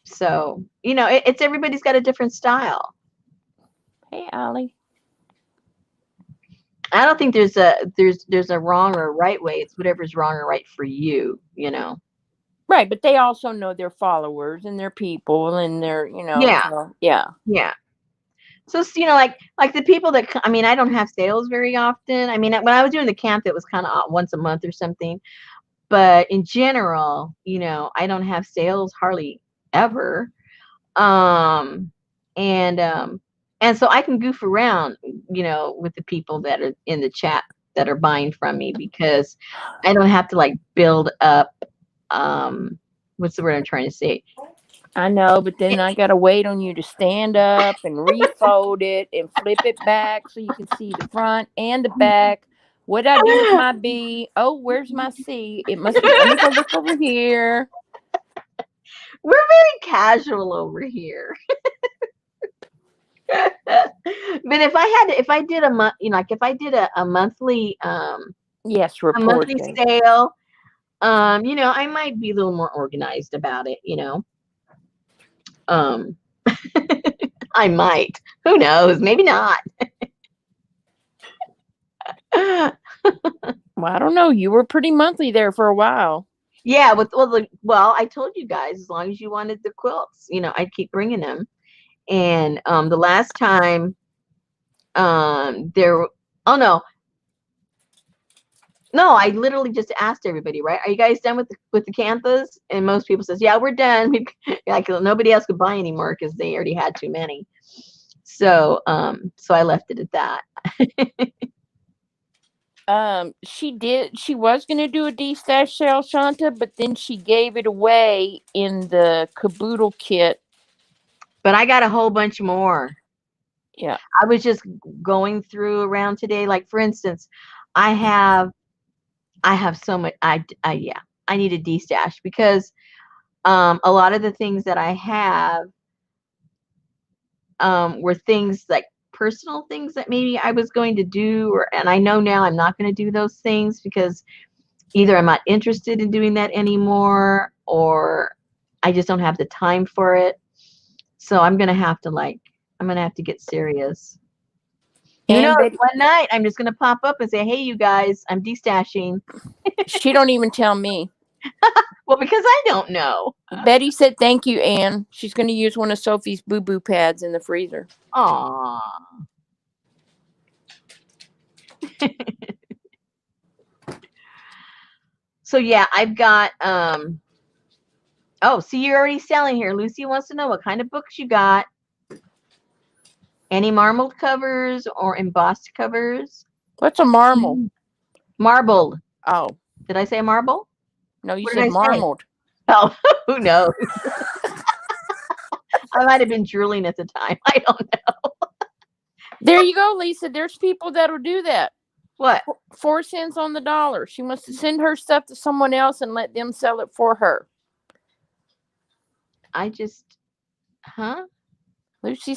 So it's everybody's got a different style. Hey, Allie. I don't think there's a wrong or right way. It's whatever's wrong or right for you. Right, but they also know their followers and their people and their, Yeah, so, yeah. yeah. So like the people that I mean, I don't have sales very often. I mean, when I was doing the camp, it was kind of once a month or something. But in general, I don't have sales hardly ever. Um, and so I can goof around, with the people that are in the chat that are buying from me because I don't have to like build up. What's the word I'm trying to say? I know, but then I got to wait on you to stand up and refold it and flip it back so you can see the front and the back. What I do with my B? Oh, where's my C? It must be. Let me go look over here. We're very casual over here. But if I did a month, like if I did a monthly, Yes, a monthly reporting. sale, I might be a little more organized about it, Um, I might. Who knows? Maybe not. Well, I don't know. You were pretty monthly there for a while. Yeah, well, I told you guys as long as you wanted the quilts, I'd keep bringing them. And the last time, there. Oh no, I literally just asked everybody, right? Are you guys done with the canthas? And most people says, yeah, we're done. Like nobody else could buy anymore because they already had too many. So I left it at that. She was gonna do a D-stash sale, Shanta, but then she gave it away in the caboodle kit. But I got a whole bunch more. Yeah. I was just going through around today. Like for instance, I have so much. Yeah, I need a D-stash because a lot of the things that I have were things like personal things that maybe I was going to do, and I know now I'm not going to do those things because either I'm not interested in doing that anymore or I just don't have the time for it. So I'm going to have to get serious. Who knows? And Betty, One night I'm just going to pop up and say, hey, you guys, I'm destashing. she don't even tell me. Well, because I don't know. Betty said thank you, Anne. She's going to use one of Sophie's boo-boo pads in the freezer. Aww. So yeah, I've got oh, see, you're already selling here. Lucy wants to know what kind of books you got. Any marbled covers or embossed covers? What's a marmal? Marbled. Oh. Did I say marble? No, you What said did I say? marmaled. Oh, who knows? I might have been drooling at the time. I don't know. There you go, Lisa. There's people that'll do that. What? 4 cents on the dollar. She wants to send her stuff to someone else and let them sell it for her. Huh? Lisa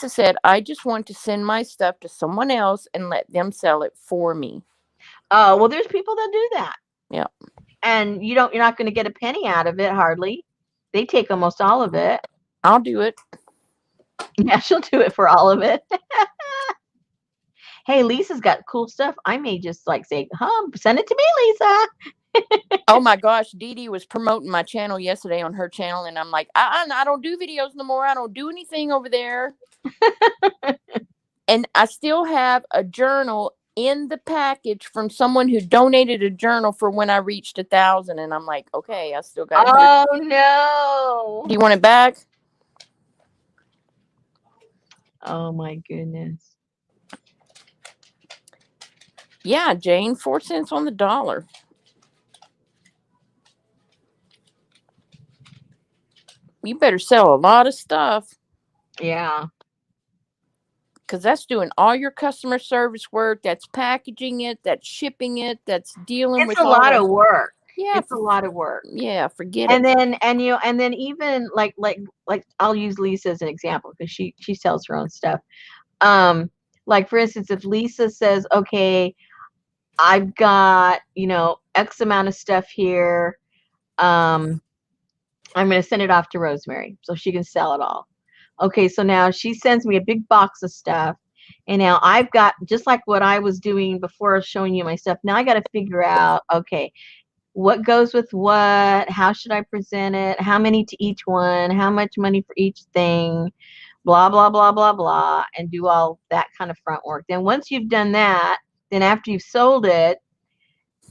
said, I just want to send my stuff to someone else and let them sell it for me. Oh, well, there's people that do that. Yeah. And you're not going to get a penny out of it, hardly. They take almost all of it. I'll do it. Yeah, she'll do it for all of it. Hey, Lisa's got cool stuff. I may just like say, send it to me, Lisa. Oh my gosh, Dee Dee was promoting my channel yesterday on her channel, and I'm like, I don't do videos no more. I don't do anything over there. And I still have a journal in the package from someone who donated a journal for when I reached 1,000, and I'm like, okay, I still got it. Oh no! Do you want it back? Oh my goodness! Yeah, Jane, 4 cents on the dollar. You better sell a lot of stuff. Yeah. because that's doing all your customer service work. That's packaging it. That's shipping it. That's dealing It's with a all lot the of work. yeah, It's a lot of work. yeah. Forget it. And then even like I'll use Lisa as an example because she sells her own stuff. Um, like for instance, if Lisa says, okay, I've got, X amount of stuff here. Um, I'm going to send it off to Rosemary so she can sell it all. Okay, so now she sends me a big box of stuff. And now I've got, just like what I was doing before I was showing you my stuff, now I got to figure out, okay, what goes with what? How should I present it? How many to each one? How much money for each thing? Blah, blah, blah, blah, blah, and do all that kind of front work. Then once you've done that, then after you've sold it,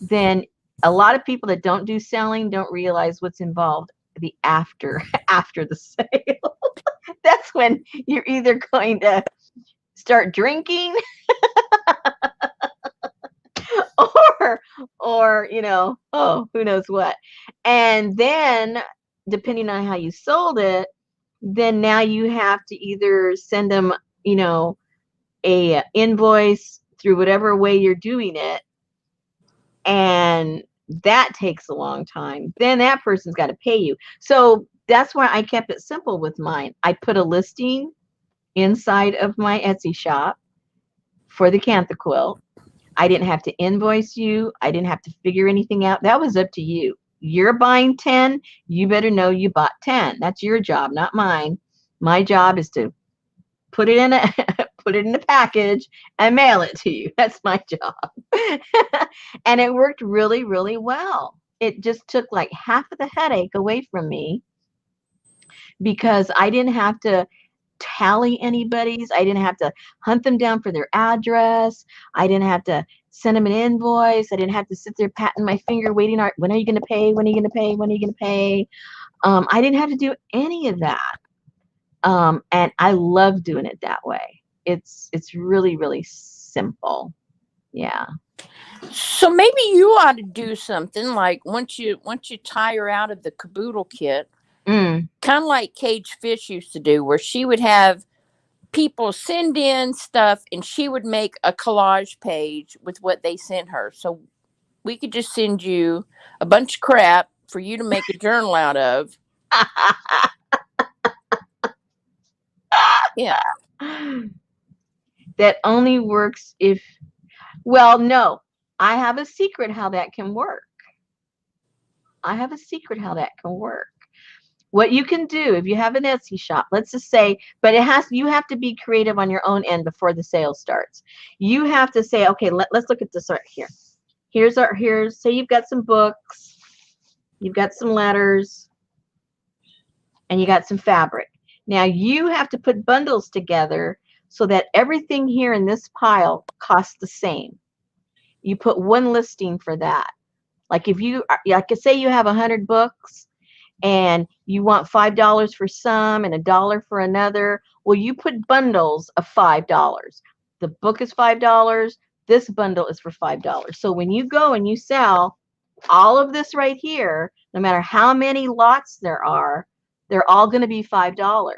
then a lot of people that don't do selling don't realize what's involved the after the sale. That's when you're either going to start drinking or oh, who knows what. And then depending on how you sold it, then now you have to either send them, a invoice through whatever way you're doing it, and that takes a long time. Then that person's got to pay you. So that's why I kept it simple with mine. I put a listing inside of my Etsy shop for the Cantha quilt. I didn't have to invoice you. I didn't have to figure anything out. That was up to you. You're buying 10, you better know you bought 10. That's your job, not mine. My job is to put it in a put it in a package and mail it to you. That's my job. And it worked really, really well. It just took like half of the headache away from me because I didn't have to tally anybody's. I didn't have to hunt them down for their address. I didn't have to send them an invoice. I didn't have to sit there patting my finger waiting. When are you going to pay? When are you going to pay? When are you going to pay? I didn't have to do any of that. And I love doing it that way. It's really, really simple. Yeah. So maybe you ought to do something like once you tire out of the caboodle kit, Mm. kind of like Cage Fish used to do, where she would have people send in stuff and she would make a collage page with what they sent her. So we could just send you a bunch of crap for you to make a journal out of. Yeah. That only works if, well, no, I have a secret how that can work. I have a secret how that can work. What you can do if you have an Etsy shop, let's just say, but you have to be creative on your own end before the sale starts. You have to say, okay, let's look at this right here. Here's say you've got some books, you've got some letters, and you got some fabric. Now you have to put bundles together so that everything here in this pile costs the same. You put one listing for that. Like if you, like say you have 100 books and you want $5 for some and $1 for another, well, you put bundles of $5. The book is $5. This bundle is for $5. So when you go and you sell all of this right here, no matter how many lots there are, they're all going to be $5.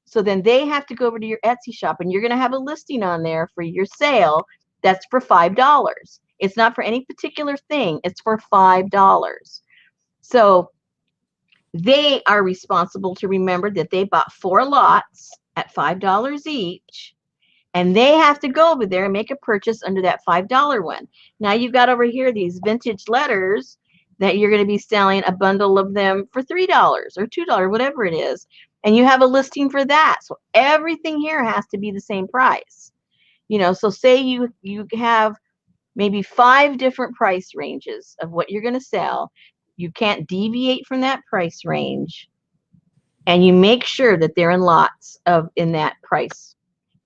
So then they have to go over to your Etsy shop and you're going to have a listing on there for your sale that's for $5. It's not for any particular thing. It's for $5. So they are responsible to remember that they bought 4 lots at $5 each, and they have to go over there and make a purchase under that $5 one. Now you've got over here these vintage letters that you're going to be selling a bundle of them for $3 or $2, whatever it is, and you have a listing for that. So everything here has to be the same price. So say you have maybe 5 different price ranges of what you're going to sell. You can't deviate from that price range, and you make sure that they're in lots in that price.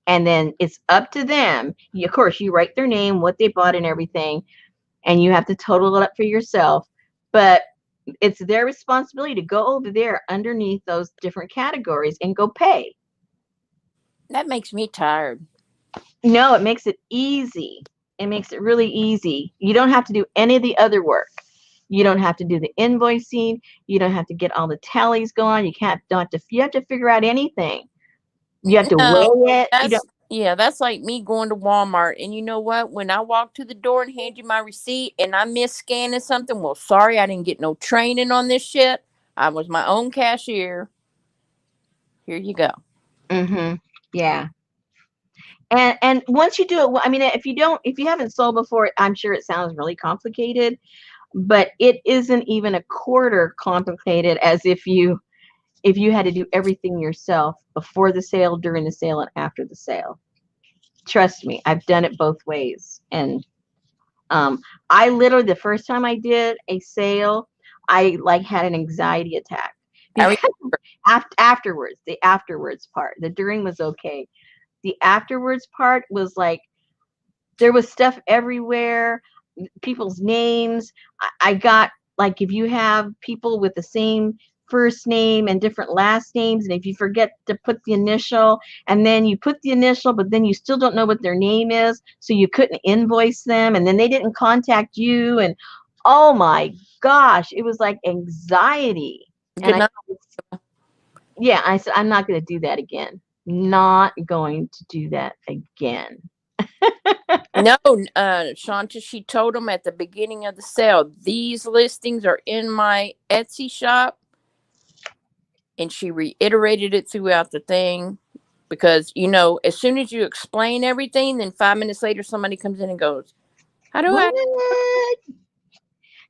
And then it's up to them. Of course, you write their name, what they bought, and everything, and you have to total it up for yourself. But it's their responsibility to go over there underneath those different categories and go pay. That makes me tired. No, it makes it easy. It makes it really easy. You don't have to do any of the other work. You don't have to do the invoicing. You don't have to get all the tallies going. You have to figure out anything. You have to No, weigh it. that's Yeah, that's like me going to Walmart. And you know what? When I walk to the door and hand you my receipt and I miss scanning something, well, sorry, I didn't get no training on this shit. I was my own cashier. Here you go. Mm-hmm. Yeah. And once you do it, I mean, if you haven't sold before, I'm sure it sounds really complicated, but it isn't even a quarter complicated as if you had to do everything yourself before the sale, during the sale, and after the sale. Trust me, I've done it both ways. And um, I literally, the first time I did a sale, I like had an anxiety attack I because afterwards, the afterwards part, the during was okay. The afterwards part was like, there was stuff everywhere, people's names. I got, like, if you have people with the same first name and different last names, and if you forget to put the initial, and then you put the initial, but then you still don't know what their name is, so you couldn't invoice them, and then they didn't contact you, and oh my gosh, it was like anxiety. And good I, night. yeah, I said, I'm not going to do that again. Not going to do that again. No, Shanta, she told them at the beginning of the sale, these listings are in my Etsy shop. And she reiterated it throughout the thing because, you know, as soon as you explain everything, then 5 minutes later, somebody comes in and goes, how do I? What?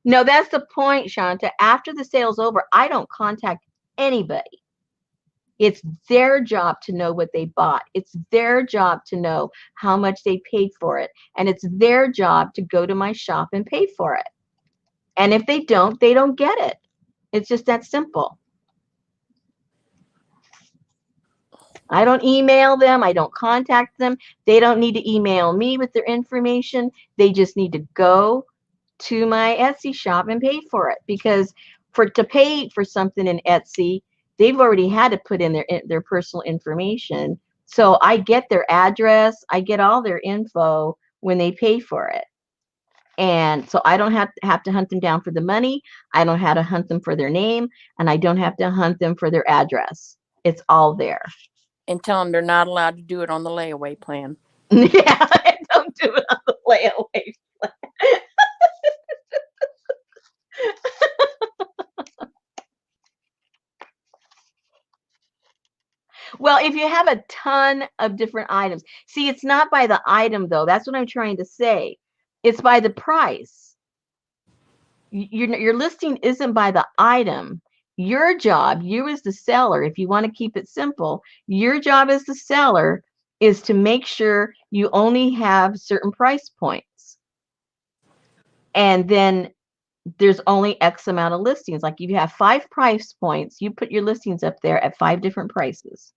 No, that's the point, Shanta. After the sale's over, I don't contact anybody. It's their job to know what they bought. It's their job to know how much they paid for it. And it's their job to go to my shop and pay for it. And if they don't get it. It's just that simple. I don't email them. I don't contact them. They don't need to email me with their information. They just need to go to my Etsy shop and pay for it, because to pay for something in Etsy, they've already had to put in their personal information. So I get their address, I get all their info when they pay for it. And so I don't have to hunt them down for the money. I don't have to hunt them for their name, and I don't have to hunt them for their address. It's all there. And tell them they're not allowed to do it on the layaway plan. Yeah, don't do it on the layaway. Well, if you have a ton of different items, see, it's not by the item though. That's what I'm trying to say. It's by the price. Your listing isn't by the item. Your job, you as the seller, if you want to keep it simple, your job as the seller is to make sure you only have certain price points. And then there's only X amount of listings. Like if you have 5 price points, you put your listings up there at 5 different prices.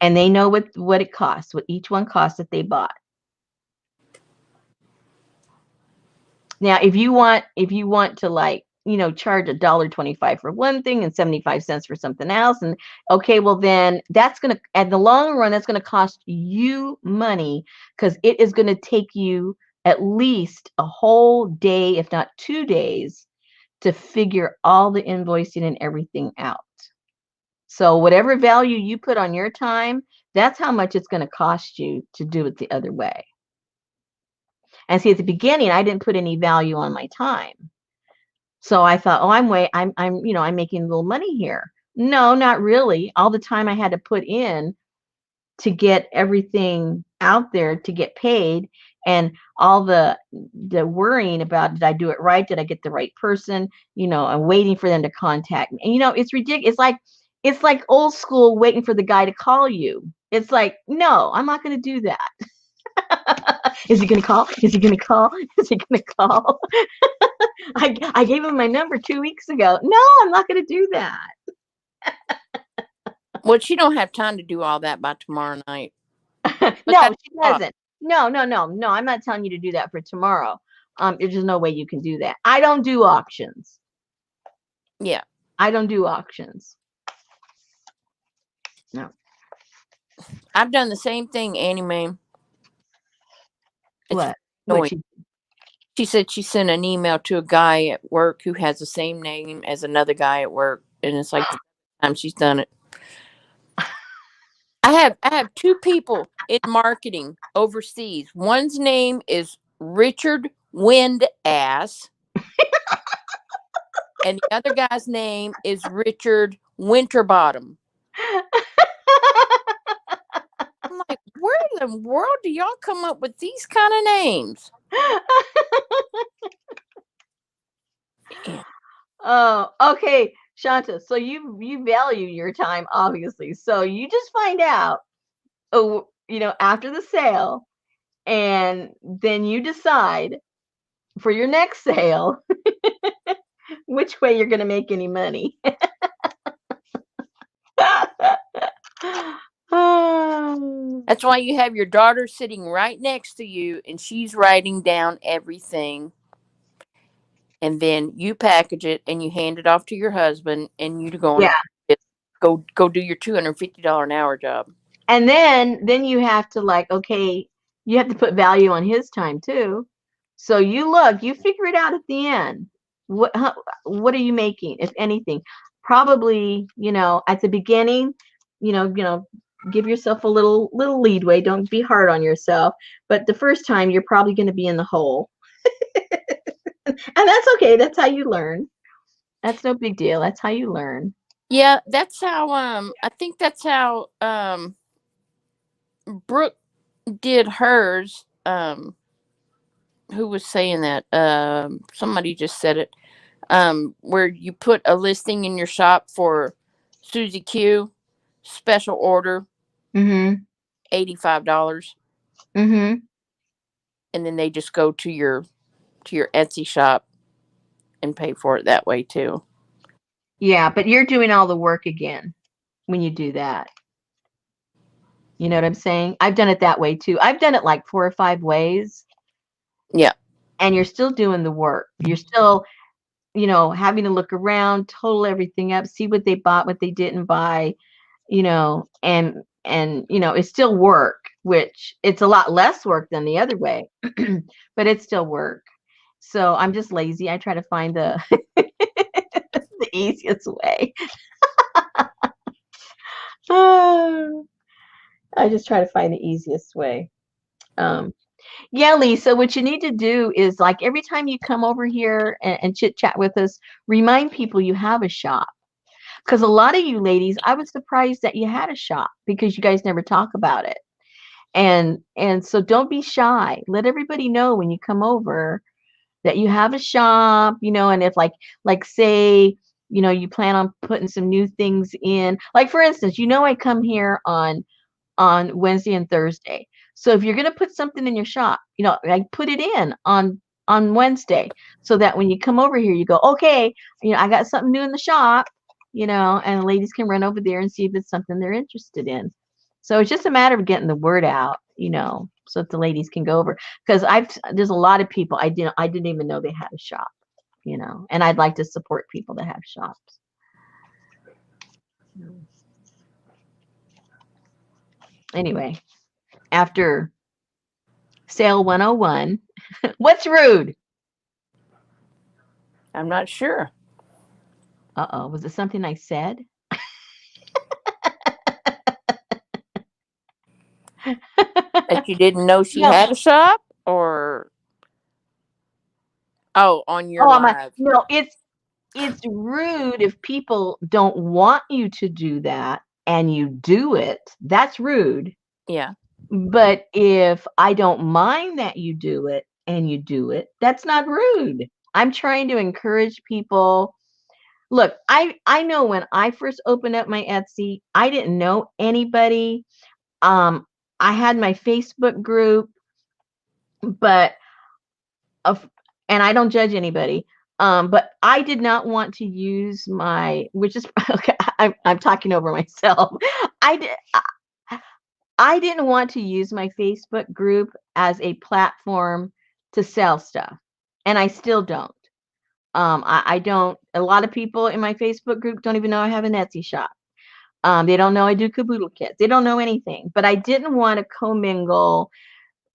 And they know what it costs, what each one costs that they bought. Now, if you want to, like, charge $1.25 for one thing and 75 cents for something else, and okay, well then that's gonna, at the long run, that's gonna cost you money, because it is gonna take you at least a whole day, if not 2 days, to figure all the invoicing and everything out. So whatever value you put on your time, that's how much it's going to cost you to do it the other way. And see, at the beginning, I didn't put any value on my time. So I thought, oh, I'm making a little money here. No, not really. All the time I had to put in to get everything out there to get paid, and all the worrying about, did I do it right? Did I get the right person? I'm waiting for them to contact me. And it's ridiculous. It's like old school, waiting for the guy to call you. It's like, no, I'm not going to do that. Is he going to call? Is he going to call? Is he going to call? I gave him my number 2 weeks ago. No, I'm not going to do that. Well, she don't have time to do all that by tomorrow night. No, she doesn't. No. I'm not telling you to do that for tomorrow. There's just no way you can do that. I don't do auctions. Yeah. I don't do auctions. No. I've done the same thing, Annie Mae. What? She said she sent an email to a guy at work who has the same name as another guy at work, and it's like the time she's done it. I have two people in marketing overseas. One's name is Richard Windass, and the other guy's name is Richard Winterbottom. I'm like, where in the world do y'all come up with these kind of names? Yeah. Oh, okay, Shanta. So you value your time, obviously. So you just find out, oh, after the sale, and then you decide for your next sale which way you're going to make any money. That's why you have your daughter sitting right next to you and she's writing down everything. And then you package it and you hand it off to your husband and you go on Yeah. go do your $250 an hour job. And then you have to okay, you have to put value on his time too. So you figure it out at the end. What are you making, if anything? Probably, at the beginning, give yourself a little leadway. Don't be hard on yourself. But the first time, you're probably going to be in the hole, and that's okay. That's how you learn. That's no big deal. That's how you learn. Yeah, that's how I think that's how Brooke did hers. Who was saying that? Somebody just said it. Where you put a listing in your shop for Susie Q, special order, Mm-hmm. $85, Mm-hmm. and then they just go to your Etsy shop and pay for it that way too. Yeah, but you're doing all the work again when you do that. You know what I'm saying? I've done it that way too. I've done it like 4 or 5 ways, Yeah. and you're still doing the work. You're still, having to look around, total everything up, see what they bought, what they didn't buy, and it's still work, which it's a lot less work than the other way, but it's still work. So I'm just lazy. I try to find the the easiest way. I just try to find the easiest way. Um, yeah, Lisa, what you need to do is like every time you come over here and chit chat with us, remind people you have a shop. Because a lot of you ladies, I was surprised that you had a shop because you guys never talk about it. And so don't be shy. Let everybody know when you come over that you have a shop, and if like say, you plan on putting some new things in. Like for instance, I come here on Wednesday and Thursday. So if you're going to put something in your shop, like put it in on Wednesday so that when you come over here, you go, okay, I got something new in the shop, and the ladies can run over there and see if it's something they're interested in. So it's just a matter of getting the word out, so that the ladies can go over. Because there's a lot of people I didn't even know they had a shop, and I'd like to support people that have shops. Anyway, after sale 101, what's rude? I'm not sure. Uh-oh, was it something I said? That you didn't know she No. had a shop, or on your Oh my, live. no, it's rude if people don't want you to do that and you do it. That's rude. Yeah. But if I don't mind that you do it and you do it, that's not rude. I'm trying to encourage people. Look, I know when I first opened up my Etsy, I didn't know anybody. I had my Facebook group, but of and I don't judge anybody. But I did not want to use which is okay, I'm talking over myself. I did. I didn't want to use my Facebook group as a platform to sell stuff, and I still don't. I don't. A lot of people in my Facebook group don't even know I have an Etsy shop. They don't know I do caboodle kits. They don't know anything. But I didn't want to commingle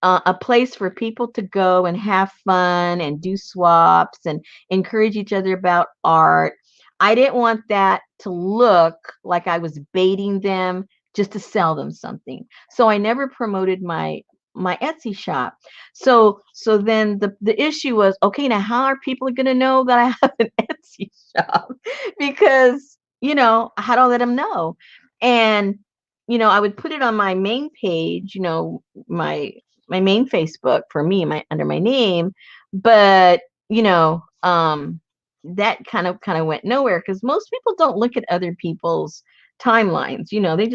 a place for people to go and have fun and do swaps and encourage each other about art. I didn't want that to look like I was baiting them just to sell them something. So I never promoted my Etsy shop. So then the issue was, okay, now how are people going to know that I have an Etsy shop? Because, how do I let them know? And, I would put it on my main page, my main Facebook for me, under my name, but, that kind of went nowhere because most people don't look at other people's timelines. They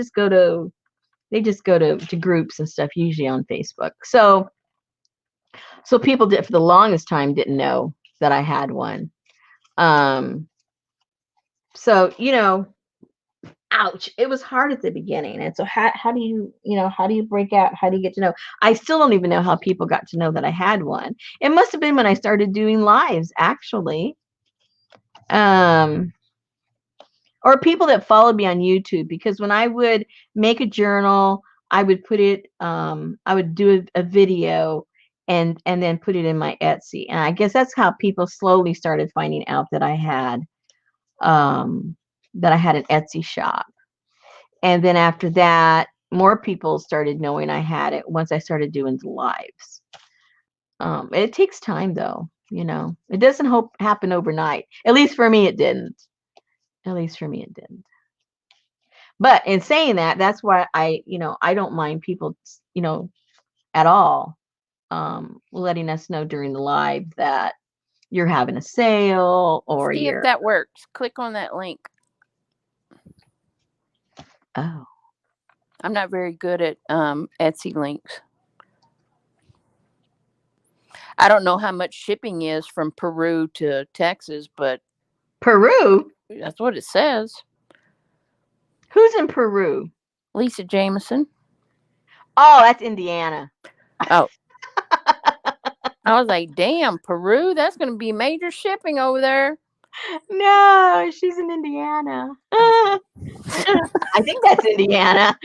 just go to groups and stuff, usually on Facebook. So people did, for the longest time, didn't know that I had one. So ouch, it was hard at the beginning. And so how do you break out? How do you get to know? I still don't even know how people got to know that I had one. It must have been when I started doing lives, actually. Or people that followed me on YouTube, because when I would make a journal, I would put it, I would do a video and then put it in my Etsy. And I guess that's how people slowly started finding out that I had an Etsy shop. And then after that, more people started knowing I had it once I started doing the lives. It takes time though, it doesn't happen overnight. At least for me, it didn't. But in saying that, that's why I don't mind people, at all, letting us know during the live that you're having a sale or See if that works. Click on that link. Oh. I'm not very good at Etsy links. I don't know how much shipping is from Peru to Texas, but Peru? That's what it says. Who's in Peru? Lisa Jameson. Oh, that's Indiana. Oh. I was like, damn, Peru? That's going to be major shipping over there. No, she's in Indiana. I think that's Indiana.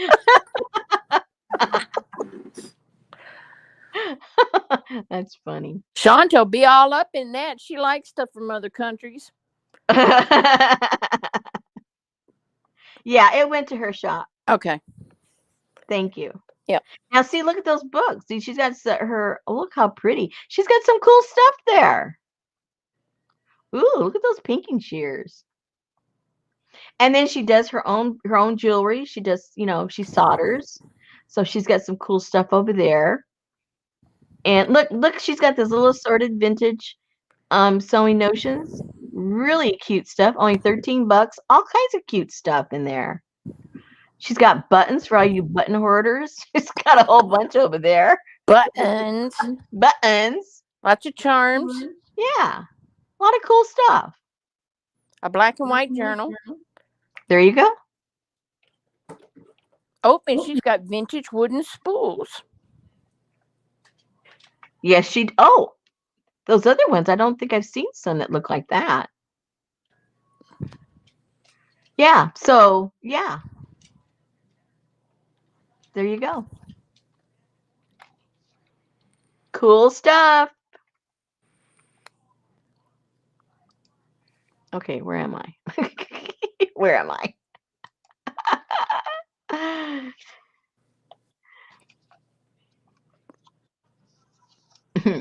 That's funny. Shanto be all up in that. She likes stuff from other countries. Yeah, it went to her shop. Okay. Thank you. Yep. Now, see, look at those books. See, she's got look how pretty. She's got some cool stuff there. Ooh, look at those pinking shears. And then she does her own jewelry. She does, she solders. So she's got some cool stuff over there. And look, she's got this little assorted vintage sewing notions. Really cute stuff. Only $13. All kinds of cute stuff in there. She's got buttons for all you button hoarders. She's got a whole bunch over there. Buttons. Lots of charms. Yeah. A lot of cool stuff. A black and white journal. There you go. Oh, and she's got vintage wooden spools. Yes, those other ones, I don't think I've seen some that look like that. Yeah, so, yeah. There you go. Cool stuff. Okay, where am I? Where am I?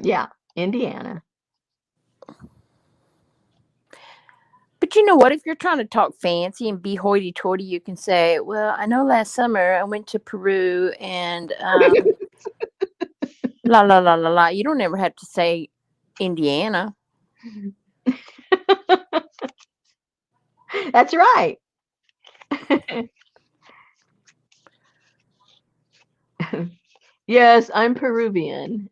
Yeah, Indiana. But you know what? If you're trying to talk fancy and be hoity-toity, you can say, well, I know last summer I went to Peru and la, la, la, la, la. You don't ever have to say Indiana. That's right. Yes, I'm Peruvian.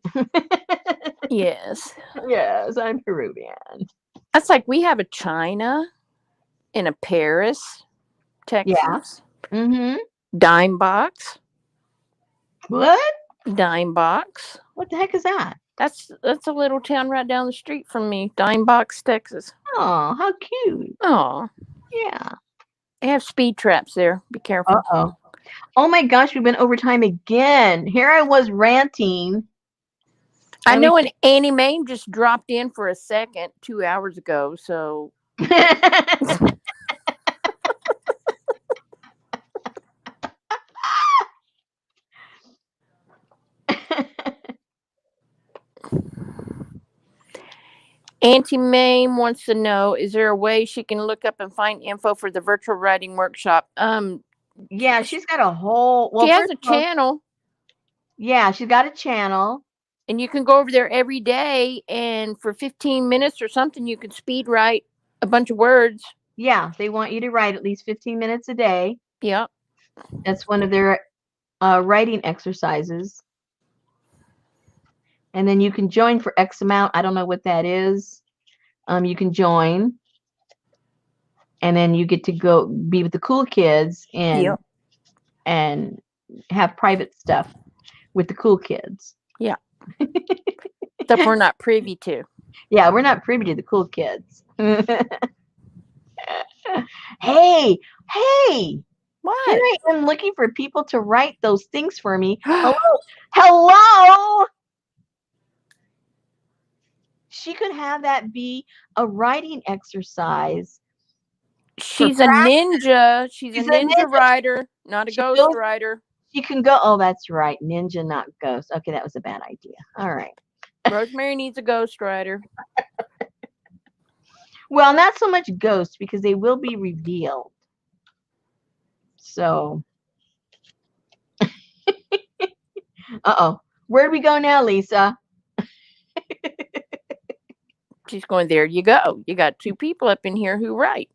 Yes. Yes, I'm Peruvian. That's like we have a China and a Paris, Texas. Yeah. Mm-hmm. Dime Box. What? Dime Box. What the heck is that? That's a little town right down the street from me. Dime Box, Texas. Oh, how cute. Oh. Yeah. They have speed traps there. Be careful. Uh-oh. Oh my gosh, we went over time again. Here I was ranting. I know an Annie Mae just dropped in for a second 2 hours ago, so. Auntie Mame wants to know, is there a way she can look up and find info for the virtual writing workshop? Yeah, she's got a whole. She Well, has first a of all, channel, yeah, she's got a channel. and you can go over there every day, and for 15 minutes or something, you can speed write a bunch of words. Yeah, they want you to write at least 15 minutes a day. Yeah. That's one of their writing exercises. And then you can join for X amount. I don't know what that is. You can join, and then you get to go be with the cool kids Yep. and have private stuff with the cool kids. Yeah. Stuff we're not privy to. Yeah, we're not privy to the cool kids. Hey, here What? I am looking for people to write those things for me. Hello. She could have that be a writing exercise. She's a ninja. She's a ninja writer, not a ghost writer. She can go. Oh, that's right. Ninja, not ghost. Okay, that was a bad idea. All right. Rosemary needs a ghost writer. Well, not so much ghosts because they will be revealed. So, uh-oh. Where do we go now, Lisa? She's going, there you go. You got two people up in here who write.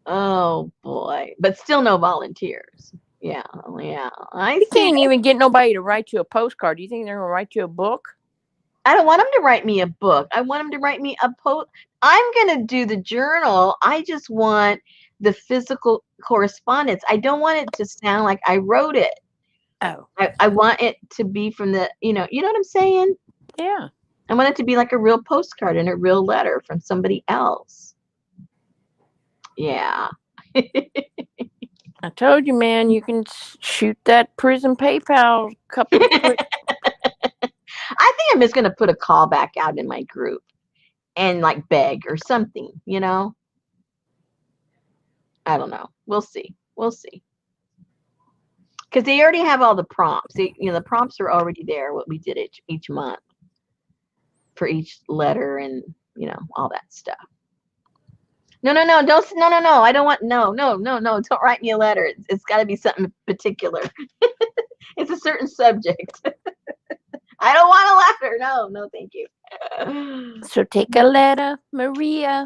Oh, boy. But still no volunteers. Yeah. You can't even get nobody to write you a postcard. Do you think they're going to write you a book? I don't want them to write me a book. I want them to write me a post. I'm going to do the journal. I just want the physical correspondence. I don't want it to sound like I wrote it. Oh. I want it to be from the, you know what I'm saying? Yeah. I want it to be like a real postcard and a real letter from somebody else. Yeah. I told you, man, you can shoot that prison PayPal couple of quick. I think I'm just going to put a call back out in my group and like beg or something, you know? I don't know. We'll see. Because they already have all the prompts. The prompts are already there, what we did each month for each letter and, all that stuff. No. I don't want, no. Don't write me a letter. It's got to be something particular. It's a certain subject. I don't want a letter. No, thank you. So take a letter, Maria.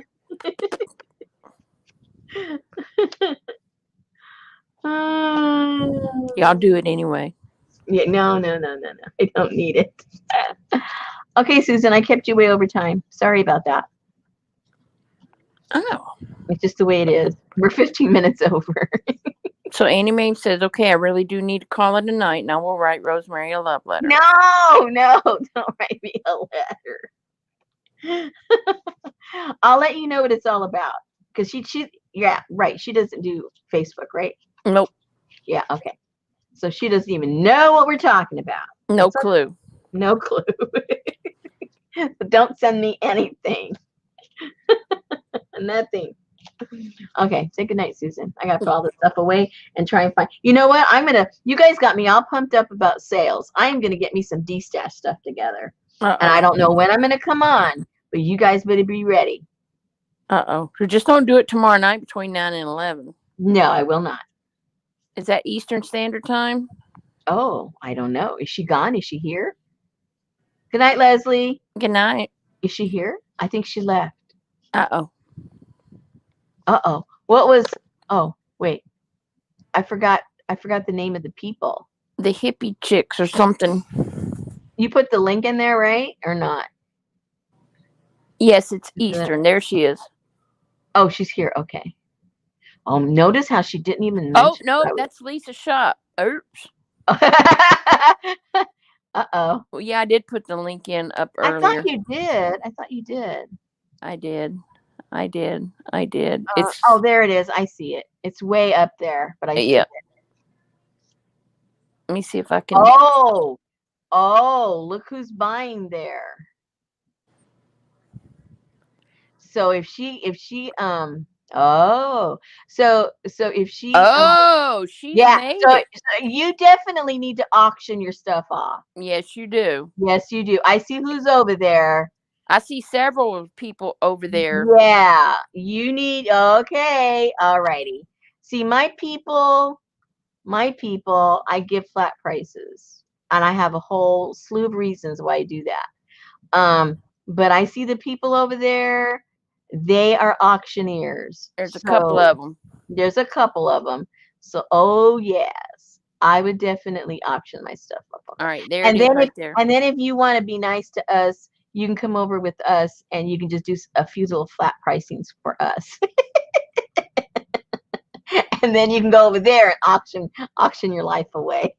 Y'all do it anyway. Yeah, no. I don't need it. Okay, Susan, I kept you way over time. Sorry about that. Oh. It's just the way it is. We're 15 minutes over. So Annie Mae says, okay, I really do need to call it a night. Now we'll write Rosemary a love letter. No, don't write me a letter. I'll let you know what it's all about. Because yeah, right. She doesn't do Facebook, right? Nope. Yeah, okay. So she doesn't even know what we're talking about. No clue. No clue. Don't send me anything. Nothing. Okay, say goodnight, Susan. I gotta put all this stuff away and try and find. You know what? You guys got me all pumped up about sales. I am gonna get me some D-stash stuff together. And I don't know when I'm gonna come on, but you guys better be ready. So just don't do it tomorrow night between 9 and 11. No, I will not. Is that Eastern Standard Time? Oh, I don't know. Is she gone? Is she here? Good night, Leslie. Good night. Is she here? I think she left. Uh-oh. What was? Oh, wait. I forgot the name of the people. The hippie chicks or something. You put the link in there, right? Or not? Yes, it's Eastern. There she is. Oh, she's here. Okay. Notice how she didn't even mention. Oh, no, that's Lisa's shop. Oops. Uh-oh. Well, yeah, I did put the link in up earlier. I thought you did. I did. There it is. I see it. It's way up there, but I see it. Let me see if I can. Oh, look who's buying there. So if she Oh, so if she, Oh, she's yeah, made so, it. so you definitely need to auction your stuff off. Yes, you do. Yes, you do. I see who's over there. I see several people over there. Yeah, you need, okay, alrighty. See, my people, I give flat prices, and I have a whole slew of reasons why I do that. But I see the people over there, they are auctioneers. There's a couple So of them. there's a couple of them. So, oh yes, I would definitely auction my stuff up on All there. right, there it And is then if right there. and then if you want to be nice to us, you can come over with us, and you can just do a few little flat pricings for us. And then you can go over there and auction your life away.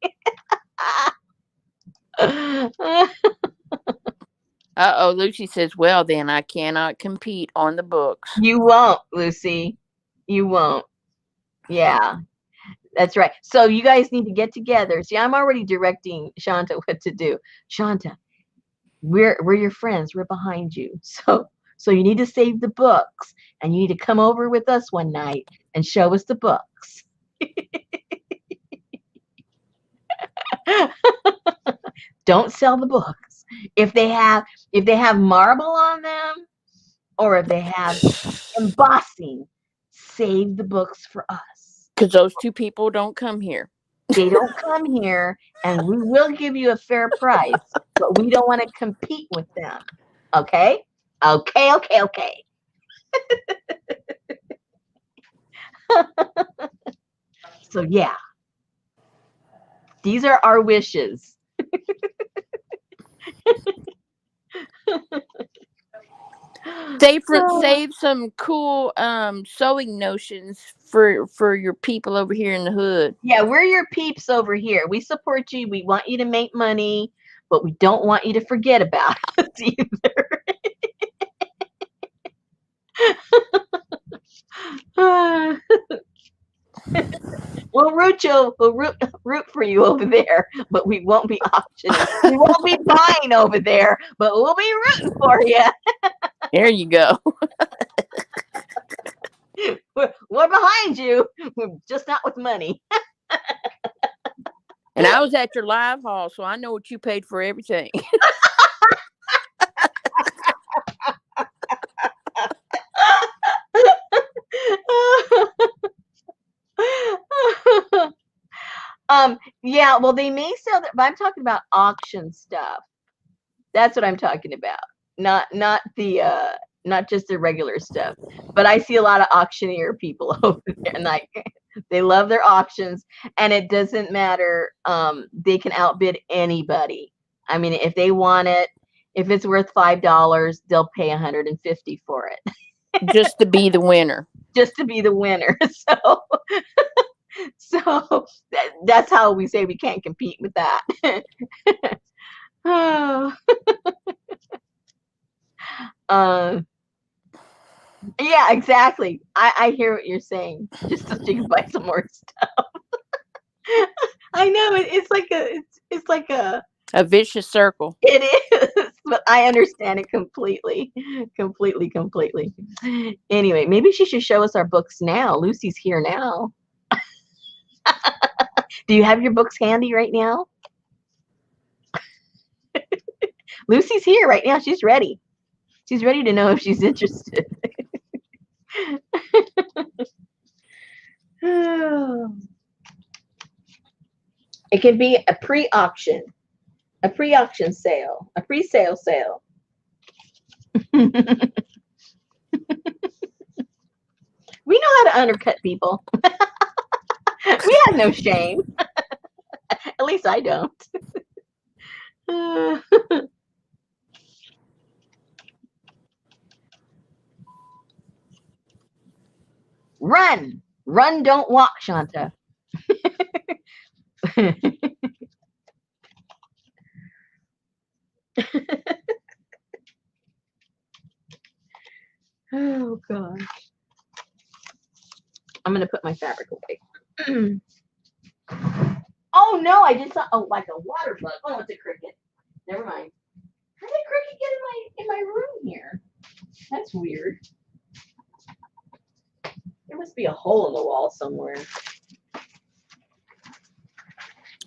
Uh-oh, Lucy says, well, then I cannot compete on the books. You won't, Lucy. You won't. Yeah, that's right. So you guys need to get together. See, I'm already directing Shanta what to do. Shanta, we're your friends. We're behind you. So you need to save the books, and you need to come over with us one night and show us the books. Don't sell the books. If they have marble on them, or if they have embossing, save the books for us. Because those two people don't come here. They don't come here, and we will give you a fair price, but we don't want to compete with them. Okay? Okay, okay, okay. So yeah, these are our wishes. Save some cool sewing notions for your people over here in the hood. Yeah, we're your peeps over here. We support you. We want you to make money, but we don't want you to forget about us either. We'll root for you over there, but we won't be auctioning. We won't be buying over there, but we'll be rooting for you. There you go. We're behind you, just not with money. And I was at your live haul, so I know what you paid for everything. Yeah, well, they may sell that, but I'm talking about auction stuff. That's what I'm talking about. Not just the regular stuff. But I see a lot of auctioneer people over there, and like they love their auctions, and it doesn't matter. They can outbid anybody. I mean, if they want it, if it's worth $5, they'll pay 150 for it Just to be the winner. just to be the winner. So that's how we say we can't compete with that. Oh. Um, yeah, exactly. I hear what you're saying. Just so you can buy some more stuff. I know it's like A vicious circle. it is, but I understand it completely, completely. Anyway, maybe she should show us our books now. Lucy's here now. Do you have your books handy right now? Lucy's here right now. She's ready. She's ready to know if she's interested. It can be a pre-auction sale, a pre-sale sale. We know how to undercut people. We have no shame. At least I don't. Run. Run, don't walk, Shanta. Oh, God. I'm going to put my fabric away. Oh, no, I just saw, like a water bug. Oh, it's a cricket. Never mind. How did a cricket get in my room here? That's weird. be a hole in the wall somewhere.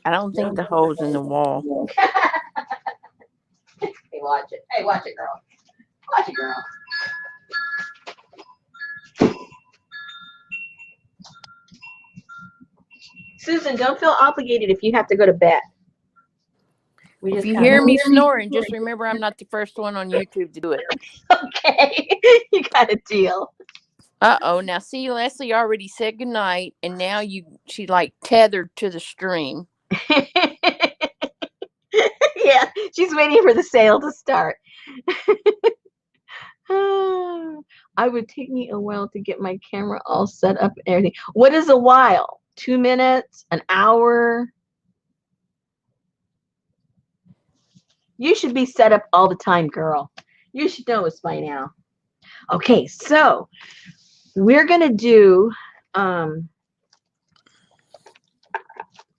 I don't think the hole's in the wall. Hey, watch it. Hey, watch it, girl. Watch it, girl. Susan, don't feel obligated if you have to go to bed. If you hear me snoring, just remember I'm not the first one on YouTube to do it. Okay, you got a deal. Uh-oh. Now, see, Leslie already said goodnight, and now she like tethered to the stream. Yeah, she's waiting for the sale to start. I would take me a while to get my camera all set up and everything. What is a while? 2 minutes? An hour? You should be set up all the time, girl. You should know this by now. Okay, so we're going to do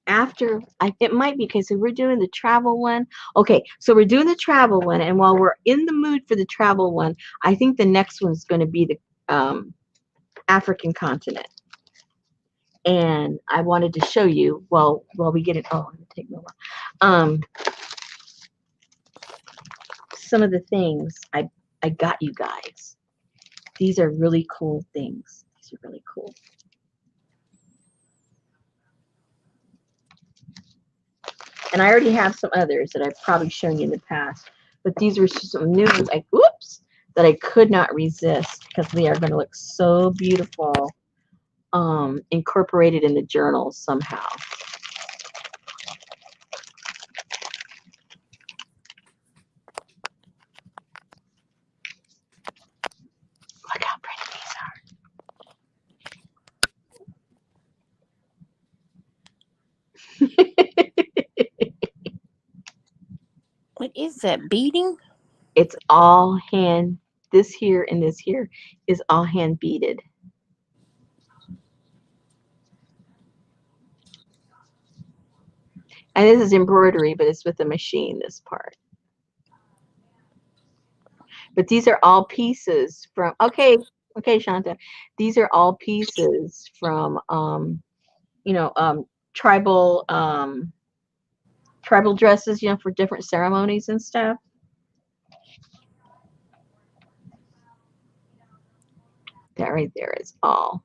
after it might be because we're doing the travel one. Okay, so we're doing the travel one, and while we're in the mood for the travel one, I think the next one's going to be the African continent. And I wanted to show you while we get it. Oh, it'll take me a while. Some of the things I got you guys. These are really cool things. These are really cool. And I already have some others that I've probably shown you in the past. But these were some new ones, that I could not resist because they are going to look so beautiful incorporated in the journal somehow. Look how pretty these are. What is that, beading? It's all hand. This here and this here is all hand beaded. And this is embroidery, but it's with a machine, this part. But these are all pieces from, okay, Shanta. These are all pieces from, tribal dresses, for different ceremonies and stuff. That right there is all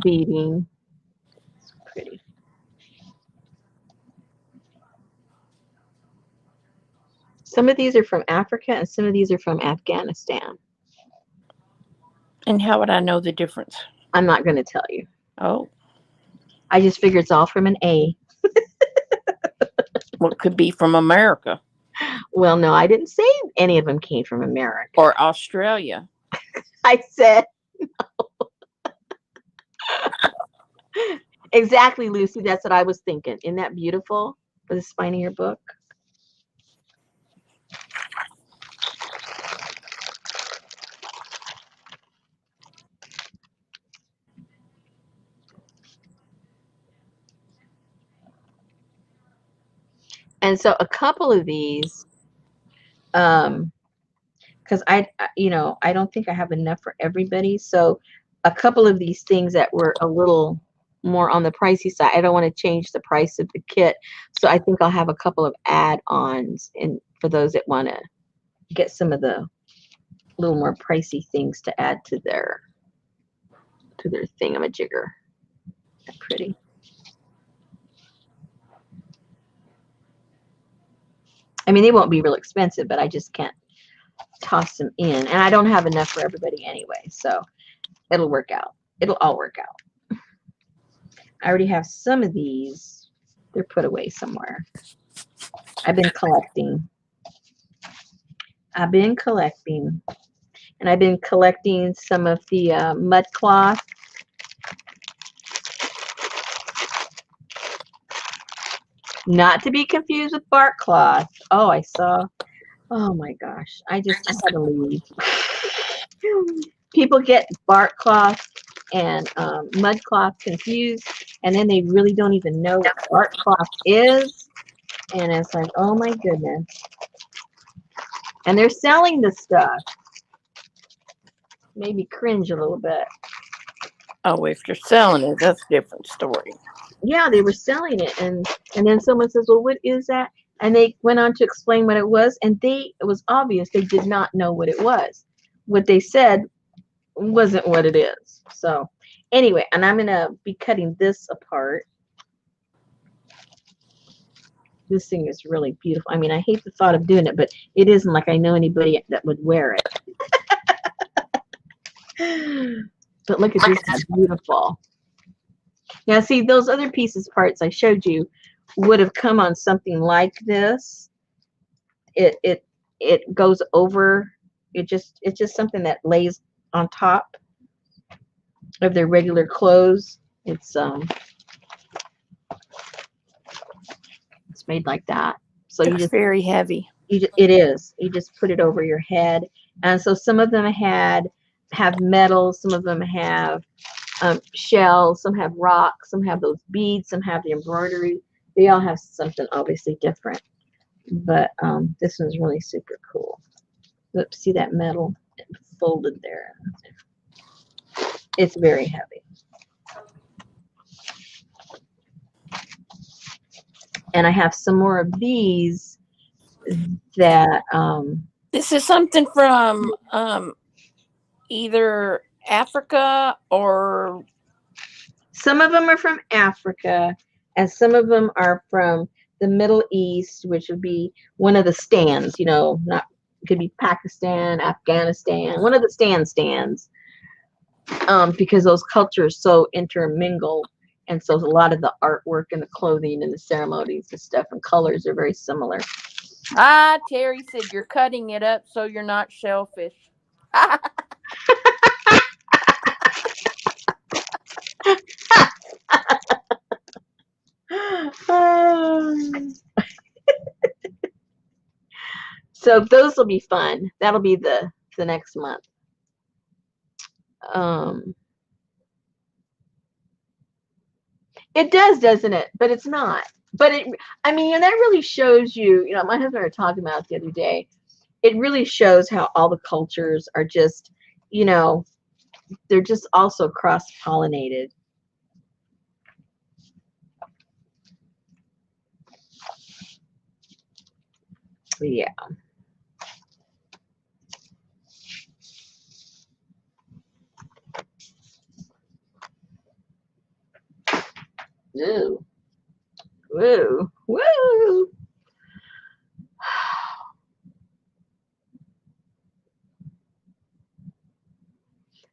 beading. It's pretty. Some of these are from Africa and some of these are from Afghanistan. And how would I know the difference? I'm not going to tell you. Oh. I just figure it's all from an A. Well, it could be from America. Well, no, I didn't say any of them came from America. Or Australia. I said no. Exactly, Lucy. That's what I was thinking. Isn't that beautiful for the spine of your book? And so a couple of these, because I don't think I have enough for everybody. So a couple of these things that were a little more on the pricey side, I don't want to change the price of the kit. So I think I'll have a couple of add-ons for those that want to get some of the little more pricey things to add to their thingamajigger. That's pretty. I mean, they won't be real expensive, but I just can't toss them in. And I don't have enough for everybody anyway, so it'll work out. It'll all work out. I already have some of these. They're put away somewhere. I've been collecting. And I've been collecting some of the mud cloth. Not to be confused with bark cloth. Oh, I saw. Oh my gosh. I had to leave. People get bark cloth and mud cloth confused, and then they really don't even know what bark cloth is. And it's like, oh my goodness. And they're selling the stuff. made me cringe a little bit. Oh, if you're selling it, that's a different story. Yeah, they were selling it, and then someone says, "Well, what is that?" And they went on to explain what it was, and it was obvious they did not know what it was. What they said wasn't what it is. So, anyway, and I'm gonna be cutting this apart. This thing is really beautiful. I mean, I hate the thought of doing it, but it isn't like I know anybody that would wear it. But look at this, it's beautiful. Now, see, those other pieces parts I showed you would have come on something like this. It goes over. It's just something that lays on top of their regular clothes. It's made like that. So you It's just very heavy. it is. You just put it over your head. And so some of them have metal, some of them have shells, some have rocks, some have those beads, some have the embroidery. They all have something obviously different. But this one's really super cool. Oops, see that metal folded there? It's very heavy. And I have some more of these that This is something from either Africa or some of them are from Africa, and some of them are from the Middle East, which would be one of the stands, not it could be Pakistan, Afghanistan, one of the stands, because those cultures so intermingle, and so a lot of the artwork and the clothing and the ceremonies and stuff and colors are very similar. Terry said you're cutting it up so you're not shellfish. So those will be fun. That'll be the next month. It does, doesn't it? But it's not. But I mean, and that really shows you, my husband and I were talking about it the other day. It really shows how all the cultures are just, they're just also cross-pollinated. Yeah. Ooh. Woo. Woo.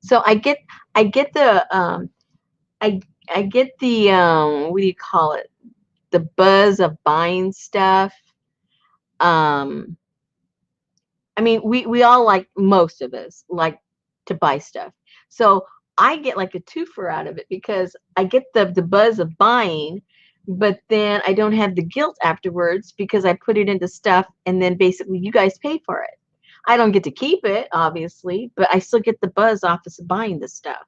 So I get the I get the what do you call it? The buzz of buying stuff. I mean, we all like, most of us like to buy stuff. So I get like a twofer out of it because I get the buzz of buying, but then I don't have the guilt afterwards because I put it into stuff and then basically you guys pay for it. I don't get to keep it, obviously, but I still get the buzz off of buying the stuff.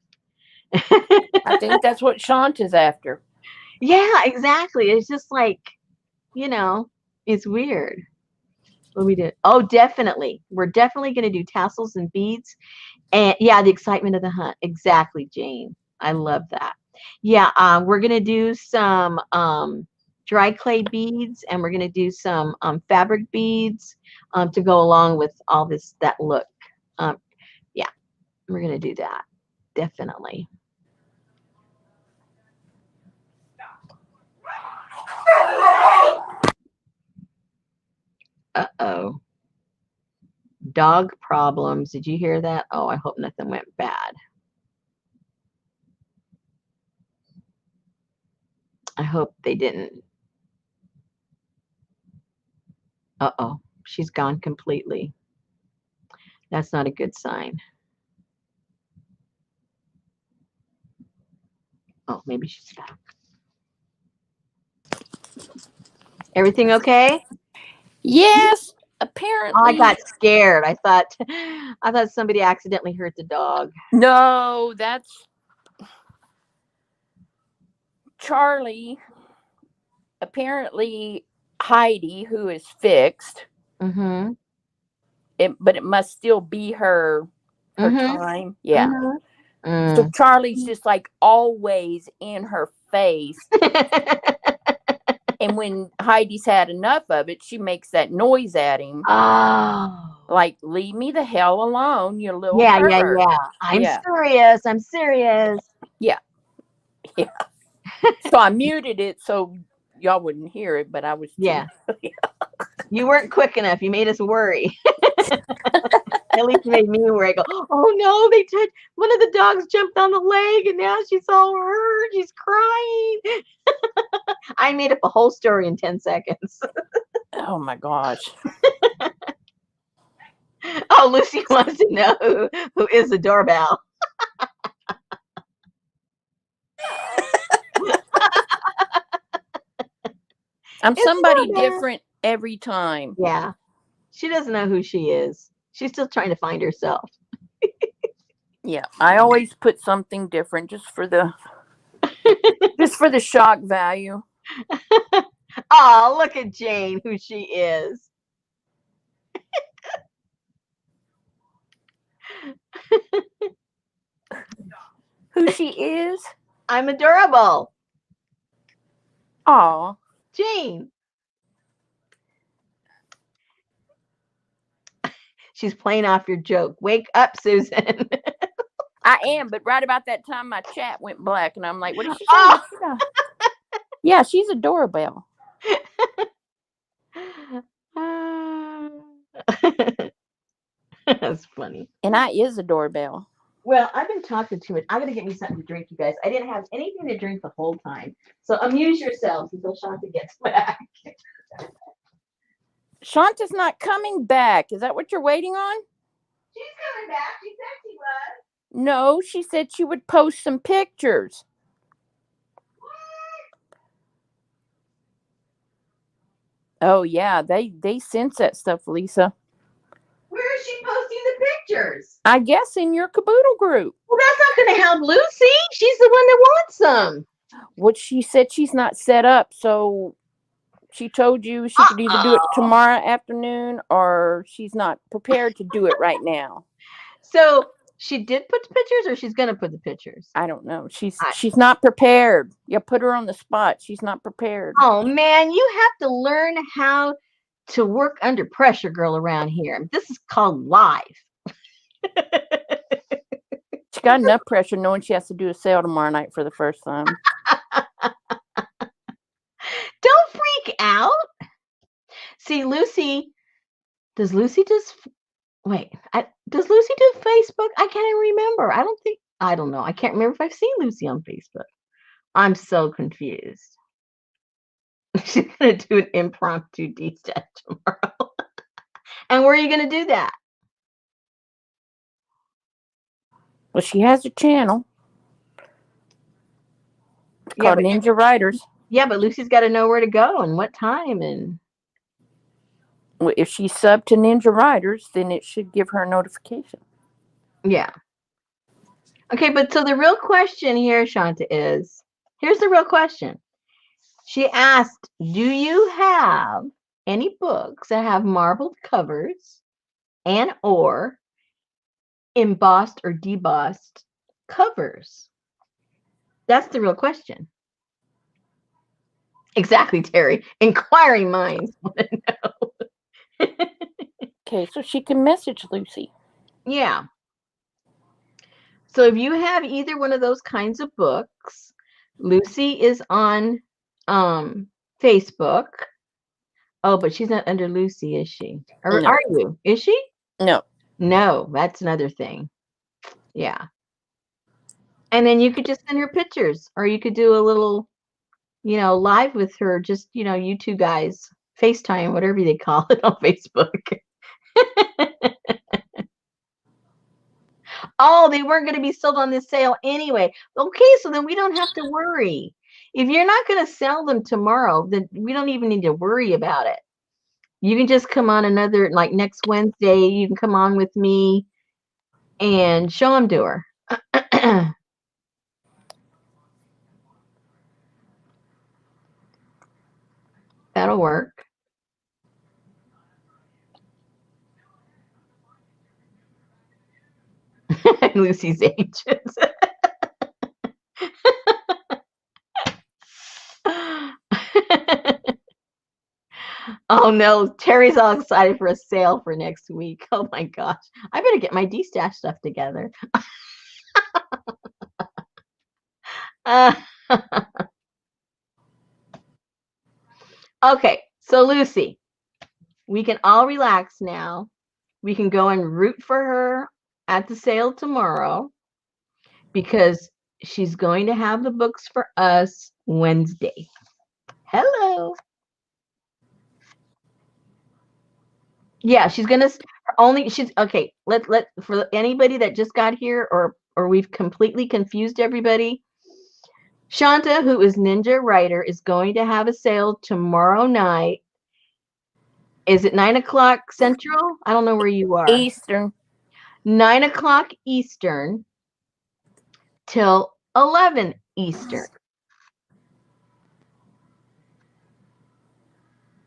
I think that's what Shanta's after. Yeah, exactly. It's just like, it's weird. What we did. Oh, definitely. We're definitely going to do tassels and beads. And yeah, the excitement of the hunt. Exactly, Jane. I love that. Yeah, we're going to do some dry clay beads, and we're going to do some fabric beads to go along with all that look. Yeah, we're going to do that. Definitely. Uh-oh. Dog problems. Did you hear that? Oh, I hope nothing went bad. I hope they didn't. Uh-oh. She's gone completely. That's not a good sign. Oh, maybe she's back. Everything okay? Yes, Oh, apparently. I got scared. I thought somebody accidentally hurt the dog. No, that's Charlie. Apparently, Heidi, who is fixed, Mm-hmm. but it must still be her her Mm-hmm. time. Yeah. Mm-hmm. So Charlie's just like always in her face. And when Heidi's had enough of it, she makes that noise at him. Oh. Like, leave me the hell alone, you little Yeah, pervert. yeah. I'm Yeah. serious. I'm serious. Yeah. Yeah. So I muted it so y'all wouldn't hear it, but I was too. Yeah. You weren't quick enough. You made us worry. At least you made me worry. I go, oh no, they touched one of the dogs jumped on the leg and now she's all hurt. She's crying. I made up a whole story in 10 seconds. Oh my gosh. Oh, Lucy wants to know who is the doorbell. I'm It's somebody not there. different every time. Yeah. She doesn't know who she is. She's still trying to find herself. Yeah. I always put something different just for the shock value. Oh, look at Jane, who she is. Who she is? I'm adorable. Aw. Jane. She's playing off your joke. Wake up, Susan. I am, but right about that time my chat went black and I'm like, what did she say? Oh. Yeah, she's a doorbell. That's funny. And I is a doorbell. Well, I've been talking too much. I gotta get me something to drink, you guys. I didn't have anything to drink the whole time. So amuse yourselves until Shanta gets back. Shanta's not coming back. Is that what you're waiting on? She's coming back. She said she was. No, she said she would post some pictures. Oh yeah, they sense that stuff, Lisa. Where is she posting the pictures? I guess in your caboodle group. Well, that's not going to help Lucy. She's the one that wants them. What she said, she's not set up, so she told you she could either do it tomorrow afternoon or she's not prepared to do it right now. So she did put the pictures, or she's going to put the pictures? I don't know. She's not prepared. You put her on the spot. She's not prepared. Oh man, you have to learn how to work under pressure, girl, around here. This is called live. She got enough pressure knowing she has to do a sale tomorrow night for the first time. Don't freak out. See, Lucy, does Lucy just wait? Does Lucy do Facebook? I can't even remember. I don't know. I can't remember if I've seen Lucy on Facebook. I'm so confused. She's gonna do an impromptu D-step tomorrow. And where are you gonna do that? Well, she has a channel. It's called Ninja Riders. Yeah, but Lucy's got to know where to go and what time. And if she's subbed to Ninja Riders, then it should give her a notification. Yeah. Okay, but so the real question here, Shanta, is here's the real question. She asked, do you have any books that have marbled covers and or embossed or debossed covers? That's the real question. Exactly, Terry. Inquiring minds want to know. Okay, so she can message Lucy. Yeah. So if you have either one of those kinds of books, Lucy is on Facebook. Oh, but she's not under Lucy, is she? Or No. are you? Is she? No. No, that's another thing. Yeah. And then you could just send her pictures, or you could do a little, live with her, just, you two guys, FaceTime, whatever they call it on Facebook. Oh, they weren't going to be sold on this sale anyway. Okay, so then we don't have to worry. If you're not going to sell them tomorrow, then we don't even need to worry about it. You can just come on like next Wednesday, you can come on with me and show them to her. That'll work. Lucy's agent. Oh no, Terry's all excited for a sale for next week. Oh my gosh. I better get my D-stash stuff together. Uh, okay, so Lucy, we can all relax now. We can go and root for her at the sale tomorrow because she's going to have the books for us Wednesday. Hello. Yeah, she's gonna only she's okay. Let for anybody that just got here or we've completely confused everybody. Shanta, who is Ninja Writer, is going to have a sale tomorrow night. Is it 9 o'clock Central? I don't know where you are. Eastern. 9 o'clock Eastern till 11 Eastern.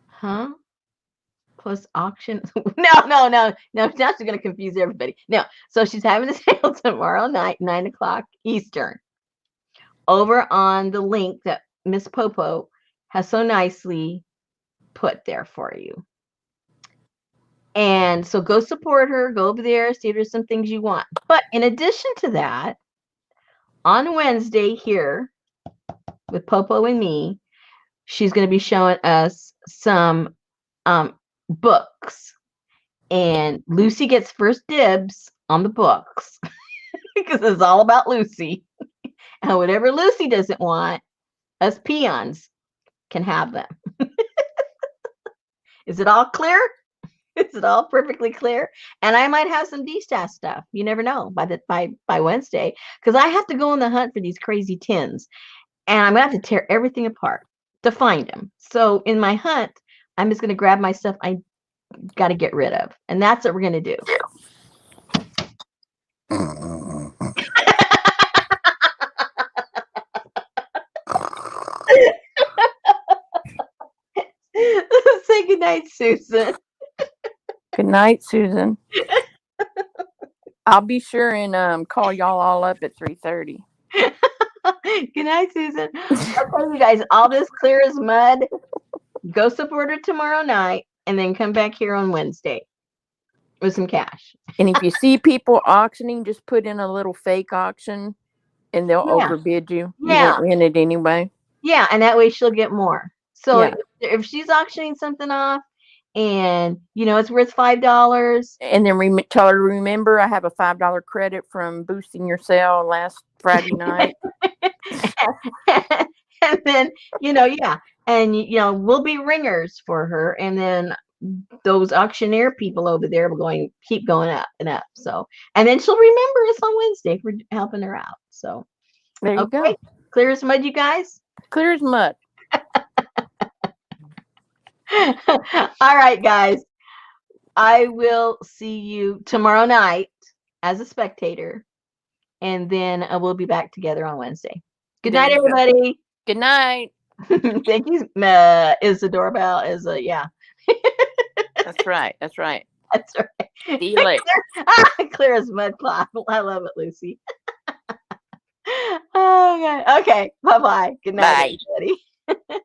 Huh? Plus auction. No. Now she's going to confuse everybody. No. So she's having a sale tomorrow night, 9 o'clock Eastern, over on the link that Miss Popo has so nicely put there for you. And so go support her, go over there, see if there's some things you want. But in addition to that, on Wednesday here with Popo and me, she's going to be showing us some books. And Lucy gets first dibs on the books because it's all about Lucy. And whatever Lucy doesn't want, us peons can have them. Is it all clear? Is it all perfectly clear? And I might have some D-stash stuff. You never know by Wednesday, because I have to go on the hunt for these crazy tins, and I'm gonna have to tear everything apart to find them. So in my hunt, I'm just gonna grab my stuff I got to get rid of, and that's what we're gonna do. Say goodnight, Susan. Good night, Susan. I'll be sure and call y'all all up at 3:30. Good night, Susan. Okay, you guys, all this clear as mud. Go support her tomorrow night, and then come back here on Wednesday with some cash. And if you see people auctioning, just put in a little fake auction, and they'll overbid you. You won't win it anyway. Yeah, and that way she'll get more. So Yeah. if she's auctioning something off, and it's worth $5, and then tell her, remember, I have a $5 credit from boosting your sale last Friday night. And then and we'll be ringers for her, and then those auctioneer people over there will keep going up and up. So, and then she'll remember us on Wednesday for helping her out. So there you go. Clear as mud, you guys. Clear as mud. All right, guys. I will see you tomorrow night as a spectator, and then we'll be back together on Wednesday. Good night, everybody. Good night. Thank you. Is the doorbell? Yeah. That's right. That's right. That's right. See you later. Clear as mud cloth. I love it, Lucy. Oh, God. Okay. Bye-bye. Good night, everybody.